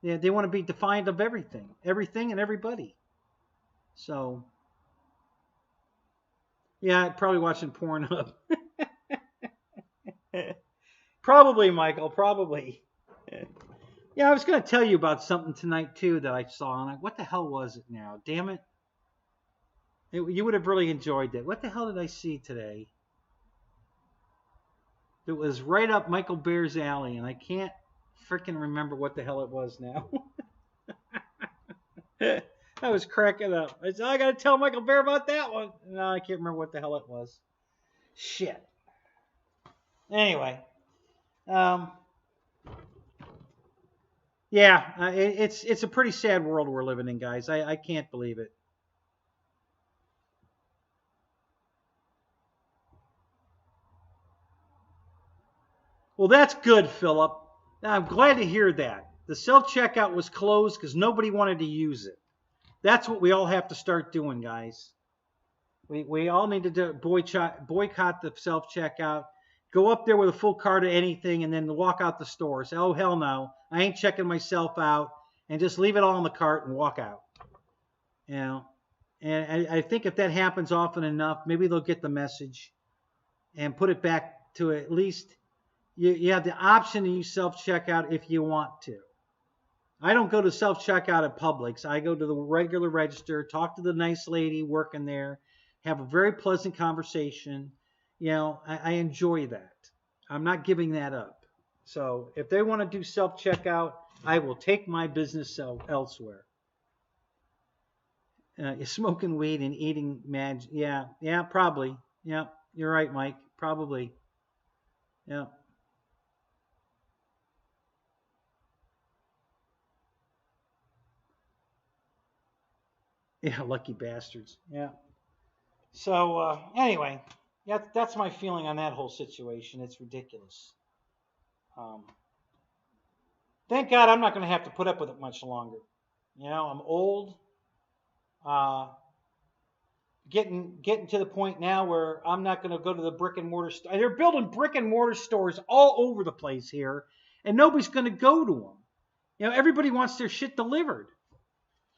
They want to be defiant of everything and everybody. So, yeah, probably watching Pornhub. Probably, Michael, probably. Yeah, I was going to tell you about something tonight, too, that I saw. And what the hell was it now? Damn it. You would have really enjoyed that. What the hell did I see today? It was right up Michael Bear's alley, and I can't freaking remember what the hell it was now. I was cracking up. I said, I got to tell Michael Bear about that one. No, I can't remember what the hell it was. Shit. Anyway. Yeah, it's a pretty sad world we're living in, guys. I can't believe it. Well, that's good, Philip. I'm glad to hear that. The self-checkout was closed because nobody wanted to use it. That's what we all have to start doing, guys. We all need to boycott the self-checkout. Go up there with a full cart of anything and then walk out the store. Say, oh, hell no. I ain't checking myself out. And just leave it all in the cart and walk out. And I think if that happens often enough, maybe they'll get the message and put it back to at least you have the option to use self-checkout if you want to. I don't go to self-checkout at Publix. I go to the regular register, talk to the nice lady working there, have a very pleasant conversation. I enjoy that. I'm not giving that up. So if they want to do self-checkout, I will take my business elsewhere. Smoking weed and eating magic. Yeah, probably. Yeah, you're right, Mike. Probably. Yeah. Yeah, lucky bastards. Yeah. So anyway, that's my feeling on that whole situation. It's ridiculous. Thank God I'm not going to have to put up with it much longer. You know, I'm old. Getting to the point now where I'm not going to go to the brick and mortar store. They're building brick and mortar stores all over the place here, and nobody's going to go to them. You know, everybody wants their shit delivered.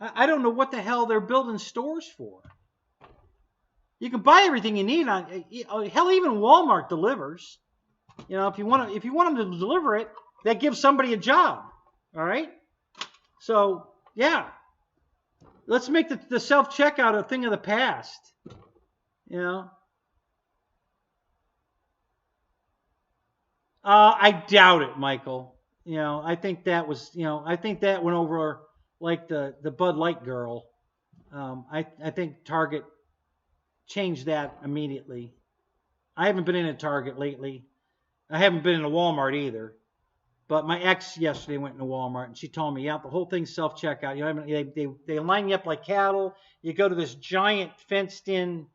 I don't know what the hell they're building stores for. You can buy everything you need on. Hell, even Walmart delivers. You know, if you want them to deliver it, that gives somebody a job. All right. So yeah. Let's make the self-checkout a thing of the past. You know? I doubt it, Michael. You know, I think that went over like the Bud Light girl. I think Target changed that immediately. I haven't been in a Target lately. I haven't been in a Walmart either. But my ex yesterday went into Walmart and she told me, yeah, the whole thing's self-checkout. You know, they line you up like cattle. You go to this giant fenced-in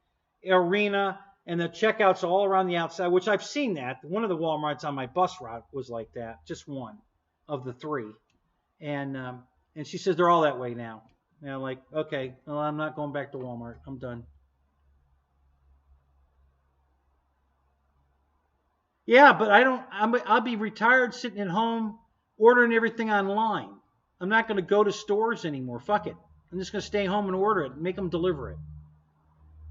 arena, and the checkouts are all around the outside, which I've seen that. One of the Walmarts on my bus route was like that, just one of the three. And she says they're all that way now. And I'm like, okay, well, I'm not going back to Walmart. I'm done. Yeah, but I'll be retired sitting at home ordering everything online. I'm not going to go to stores anymore. Fuck it. I'm just going to stay home and order it and make them deliver it.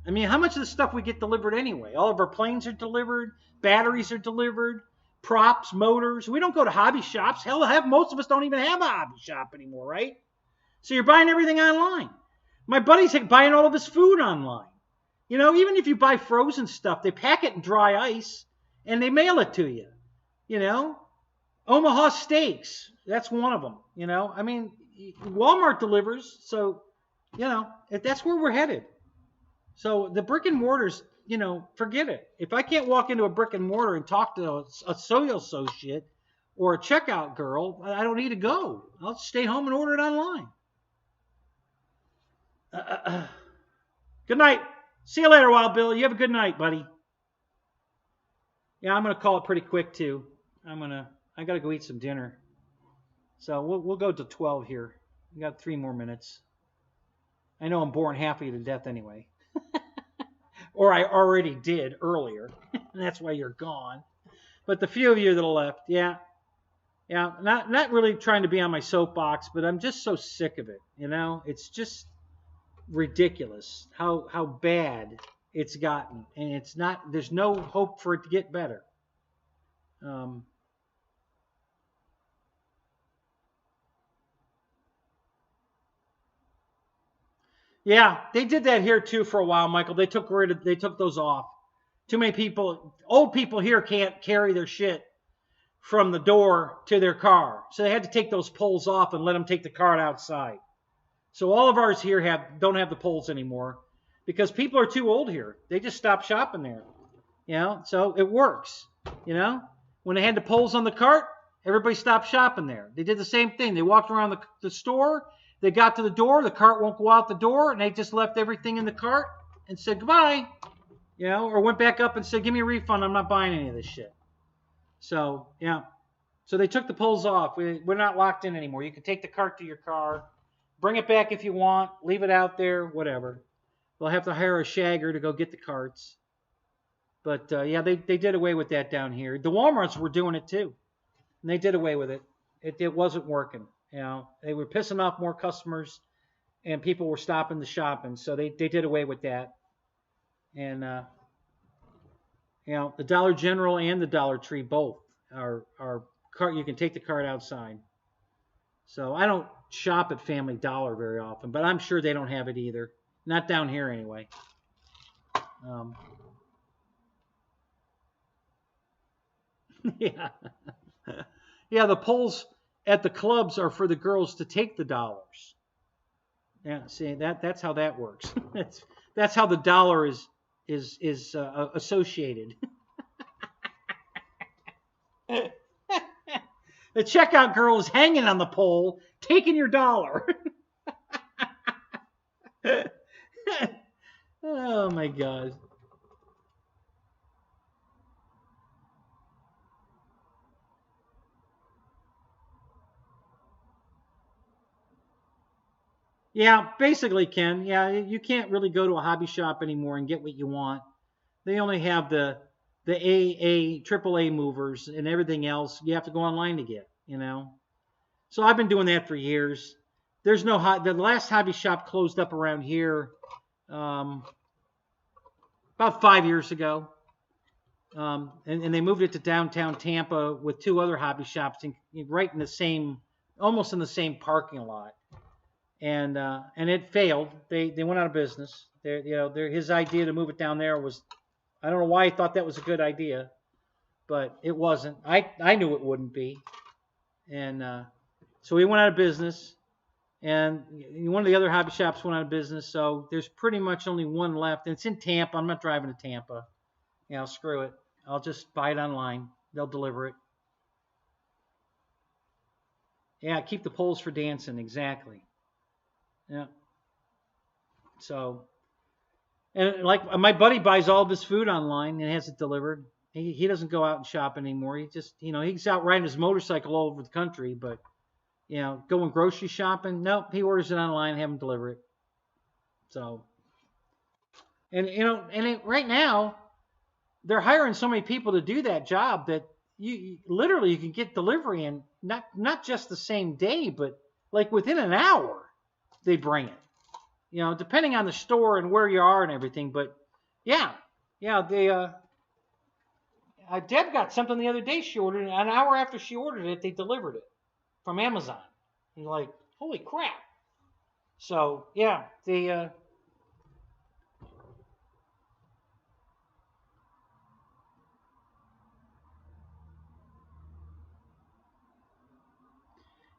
I mean, how much of the stuff we get delivered anyway? All of our planes are delivered. Batteries are delivered. Props, motors. We don't go to hobby shops. Hell, most of us don't even have a hobby shop anymore, right? So you're buying everything online. My buddy's buying all of his food online. You know, even if you buy frozen stuff, they pack it in dry ice. And they mail it to you, you know. Omaha Steaks, that's one of them, you know. I mean, Walmart delivers, so, you know, that's where we're headed. So the brick and mortars, you know, forget it. If I can't walk into a brick and mortar and talk to a sales associate or a checkout girl, I don't need to go. I'll stay home and order it online. Good night. See you later, Wild Bill. You have a good night, buddy. Yeah, I'm going to call it pretty quick, too. I got to go eat some dinner. So we'll go to 12 here. We got 3 more minutes. I know I'm boring half of you to death anyway. Or I already did earlier. And that's why you're gone. But the few of you that are left, yeah. Yeah, not really trying to be on my soapbox, but I'm just so sick of it, you know? It's just ridiculous how bad it's gotten, and there's no hope for it to get better. Yeah, they did that here too for a while, Michael. They took those off. Too many people, old people here can't carry their shit from the door to their car. So they had to take those poles off and let them take the cart outside. So all of ours here don't have the poles anymore. Because people are too old here. They just stopped shopping there. You know, so it works. You know, when they had the poles on the cart, everybody stopped shopping there. They did the same thing. They walked around the store. They got to the door. The cart won't go out the door. And they just left everything in the cart and said goodbye. You know, or went back up and said, give me a refund. I'm not buying any of this shit. So, yeah. So they took the poles off. We're not locked in anymore. You can take the cart to your car. Bring it back if you want. Leave it out there. Whatever. They'll have to hire a shagger to go get the carts. But, yeah, they did away with that down here. The Walmarts were doing it, too. And they did away with it. It wasn't working. You know, they were pissing off more customers, and people were stopping the shopping. So they did away with that. And, you know, the Dollar General and the Dollar Tree both are cart. You can take the cart outside. So I don't shop at Family Dollar very often, but I'm sure they don't have it either. Not down here anyway. Yeah. Yeah, the polls at the clubs are for the girls to take the dollars. Yeah, see, that's how that works. That's how the dollar is associated. The checkout girl is hanging on the pole, taking your dollar. Oh my God. Yeah, basically, Ken. Yeah, you can't really go to a hobby shop anymore and get what you want. They only have the triple A movers, and everything else you have to go online to get. So I've been doing that for years. There's no the last hobby shop closed up around here about 5 years ago, and they moved it to downtown Tampa with two other hobby shops right in the same, almost in the same parking lot. And it failed. They went out of business. His idea to move it down there was, I don't know why he thought that was a good idea, but it wasn't. I knew it wouldn't be, and so he went out of business. And one of the other hobby shops went out of business, so there's pretty much only one left. And it's in Tampa. I'm not driving to Tampa. Screw it. I'll just buy it online. They'll deliver it. Yeah, keep the poles for dancing. Exactly. Yeah. So, and like my buddy buys all of his food online and has it delivered. He doesn't go out and shop anymore. He just, he's out riding his motorcycle all over the country, but going grocery shopping, nope, he orders it online and have them deliver it. So, and right now they're hiring so many people to do that job that you literally can get delivery in not just the same day, but like within an hour they bring it. Depending on the store and where you are and everything. But yeah, they Deb got something the other day. She ordered it. An hour after she ordered it, they delivered it from Amazon. And you're like, holy crap. So, yeah, they...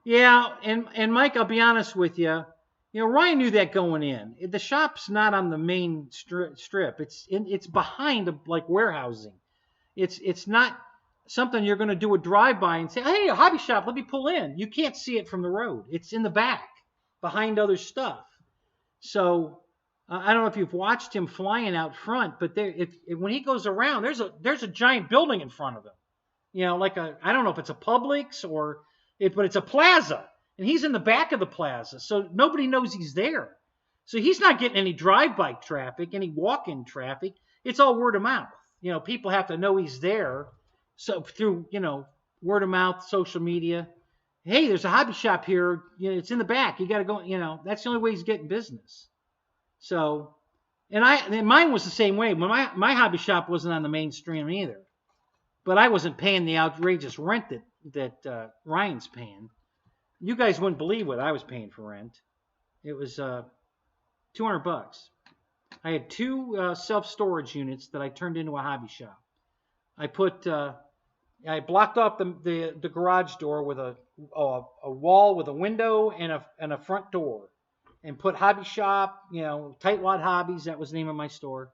Yeah, and Mike, I'll be honest with you. Ryan knew that going in. The shop's not on the main strip. It's behind like warehousing. It's not something you're going to do a drive-by and say, hey, a hobby shop, let me pull in. You can't see it from the road. It's in the back, behind other stuff. So I don't know if you've watched him flying out front, but when he goes around, there's a giant building in front of him. Like I don't know if it's a Publix but it's a plaza. And he's in the back of the plaza, so nobody knows he's there. So he's not getting any drive-by traffic, any walk-in traffic. It's all word of mouth. People have to know he's there. So through, word of mouth, social media. Hey, there's a hobby shop here. It's in the back. You got to go, that's the only way he's getting business. So, and mine was the same way. When my hobby shop wasn't on the mainstream either. But I wasn't paying the outrageous rent that Ryan's paying. You guys wouldn't believe what I was paying for rent. It was $200. I had two self-storage units that I turned into a hobby shop. I blocked off the garage door with a wall with a window and a front door, and put hobby shop, Tightwad Hobbies. That was the name of my store.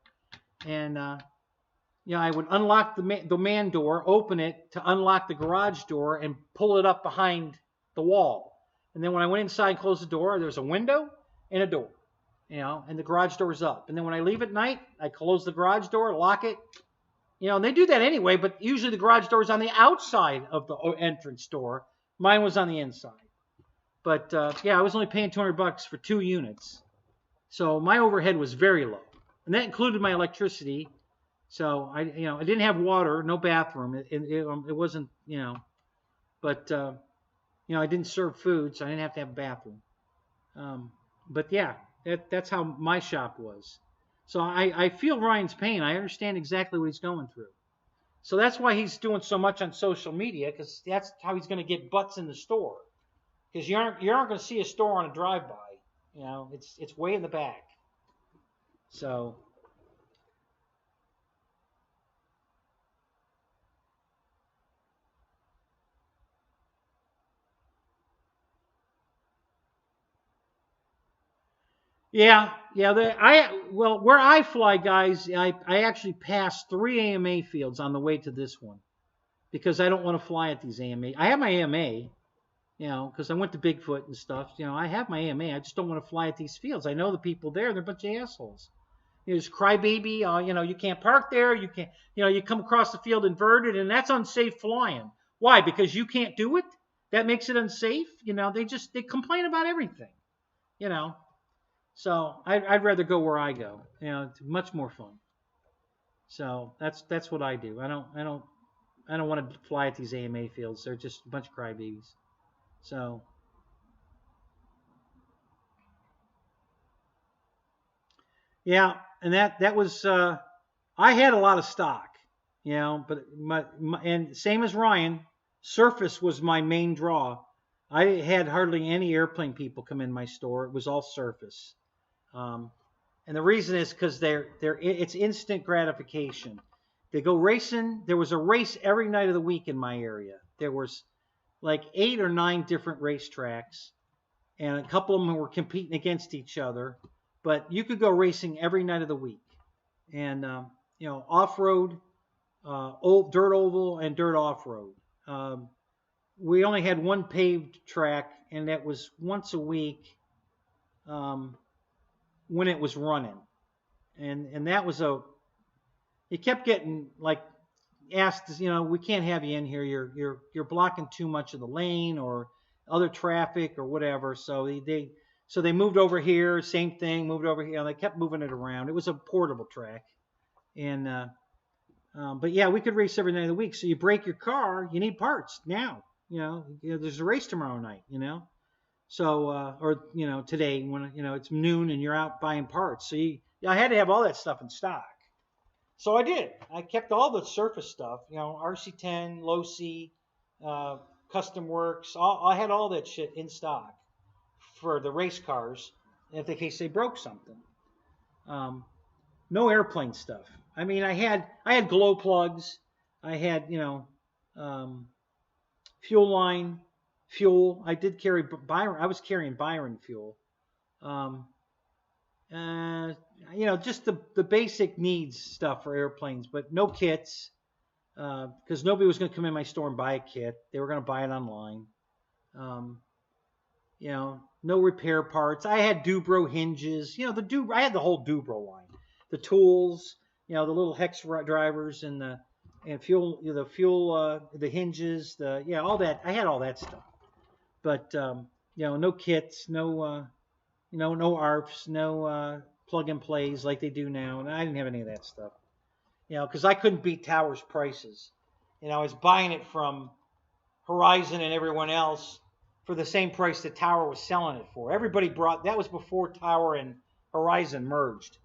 And I would unlock the man door, open it to unlock the garage door, and pull it up behind the wall. And then when I went inside and closed the door, there's a window and a door, and the garage door's up. And then when I leave at night, I close the garage door, lock it. And they do that anyway, but usually the garage door is on the outside of the entrance door. Mine was on the inside. But I was only paying $200 for 2 units. So my overhead was very low. And that included my electricity. So I didn't have water, no bathroom. It wasn't, but I didn't serve food, so I didn't have to have a bathroom. But yeah, that's how my shop was. So I feel Ryan's pain. I understand exactly what he's going through. So that's why he's doing so much on social media, because that's how he's going to get butts in the store. Because you aren't going to see a store on a drive-by. It's way in the back. So. Yeah. Where I fly, guys, I actually passed 3 AMA fields on the way to this one, because I don't want to fly at these AMA. I have my AMA, because I went to Bigfoot and stuff. I have my AMA. I just don't want to fly at these fields. I know the people there; they're a bunch of assholes. There's crybaby. You can't park there. You can't. You come across the field inverted, and that's unsafe flying. Why? Because you can't do it. That makes it unsafe. They complain about everything. So I'd rather go where I go. It's much more fun. So that's what I do. I don't want to fly at these AMA fields. They're just a bunch of crybabies. So yeah, and that was I had a lot of stock, but and same as Ryan, surface was my main draw. I had hardly any airplane people come in my store. It was all surface. And the reason is because it's instant gratification. They go racing. There was a race every night of the week in my area. There was like 8 or 9 different racetracks, and a couple of them were competing against each other. But you could go racing every night of the week, and off-road, old dirt oval, and dirt off-road. We only had one paved track, and that was once a week when it was running, and that was it kept getting like asked, we can't have you in here. You're blocking too much of the lane or other traffic or whatever. So they moved over here. Same thing, moved over here. They kept moving it around. It was a portable track, and but yeah, we could race every night of the week. So you break your car, you need parts now. There's a race tomorrow night. So or today when it's noon and you're out buying parts. So I had to have all that stuff in stock. So I did. I kept all the surface stuff, RC10, low C, Custom Works. I had all that shit in stock for the race cars, in case they broke something. No airplane stuff. I mean, I had glow plugs. I had fuel line, fuel. I did carry Byron. I was carrying Byron fuel. Just the basic needs stuff for airplanes, but no kits, because nobody was going to come in my store and buy a kit. They were going to buy it online. No repair parts. I had Dubro hinges. I had the whole Dubro line, the tools, the little hex drivers and the fuel, the hinges, all that. I had all that stuff, but no kits, no ARFs, no plug and plays like they do now, and I didn't have any of that stuff. Because I couldn't beat Tower's prices. I was buying it from Horizon and everyone else for the same price that Tower was selling it for. Everybody that was before Tower and Horizon merged.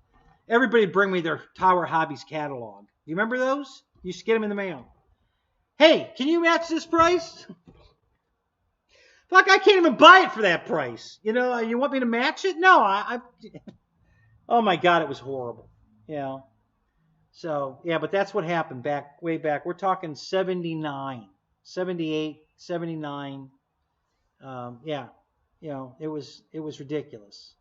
Everybody bring me their Tower Hobbies catalog. You remember those? You used to get them in the mail. Hey, can you match this price? Fuck, I can't even buy it for that price. You want me to match it? No, oh my God, it was horrible. So, yeah, but that's what happened way back. We're talking 79, 78, 79. It was ridiculous.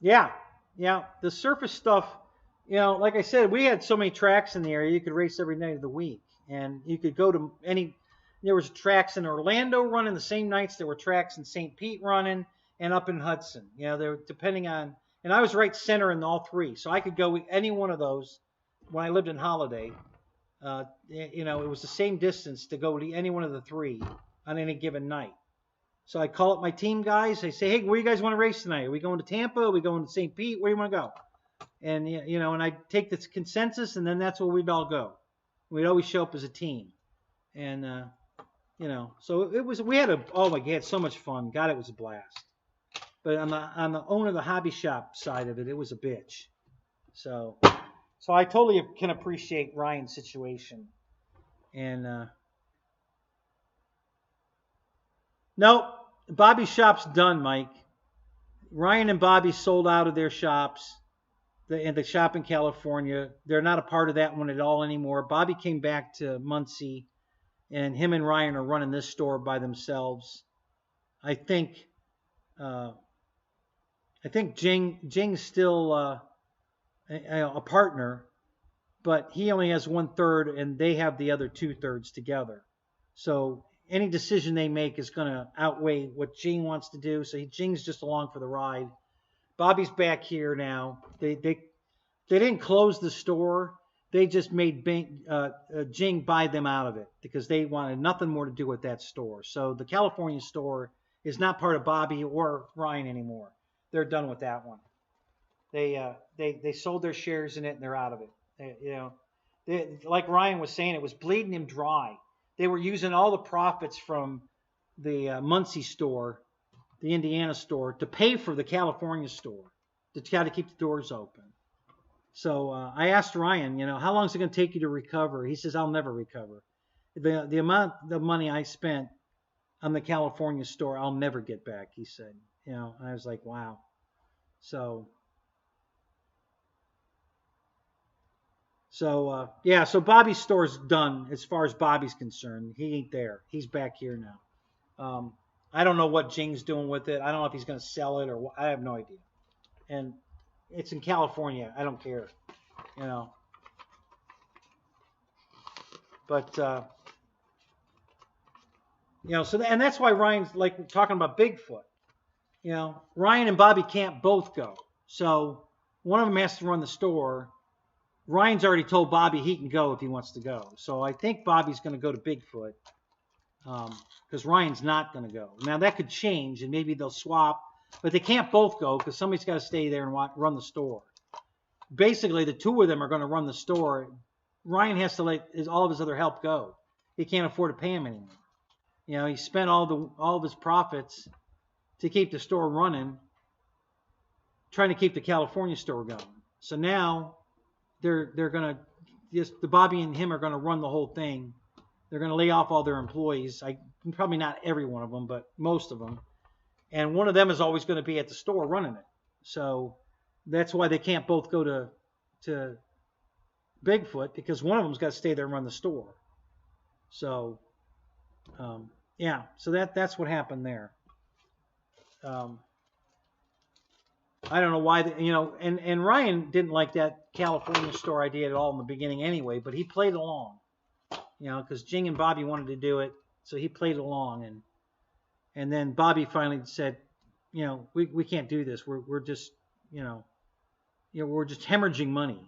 Yeah, the surface stuff, like I said, we had so many tracks in the area, you could race every night of the week. And you could go to there was tracks in Orlando running the same nights. There were tracks in St. Pete running and up in Hudson. They're depending on, and I was right center in all three. So I could go any one of those when I lived in Holiday. It was the same distance to go to any one of the three on any given night. So I call up my team guys. I say, hey, where you guys want to race tonight? Are we going to Tampa? Are we going to St. Pete? Where do you want to go? And, and I take this consensus, and then that's where we'd all go. We'd always show up as a team. And, so it was, we had so much fun. God, it was a blast. But on the owner of the hobby shop side of it, it was a bitch. So I totally can appreciate Ryan's situation. And, nope, Bobby's shop's done, Mike. Ryan and Bobby sold out of their shops. The shop in California, they're not a part of that one at all anymore. Bobby came back to Muncie, and him and Ryan are running this store by themselves. I think Jing's still a partner, but he only has 1/3, and they have the other 2/3 together. So any decision they make is going to outweigh what Jing wants to do. So Jing's just along for the ride. Bobby's back here now. they didn't close the store. They just made Jing buy them out of it because they wanted nothing more to do with that store. So the California store is not part of Bobby or Ryan anymore. They're done with that one. They sold their shares in it and they're out of it. Like Ryan was saying, it was bleeding him dry. They were using all the profits from the Muncie store, the Indiana store, to pay for the California store to try to keep the doors open. So I asked Ryan, how long is it going to take you to recover? He says, I'll never recover. The amount of money I spent on the California store, I'll never get back, he said. I was like, wow. So Bobby's store's done as far as Bobby's concerned. He ain't there. He's back here now. I don't know what Jing's doing with it. I don't know if he's going to sell it or what. I have no idea. And it's in California. I don't care, But, and that's why Ryan's like talking about Bigfoot. Ryan and Bobby can't both go. So one of them has to run the store. Ryan's already told Bobby he can go if he wants to go. So I think Bobby's going to go to Bigfoot because Ryan's not going to go. Now that could change and maybe they'll swap, but they can't both go because somebody's got to stay there and run the store. Basically, the two of them are going to run the store. Ryan has to let all of his other help go. He can't afford to pay him anymore. He spent all of his profits to keep the store running, trying to keep the California store going. So now they're going to the Bobby and him are going to run the whole thing. They're going to lay off all their employees. Probably not every one of them, but most of them. And one of them is always going to be at the store running it. So that's why they can't both go to Bigfoot, because one of them's got to stay there and run the store. So, so that's what happened there. I don't know why, and Ryan didn't like that California store idea at all in the beginning anyway, but he played along, because Jing and Bobby wanted to do it, so he played along, and then Bobby finally said, we can't do this. We're just, we're just hemorrhaging money,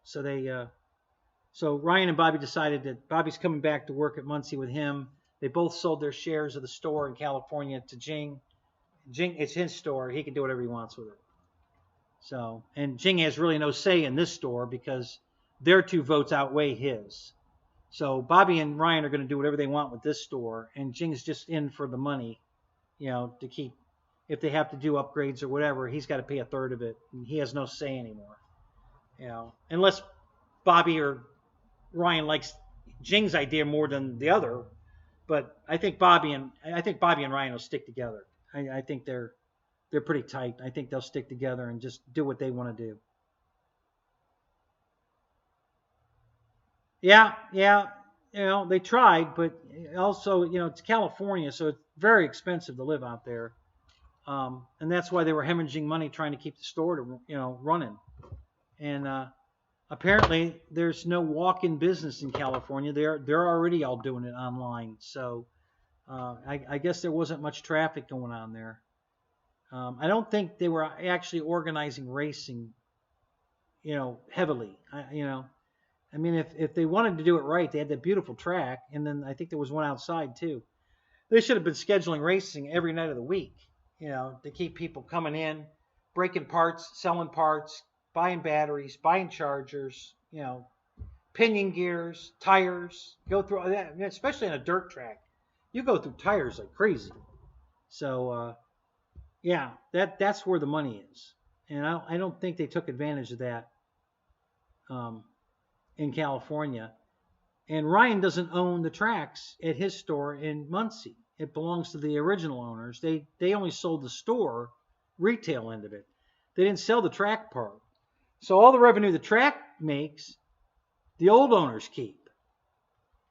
So so Ryan and Bobby decided that Bobby's coming back to work at Muncie with him. They both sold their shares of the store in California to Jing. Jing, it's his store. He can do whatever he wants with it. So, and Jing has really no say in this store because their 2 votes outweigh his. So Bobby and Ryan are going to do whatever they want with this store, and Jing's just in for the money, to keep. If they have to do upgrades or whatever, he's got to pay a third of it, and he has no say anymore. Unless Bobby or Ryan likes Jing's idea more than the other, but I think Bobby and Ryan will stick together. I think they're pretty tight. I think they'll stick together and just do what they want to do. Yeah, they tried, but also, it's California, so it's very expensive to live out there. And that's why they were hemorrhaging money trying to keep the store running. And apparently there's no walk-in business in California. They're already all doing it online. So I guess there wasn't much traffic going on there. I don't think they were actually organizing racing, heavily. I mean, if they wanted to do it right, they had that beautiful track, and then I think there was one outside too. They should have been scheduling racing every night of the week, to keep people coming in, breaking parts, selling parts, buying batteries, buying chargers, pinion gears, tires. Go through that, especially on a dirt track. You go through tires like crazy. So, that's where the money is. And I don't think they took advantage of that in California. And Ryan doesn't own the tracks at his store in Muncie. It belongs to the original owners. They only sold the store retail end of it. They didn't sell the track part. So all the revenue the track makes, the old owners keep.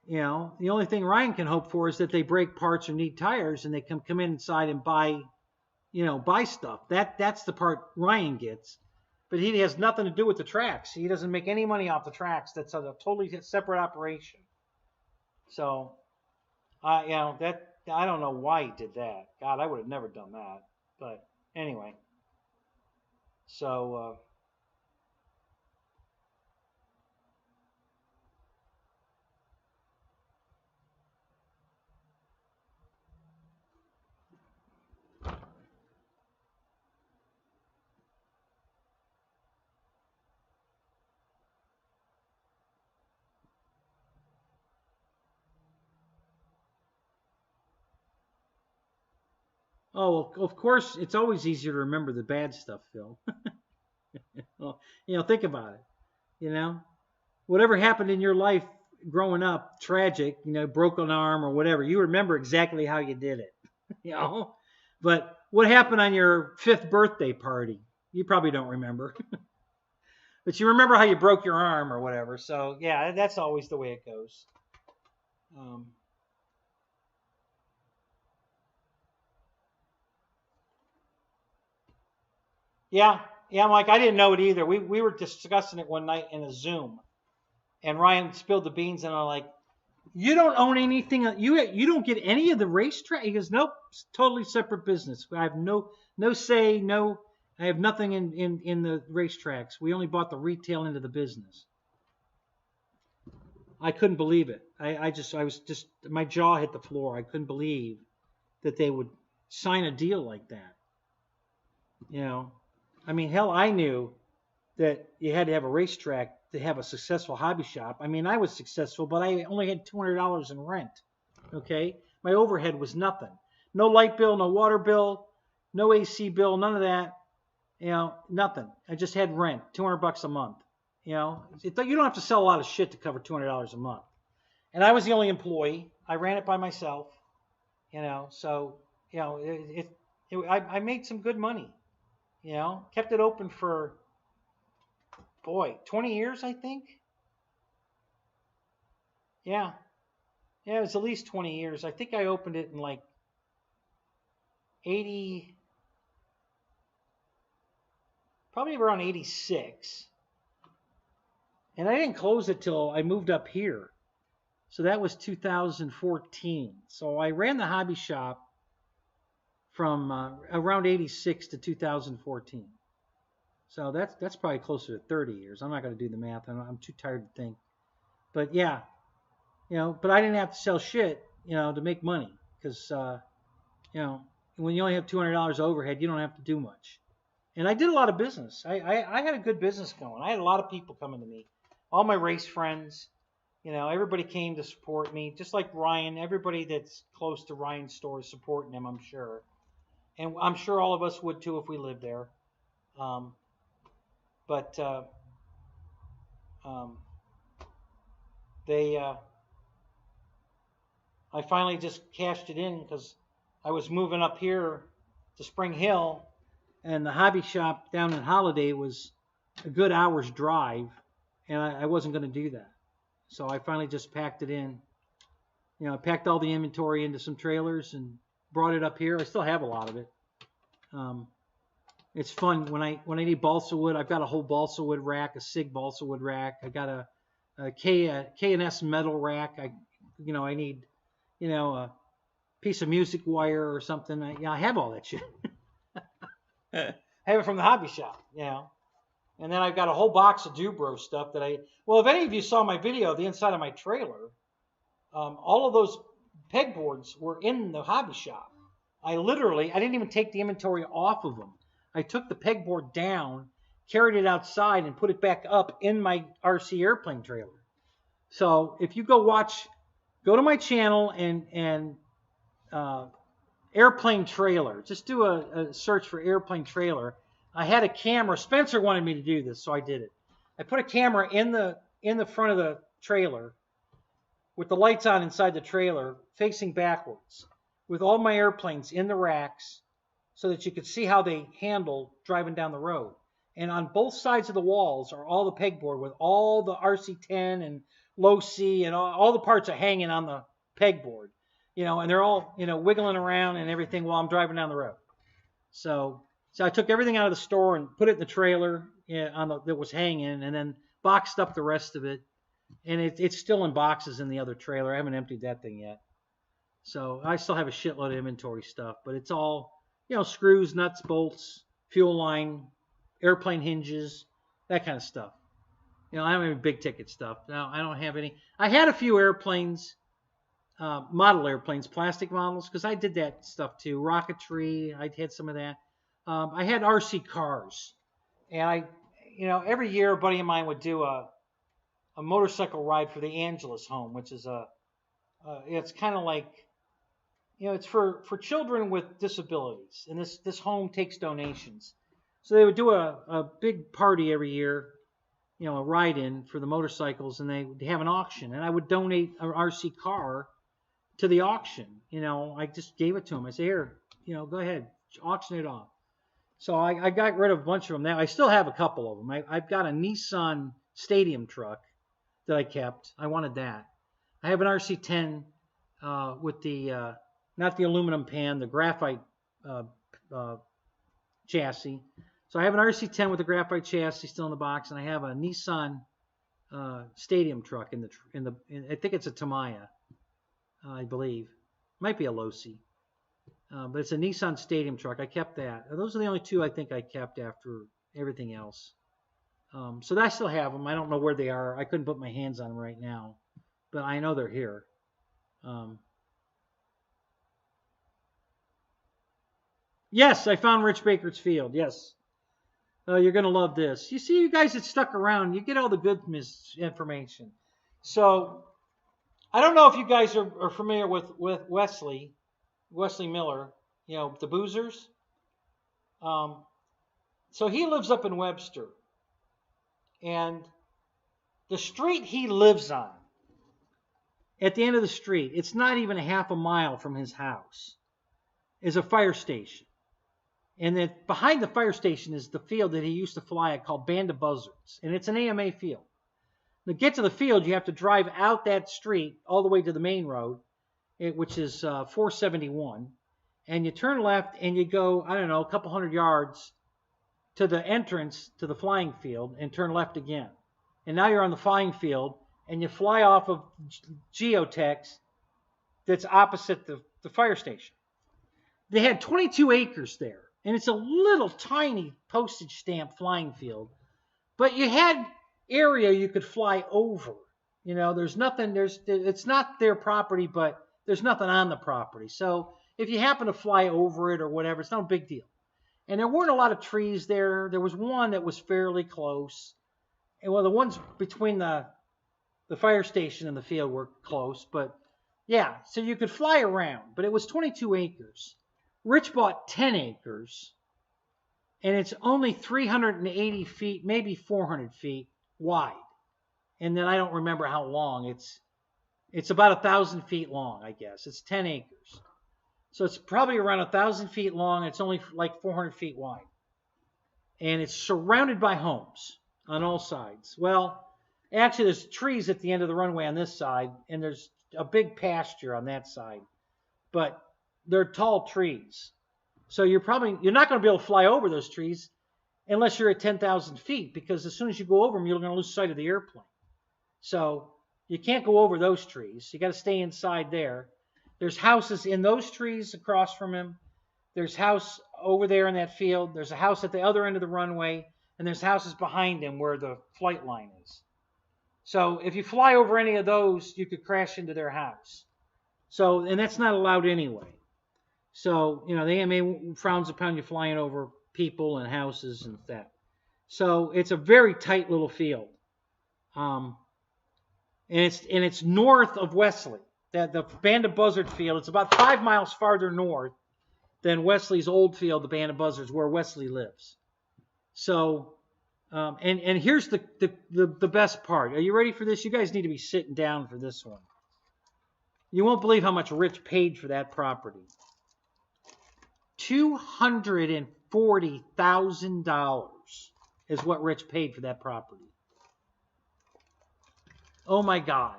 The only thing Ryan can hope for is that they break parts or need tires and they come inside and buy stuff. That's the part Ryan gets. But he has nothing to do with the tracks. He doesn't make any money off the tracks. That's a totally separate operation. So, I don't know why he did that. God, I would have never done that. But anyway. So, Oh, well, of course, it's always easier to remember the bad stuff, Phil. Well, think about it. You know, whatever happened in your life growing up, tragic, broken arm or whatever, you remember exactly how you did it. you know. But what happened on your 5th birthday party? You probably don't remember. But you remember how you broke your arm or whatever. So, yeah, that's always the way it goes. Um, yeah, yeah, Mike, I didn't know it either. We were discussing it one night in a Zoom. And Ryan spilled the beans, and I'm like, you don't own anything. You don't get any of the racetrack. He goes, nope, it's totally separate business. I have no say, no. I have nothing in the racetracks. We only bought the retail into the business. I couldn't believe it. I was just, my jaw hit the floor. I couldn't believe that they would sign a deal like that. I mean, hell, I knew that you had to have a racetrack to have a successful hobby shop. I mean, I was successful, but I only had $200 in rent. Okay, my overhead was nothing. No light bill, no water bill, no AC bill, none of that. Nothing. I just had rent, $200 a month. You don't have to sell a lot of shit to cover $200 a month. And I was the only employee. I ran it by myself. So I made some good money. Kept it open for 20 years, I think. Yeah, it was at least 20 years. I think I opened it in like 80, probably around 86. And I didn't close it till I moved up here. So that was 2014. So I ran the hobby shop from around 86 to 2014. So that's probably closer to 30 years. I'm not going to do the math. I'm too tired to think. But yeah, but I didn't have to sell shit, to make money. Because, when you only have $200 overhead, you don't have to do much. And I did a lot of business. I had a good business going. I had a lot of people coming to me. All my race friends, everybody came to support me. Just like Ryan, everybody that's close to Ryan's store is supporting him, I'm sure. And I'm sure all of us would too if we lived there. But I finally just cashed it in because I was moving up here to Spring Hill, and the hobby shop down in Holiday was a good hour's drive, and I wasn't going to do that. So I finally just packed it in. I packed all the inventory into some trailers and brought it up here. I still have a lot of it. It's fun when I need balsa wood. I've got a whole balsa wood rack, a SIG balsa wood rack. I got a K&S metal rack. I need a piece of music wire or something. I have all that shit. I have it from the hobby shop, And then I've got a whole box of Dubro stuff that if any of you saw my video, the inside of my trailer, all of those pegboards were in the hobby shop. I didn't even take the inventory off of them. I took the pegboard down, carried it outside, and put it back up in my RC airplane trailer. So if you go to my channel and airplane trailer. Just do a search for airplane trailer. I had a camera. Spencer wanted me to do this, so I did it. I put a camera in the front of the trailer with the lights on inside the trailer, facing backwards, with all my airplanes in the racks so that you could see how they handle driving down the road. And on both sides of the walls are all the pegboard with all the RC-10 and low C and all the parts are hanging on the pegboard. And they're all, wiggling around and everything while I'm driving down the road. So I took everything out of the store and put it in the trailer that was hanging, and then boxed up the rest of it. And it's still in boxes in the other trailer. I haven't emptied that thing yet. So I still have a shitload of inventory stuff, but it's all, screws, nuts, bolts, fuel line, airplane hinges, that kind of stuff. I don't have any big ticket stuff. No, I don't have any. I had a few airplanes. Model airplanes, plastic models, because I did that stuff too. Rocketry, I had some of that. I had RC cars, and every year a buddy of mine would do a motorcycle ride for the Angelus home, which is it's kind of like it's for children with disabilities, and this home takes donations. So they would do a big party every year, a ride-in for the motorcycles, and they would have an auction, and I would donate an RC car to the auction. I just gave it to them. I said, here, go ahead, auction it off. So I got rid of a bunch of them now. I still have a couple of them. I've got a Nissan Stadium truck that I kept. I wanted that. I have an RC10 with the, not the aluminum pan, the graphite chassis. So I have an RC10 with the graphite chassis still in the box, and I have a Nissan Stadium truck I think it's a Tamiya, I believe. Might be a Losi. But it's a Nissan Stadium truck. I kept that. Those are the only two I think I kept after everything else. So I still have them. I don't know where they are. I couldn't put my hands on them right now, but I know they're here. Yes, I found Rich Baker's field. Yes. You're going to love this. You see, you guys that stuck around, you get all the good information. So I don't know if you guys are familiar with Wesley Miller, the Boozers. So he lives up in Webster. And the street he lives on, at the end of the street, it's not even a half a mile from his house, is a fire station. And then behind the fire station is the field that he used to fly at called Band of Buzzards. And it's an AMA field. To get to the field, you have to drive out that street all the way to the main road, which is 471. And you turn left and you go, I don't know, a couple hundred yards to the entrance to the flying field and turn left again. And now you're on the flying field and you fly off of Geotex that's opposite the fire station. They had 22 acres there. And it's a little tiny postage stamp flying field. But you had area you could fly over. There's nothing, it's not their property, but there's nothing on the property. So if you happen to fly over it or whatever, it's not a big deal. And there weren't a lot of trees there. There was one that was fairly close. And the ones between the fire station and the field were close. But yeah, so you could fly around. But it was 22 acres. Rich bought 10 acres, and it's only 380 feet, maybe 400 feet wide. And then I don't remember how long. It's about 1,000 feet long, I guess. It's 10 acres. So it's probably around 1,000 feet long. It's only like 400 feet wide. And it's surrounded by homes on all sides. Well, actually, there's trees at the end of the runway on this side, and there's a big pasture on that side. But they're tall trees. So you're not going to be able to fly over those trees unless you're at 10,000 feet, because as soon as you go over them, you're going to lose sight of the airplane. So you can't go over those trees. You got to stay inside there. There's houses in those trees across from him. There's a house over there in that field. There's a house at the other end of the runway, and there's houses behind him where the flight line is. So if you fly over any of those, you could crash into their house. So, and that's not allowed anyway. So, the AMA frowns upon you flying over people and houses and that. So it's a very tight little field. And it's north of Wesley. The Band of Buzzard field, it's about 5 miles farther north than Wesley's old field, the Band of Buzzards, where Wesley lives. So, and here's the best part. Are you ready for this? You guys need to be sitting down for this one. You won't believe how much Rich paid for that property. $240,000 is what Rich paid for that property. Oh my God.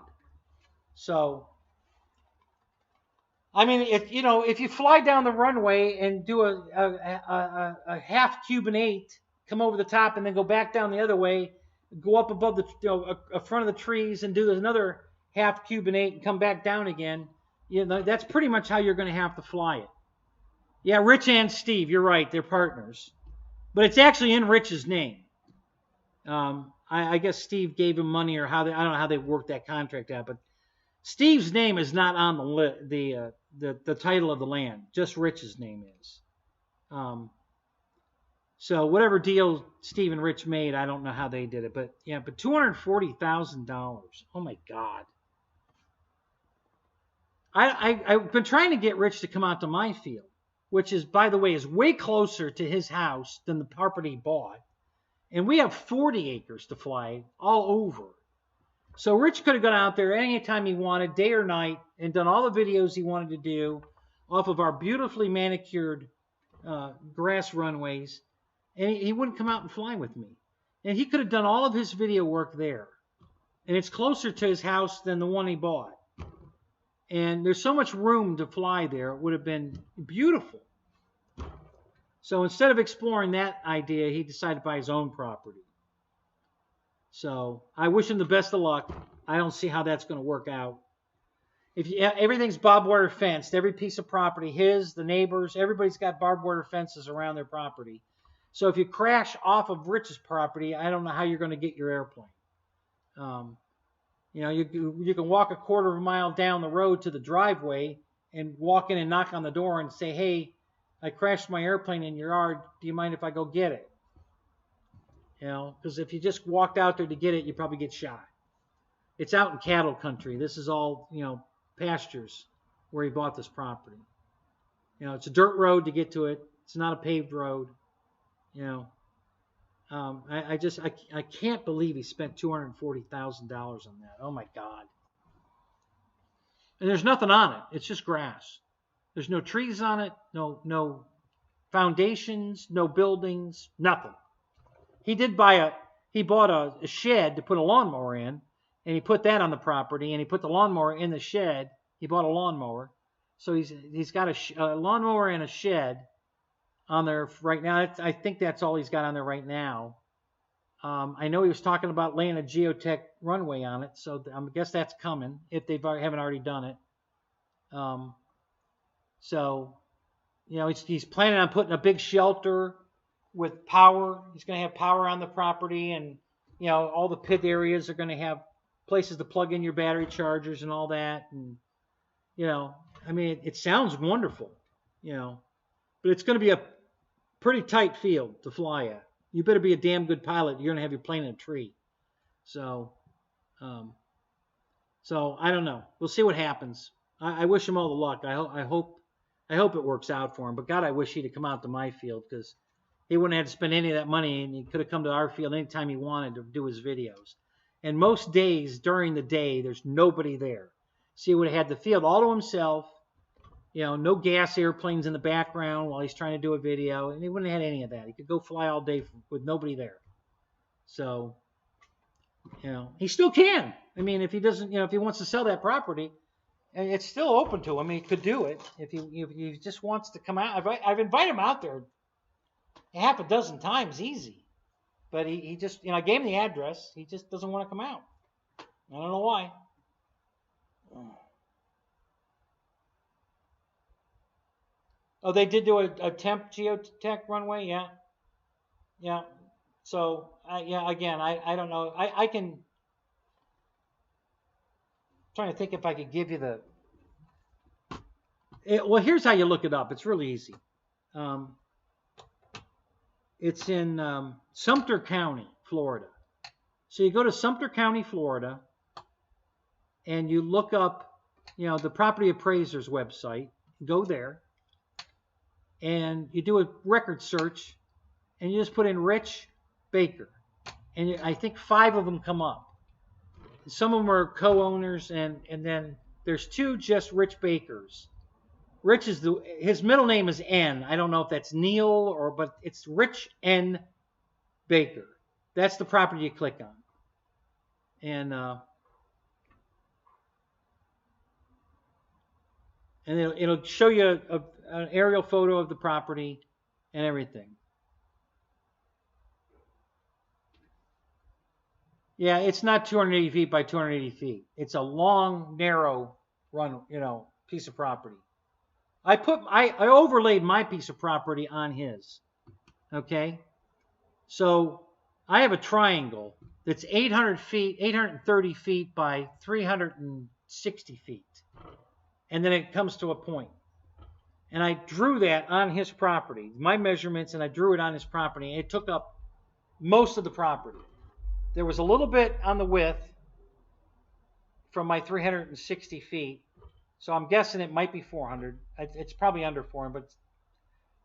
So, I mean, if you fly down the runway and do a half Cuban 8, come over the top and then go back down the other way, go up above the front of the trees and do another half Cuban 8 and come back down again, that's pretty much how you're going to have to fly it. Yeah, Rich and Steve, you're right, they're partners. But it's actually in Rich's name. I guess Steve gave him money, or I don't know how they worked that contract out, but Steve's name is not on the title of the land. Just Rich's name is. So whatever deal Steve and Rich made, I don't know how they did it, but yeah, but $240,000. Oh my God. I've been trying to get Rich to come out to my field, which is, by the way, is way closer to his house than the property he bought. And we have 40 acres to fly all over. So Rich could have gone out there anytime he wanted, day or night, and done all the videos he wanted to do off of our beautifully manicured grass runways. And he wouldn't come out and fly with me. And he could have done all of his video work there. And it's closer to his house than the one he bought. And there's so much room to fly there. It would have been beautiful. So instead of exploring that idea, he decided to buy his own property. So I wish him the best of luck. I don't see how that's going to work out. Everything's barbed wire fenced, every piece of property, his, the neighbors, everybody's got barbed wire fences around their property. So if you crash off of Rich's property, I don't know how you're going to get your airplane. You can walk a quarter of a mile down the road to the driveway and walk in and knock on the door and say, hey, I crashed my airplane in your yard. Do you mind if I go get it? Because if you just walked out there to get it, you probably get shot. It's out in cattle country. This is all, pastures where he bought this property. It's a dirt road to get to it. It's not a paved road. I can't believe he spent $240,000 on that. Oh my God. And there's nothing on it. It's just grass. There's no trees on it, no foundations, no buildings, nothing. He bought a shed to put a lawnmower in, and he put that on the property, and he put the lawnmower in the shed. He bought a lawnmower. So he's got a lawnmower and a shed on there right now. I think that's all he's got on there right now. I know he was talking about laying a geotech runway on it, so I guess that's coming if they haven't already done it. He's planning on putting a big shelter with power. He's going to have power on the property, and all the pit areas are going to have places to plug in your battery chargers and all that. And it sounds wonderful, but it's going to be a pretty tight field to fly at. You better be a damn good pilot. You're going to have your plane in a tree. So I don't know. We'll see what happens. I wish him all the luck. I hope it works out for him. But God, I wish he'd have come out to my field, because he wouldn't have to spend any of that money, and he could have come to our field anytime he wanted to do his videos. And most days during the day, there's nobody there. So he would have had the field all to himself. No gas airplanes in the background while he's trying to do a video, and he wouldn't have had any of that. He could go fly all day with nobody there. So, he still can. I mean, if he doesn't, if he wants to sell that property, it's still open to him. He could do it if he just wants to come out. I've invited him out there half a dozen times, easy. But he just, I gave him the address. He just doesn't want to come out. I don't know why. Oh, they did do a temp geotech runway, yeah. So again, I don't know. I can. I'm trying to think if I could give you well, here's how you look it up. It's really easy. It's in Sumter County, Florida. So you go to Sumter County, Florida, and you look up, the property appraiser's website. Go there. And you do a record search, and you just put in Rich Baker, and I think 5 of them come up. Some of them are co-owners, and then there's 2 just Rich Bakers. Rich is his middle name is N. I don't know if that's Neil but it's Rich N. Baker. That's the property you click on, and it'll show you an aerial photo of the property and everything. Yeah, it's not 280 feet by 280 feet. It's a long, narrow run, piece of property. I overlaid my piece of property on his. Okay, so I have a triangle that's 830 feet by 360 feet, and then it comes to a point. And I drew that on his property, my measurements, and I drew it on his property. And it took up most of the property. There was a little bit on the width from my 360 feet, So I'm guessing it might be 400. It's probably under 400, but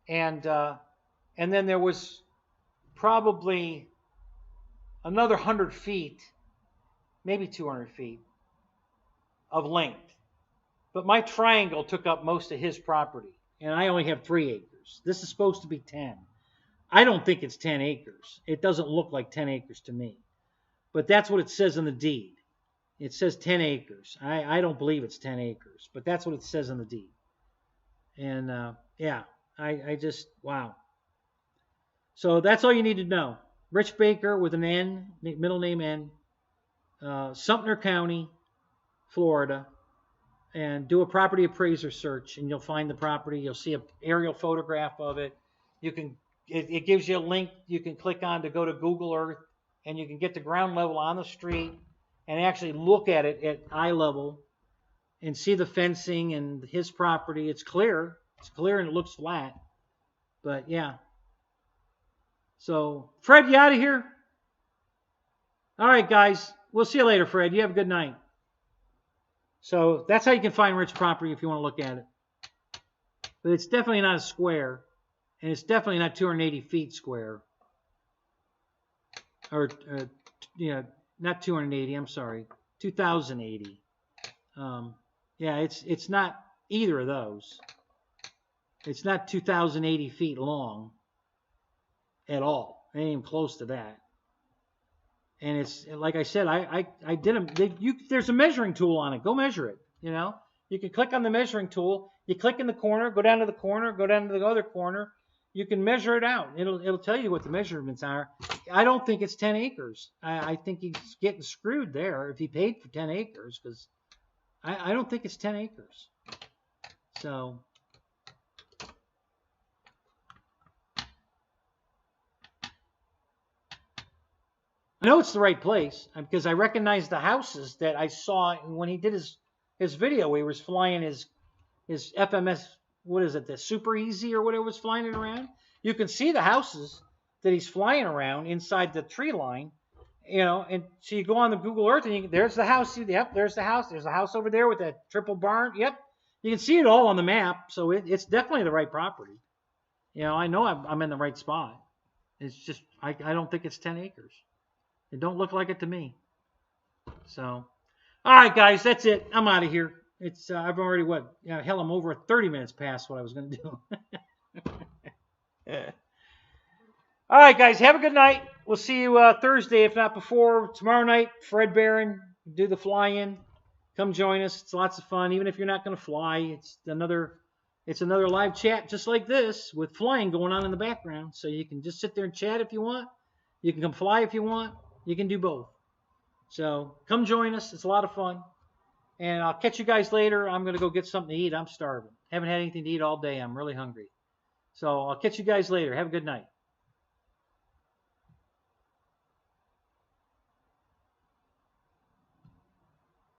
and then there was probably another 100 feet, maybe 200 feet of length. But my triangle took up most of his property, and I only have 3 acres. This is supposed to be 10. I don't think it's 10 acres. It doesn't look like 10 acres to me. But that's what it says in the deed. It says 10 acres. I don't believe it's 10 acres, but that's what it says in the deed. And yeah, I just, wow. So that's all you need to know. Rich Baker with an N, middle name N, Sumter County, Florida, and do a property appraiser search, and you'll find the property. You'll see an aerial photograph of it. You can, it gives you a link you can click on to go to Google Earth, and you can get to ground level on the street and actually look at it at eye level and see the fencing and his property. It's clear. It's clear and it looks flat. But yeah. So, Fred, you out of here? All right, guys. We'll see you later, Fred. You have a good night. So that's how you can find rich property if you want to look at it. But it's definitely not a square. And it's definitely not 280 feet square. Or yeah, not 280, I'm sorry. 2080. Yeah, it's not either of those. It's not 2,080 feet long at all. It ain't even close to that. And it's, like I said, I did them. There's a measuring tool on it. Go measure it, you know. You can click on the measuring tool. You click in the corner, go down to the corner, go down to the other corner. You can measure it out. It'll tell you what the measurements are. I don't think it's 10 acres. I think he's getting screwed there if he paid for 10 acres, because I don't think it's 10 acres. So I know it's the right place because I recognize the houses that I saw when he did his video. He was flying his FMS, what is it, the Super Easy or whatever was flying it around. You can see the houses that he's flying around inside the tree line, you know. And so you go on the Google Earth and there's the house. Yep, there's the house. There's a house over there with that triple barn. Yep, you can see it all on the map. So it's definitely the right property. You know, I know I'm in the right spot. It's just I don't think it's 10 acres. It don't look like it to me. So, all right, guys, that's it. I'm out of here. It's I've already hell, I'm over 30 minutes past what I was going to do. All right, guys, have a good night. We'll see you Thursday, if not before. Tomorrow night, Fred Barron, do the fly-in. Come join us. It's lots of fun. Even if you're not going to fly, it's another live chat just like this with flying going on in the background. So you can just sit there and chat if you want. You can come fly if you want. You can do both. So come join us. It's a lot of fun. And I'll catch you guys later. I'm going to go get something to eat. I'm starving. Haven't had anything to eat all day. I'm really hungry. So I'll catch you guys later. Have a good night.